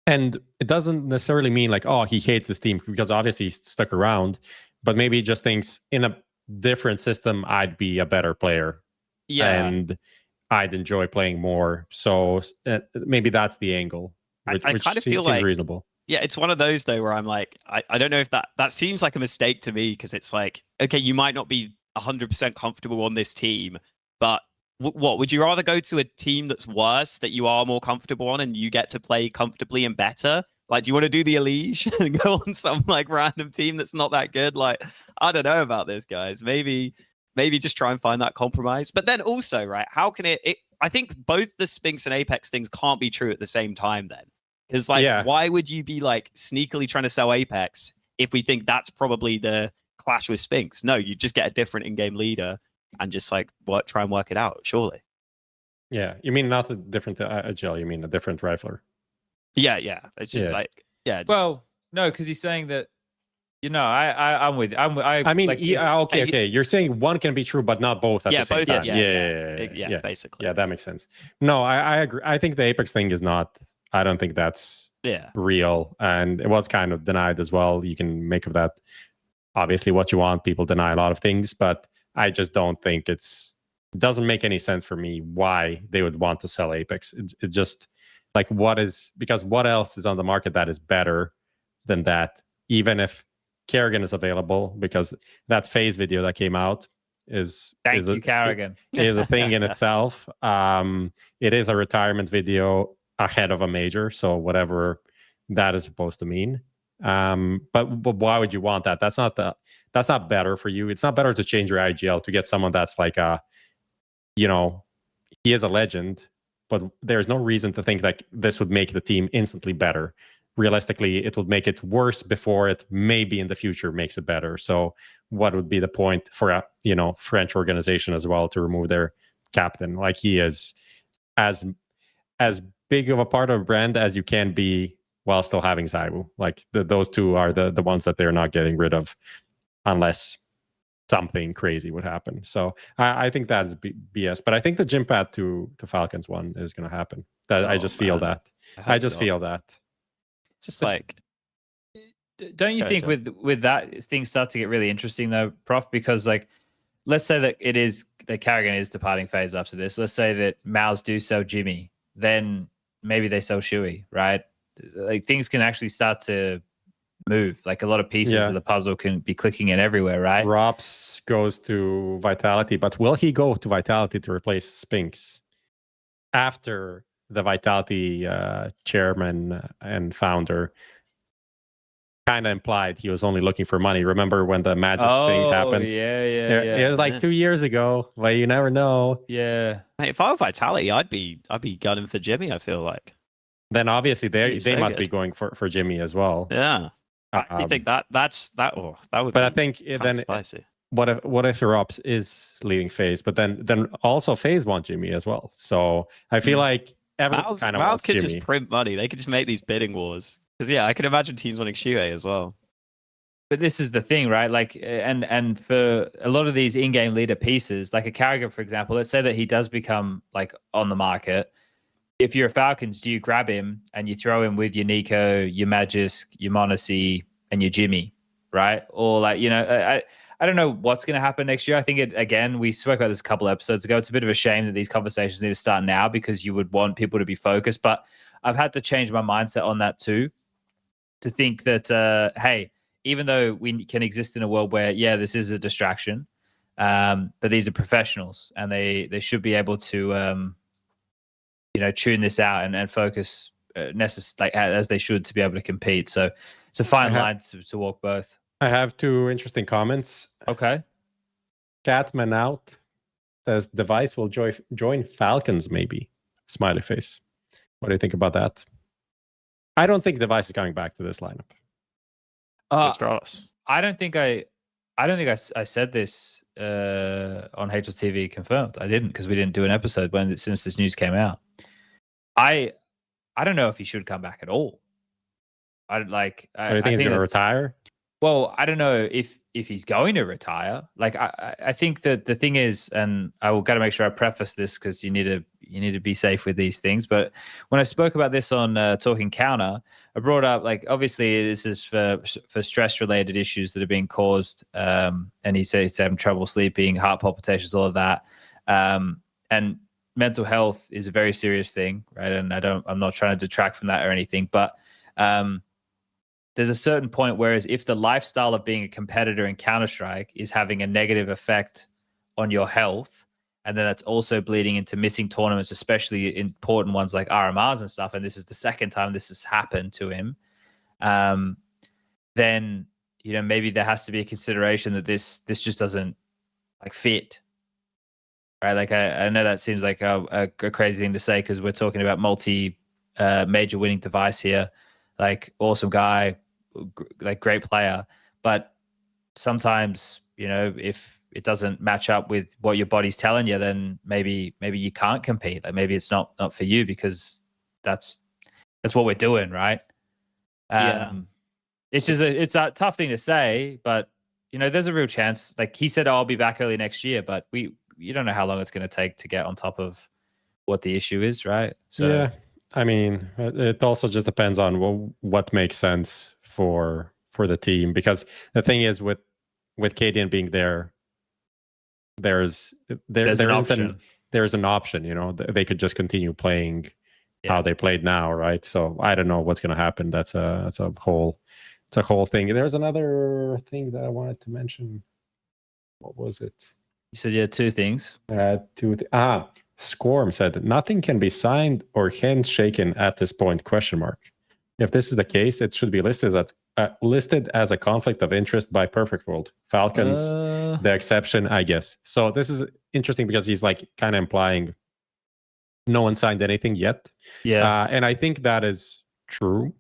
And it doesn't necessarily mean like, oh, he hates this team, because obviously he's stuck around, but maybe he just thinks in a different system, I'd be a better player. Yeah. And I'd enjoy playing more. So maybe that's the angle, which kind of feel seems like reasonable. Yeah, it's one of those though where I'm like, I don't know if that seems like a mistake to me, because it's like, okay, you might not be 100% comfortable on this team, but what would you rather go to a team that's worse that you are more comfortable on and you get to play comfortably and better? Like, do you want to do the Elige and go on some like random team that's not that good? Like, I don't know about this, guys. Maybe just try and find that compromise. But then also, right, how can it I think both the Spinx and Apex things can't be true at the same time then. Because like, why would you be like sneakily trying to sell Apex if we think that's probably the clash with Spinx? No, you just get a different in-game leader and just like try and work it out, surely. Yeah, you mean not a different agile, you mean a different rifler. Yeah. It's just like, yeah. Just... Well, no, because he's saying that, you know, I'm with. I mean, like, okay. You're saying one can be true, but not both at the same time. Yeah, basically. Yeah, that makes sense. No, I agree. I think the Apex thing is not. I don't think that's real, and it was kind of denied as well. You can make of that obviously what you want. People deny a lot of things, but I just don't think it doesn't make any sense for me why they would want to sell Apex. It just like, because what else is on the market that is better than that? Even if Kerrigan is available, because that phase video that came out is Kerrigan is a thing in itself. It is a retirement video ahead of a major, so whatever that is supposed to mean. But why would you want that? That's not better for you. It's not better to change your IGL to get someone that's like he is a legend, but there's no reason to think that this would make the team instantly better. Realistically, it would make it worse before it maybe in the future makes it better. So what would be the point for a French organization as well to remove their captain? Like, he is as big of a part of a brand as you can be while still having ZywOo. Like those two are the ones that they're not getting rid of unless something crazy would happen. So I think that is BS. But I think the Jimpphat to Falcons one is going to happen. I just feel that. I just feel that. It's just like, don't you think with that things start to get really interesting though, Prof? Because like, let's say that it is that Kerrigan is departing phase after this. Let's say that Mals do sell Jimmy, then maybe they sell Shui, right? Like, things can actually start to move. Like, a lot of pieces of the puzzle can be clicking in everywhere, right? Rops goes to Vitality, but will he go to Vitality to replace Spinx after the Vitality chairman and founder kind of implied he was only looking for money? Remember when the Magic thing happened? Yeah. It was like 2 years ago, but you never know. Yeah. Hey, if I were Vitality, I'd be gunning for Jimmy, I feel like. Then obviously they must be going for Jimmy as well. Yeah. I actually think that would. But I think then spicy. What if Rops is leaving phase, but then also phase want Jimmy as well. So I feel like everyone kind of wants could Jimmy. just print money. They could just make these bidding wars. Because I can imagine teams wanting Shui as well. But this is the thing, right? Like, and for a lot of these in-game leader pieces, like a Kerrigan, for example, let's say that he does become like on the market. If you're a Falcons, do you grab him and you throw him with your Nico, your Magisk, your Monacy, and your Jimmy, right? Or like, I don't know what's going to happen next year. I think again, we spoke about this a couple episodes ago. It's a bit of a shame that these conversations need to start now because you would want people to be focused. But I've had to change my mindset on that too, to think that, hey, even though we can exist in a world where, this is a distraction, but these are professionals and they should be able to, tune this out and focus as they should to be able to compete. So it's a fine line to walk both. I have 2 interesting comments. Okay. Catman out says Device will join Falcons maybe. Smiley face. What do you think about that? I don't think Device is coming back to this lineup. Astralis. I don't think I said this on HLTV Confirmed. I didn't, because we didn't do an episode since this news came out. I don't know if he should come back at all. I like. Do you think he's going to retire? Well, I don't know if he's going to retire. Like, I think that the thing is, and I will got to make sure I preface this because you need to be safe with these things. But when I spoke about this on Talking Counter, I brought up, like, obviously this is for stress related issues that are being caused, and he said he's having trouble sleeping, heart palpitations, all of that, and mental health is a very serious thing, right? And I'm not trying to detract from that or anything, but there's a certain point whereas if the lifestyle of being a competitor in Counter-Strike is having a negative effect on your health, and then that's also bleeding into missing tournaments, especially important ones like RMRs and stuff, and this is the second time this has happened to him, then, you know, maybe there has to be a consideration that this just doesn't, like, fit. Right? Like, I know that seems like a crazy thing to say because we're talking about major winning device here. Like, awesome guy, like, great player, but sometimes, you know, if it doesn't match up with what your body's telling you, then maybe you can't compete. Like, maybe it's not for you because that's what we're doing, right? It's just it's a tough thing to say, but, you know, there's a real chance. Like, he said, I'll be back early next year, but you don't know how long it's going to take to get on top of what the issue is, right? So yeah. I mean, it also just depends on what makes sense for the team. Because the thing is, with Cadian being there, there's an option. There's an option. You know, they could just continue playing how they played now, right? So I don't know what's going to happen. That's a whole thing. There's another thing that I wanted to mention. What was it? You said you had two things. Scorm said nothing can be signed or handshaken at this point, ? If this is the case, it should be listed as a conflict of interest by Perfect World. Falcons, the exception, I guess. So this is interesting because he's, like, kind of implying no one signed anything yet. Yeah. And I think that is true.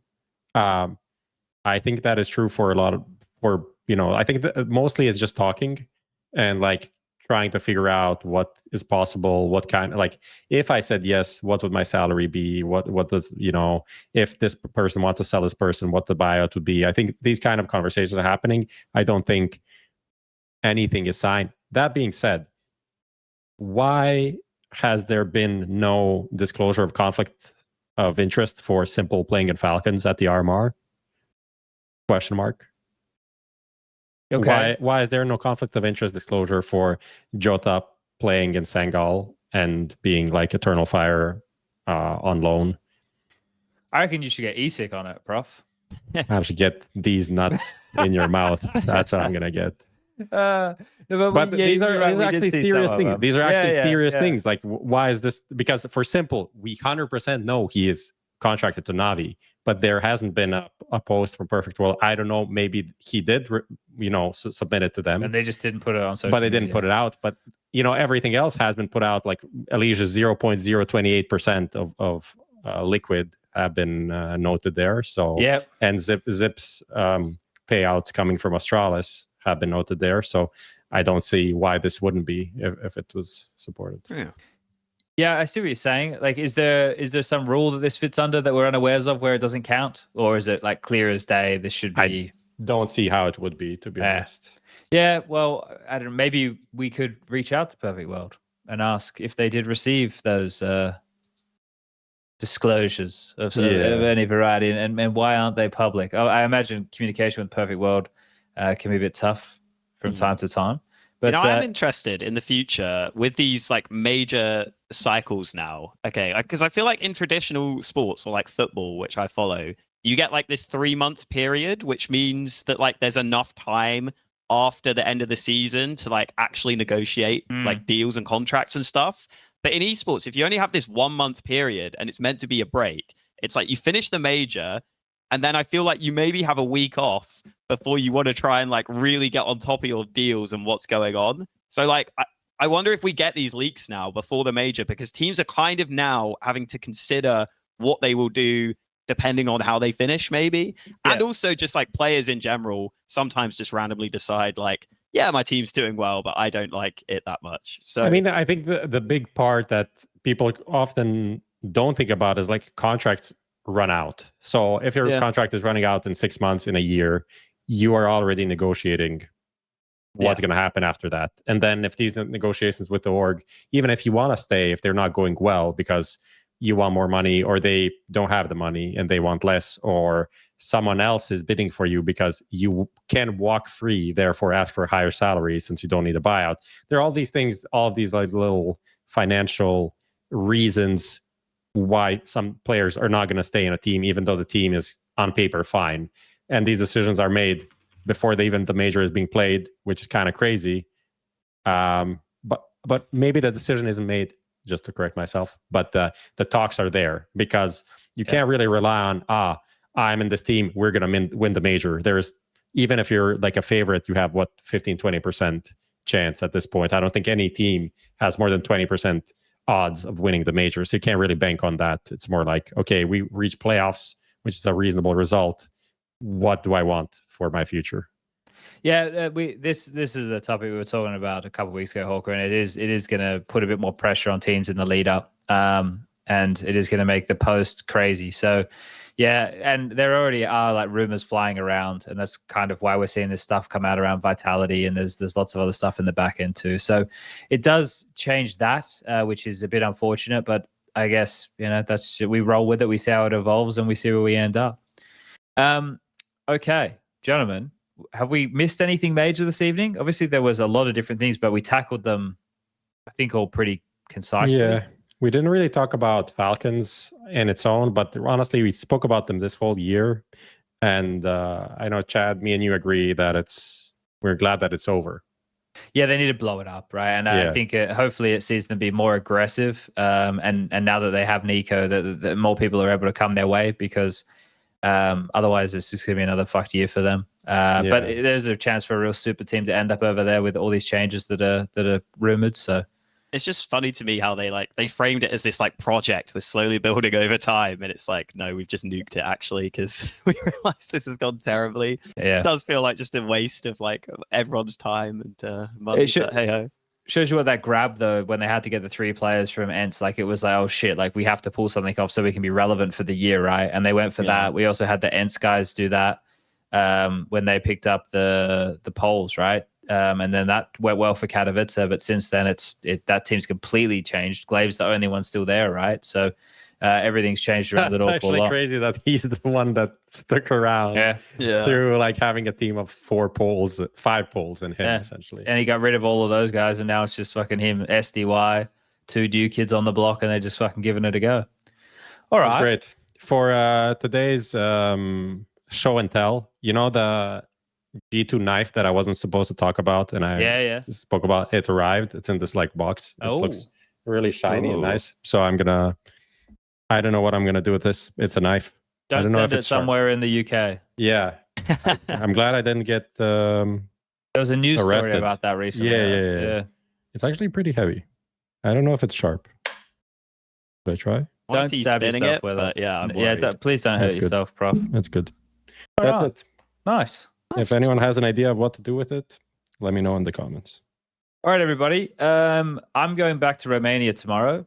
I think that is true for I think that mostly it's just talking and, like, trying to figure out what is possible, what kind, like, if I said yes, what would my salary be? What the, you know, if this person wants to sell this person, what the buyout would be. I think these kind of conversations are happening. I don't think anything is signed. That being said, why has there been no disclosure of conflict of interest for Simple playing in Falcons at the RMR? ? Okay. Why is there no conflict of interest disclosure for Jimpphat playing in Sangal and being, like, Eternal Fire on loan? I reckon you should get ESIC on it, Prof. I should get these nuts in your mouth. That's what I'm gonna get. But these are actually serious things. These are actually serious things. Like, why is this? Because for Simple, we 100% know he is contracted to Navi, but there hasn't been a post from Perfect World. I don't know. Maybe he did, submit it to them, and they just didn't put it on social. But they didn't put it out. But, you know, everything else has been put out. Like, Alicia's 0.028% of liquid have been noted there. So and Zip's payouts coming from Astralis have been noted there. So I don't see why this wouldn't be if it was supported. Yeah, I see what you're saying. Like, is there some rule that this fits under that we're unawares of where it doesn't count? Or is it, like, clear as day this should be? I don't see how it would be, to be honest. Yeah, well, I don't know. Maybe we could reach out to Perfect World and ask if they did receive those disclosures of any variety, and why aren't they public? I imagine communication with Perfect World can be a bit tough from time to time. But I'm interested in the future with these, like, major cycles now. Okay, because I feel like in traditional sports or, like, football, which I follow, you get, like, this 3-month period, which means that, like, there's enough time after the end of the season to, like, actually negotiate like deals and contracts and stuff. But in esports, if you only have this 1-month period and it's meant to be a break, it's like you finish the major, and then I feel like you maybe have a week off before you want to try and, like, really get on top of your deals and what's going on. So, like, I wonder if we get these leaks now before the major, because teams are kind of now having to consider what they will do depending on how they finish, maybe. And also just, like, players in general sometimes just randomly decide, like, yeah, my team's doing well, but I don't like it that much. So, I mean, I think the big part that people often don't think about is, like, contracts run out. So if your contract is running out in 6 months, in a year, you are already negotiating what's going to happen after that. And then if these negotiations with the org, even if you want to stay, if they're not going well because you want more money, or they don't have the money and they want less, or someone else is bidding for you because you can walk free, therefore ask for a higher salary since you don't need a buyout. There are all these things, all of these like little financial reasons why some players are not going to stay in a team, even though the team is on paper fine. And these decisions are made before the major is being played, which is kind of crazy. But maybe the decision isn't made, just to correct myself, but the talks are there, because you can't really rely on, I'm in this team, we're going to win the major. There's, even if you're like a favorite, you have 15-20% chance at this point. I don't think any team has more than 20% odds of winning the major, so you can't really bank on that. It's more like, okay, we reach playoffs, which is a reasonable result. What do I want for my future? Yeah, this is a topic we were talking about a couple of weeks ago, Hawker, and it is going to put a bit more pressure on teams in the lead up, and it is going to make the post crazy. So, yeah, and there already are like rumors flying around, and that's kind of why we're seeing this stuff come out around Vitality, and there's lots of other stuff in the back end too. So it does change that, which is a bit unfortunate, but I guess we roll with it. We see how it evolves, and we see where we end up. Okay, gentlemen, have we missed anything major this evening? Obviously, there was a lot of different things, but we tackled them, I think, all pretty concisely. Yeah, we didn't really talk about Falcons in its own, but honestly, we spoke about them this whole year. And I know, Chad, me and you agree that we're glad that it's over. Yeah, they need to blow it up, right? And I think hopefully it sees them be more aggressive. And now that they have Nico, that more people are able to come their way, because otherwise it's just going to be another fucked year for them. But there's a chance for a real super team to end up over there with all these changes that are rumored. So it's just funny to me how they framed it as this like project we're slowly building over time, and it's like, no, we've just nuked it actually, because we realized this has gone terribly. It does feel like just a waste of like everyone's time and money. Hey ho. Shows you what that grab though, when they had to get the 3 players from Ents, like it was like, oh shit, like we have to pull something off so we can be relevant for the year, right? And they went for that. We also had the Ents guys do that when they picked up the Poles, right? And then that went well for Katowice, but since then that team's completely changed. Glave's the only one still there, right? So everything's changed around it all. That's actually crazy that he's the one that stuck around through like having a team of 5 Poles in him, essentially. And he got rid of all of those guys, and now it's just fucking him, SDY, 2 new kids on the block, and they're just fucking giving it a go. All right. That's great. For today's show and tell, the G2 knife that I wasn't supposed to talk about, and I spoke about, it arrived. It's in this like box. It looks really shiny and nice. So I don't know what I'm gonna do with this. It's a knife. Don't send it somewhere in the UK. Yeah. I'm glad I didn't get there was a news story about that recently. Yeah. It's actually pretty heavy. I don't know if it's sharp. Should I try? Don't stab yourself with it. Yeah, I'm worried. Please don't hurt yourself, Prof. That's good. That's it. Nice. If anyone has an idea of what to do with it, let me know in the comments. All right, everybody. I'm going back to Romania tomorrow.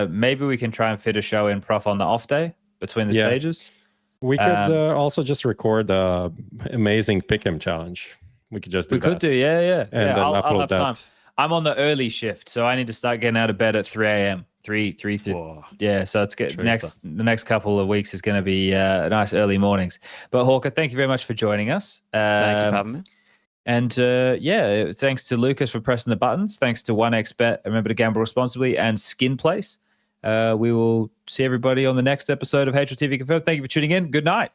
Maybe we can try and fit a show in, Prof, on the off day between the stages. We could also just record the amazing pick'em challenge. We could just do that. We could do, yeah. And then I'll upload have that. time. I'm on the early shift, so I need to start getting out of bed at 3 a.m. 3:30. Yeah, so it's good. The next couple of weeks is going to be nice early mornings. But Hawker, thank you very much for joining us. Thank you for having me. And thanks to Lucas for pressing the buttons. Thanks to 1xBet. Remember to gamble responsibly, and Skin Place. We will see everybody on the next episode of HLTV Confirmed. Thank you for tuning in. Good night.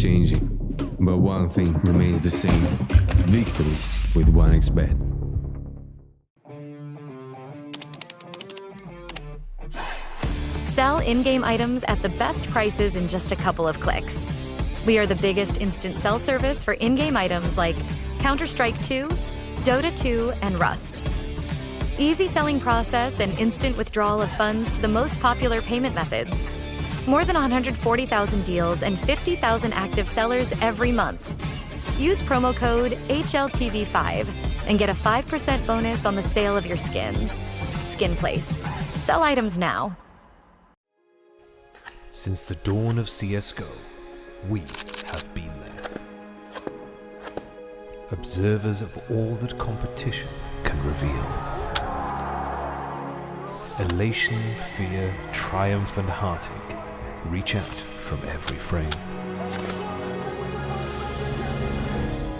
changing, but one thing remains the same. Victories with 1xBet. Sell in-game items at the best prices in just a couple of clicks. We are the biggest instant sell service for in-game items like Counter-Strike 2, Dota 2, and Rust. Easy selling process and instant withdrawal of funds to the most popular payment methods. More than 140,000 deals and 50,000 active sellers every month. Use promo code HLTV5 and get a 5% bonus on the sale of your skins. Skin Place. Sell items now. Since the dawn of CSGO, we have been there. Observers of all that competition can reveal. Elation, fear, triumph, and heartache reach out from every frame.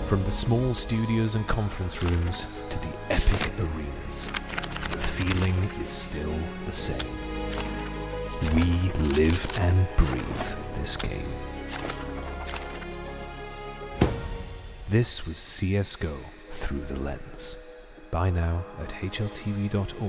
From the small studios and conference rooms to the epic arenas, the feeling is still the same. We live and breathe this game. This was CSGO Through the Lens. Buy now at hltv.org/shop.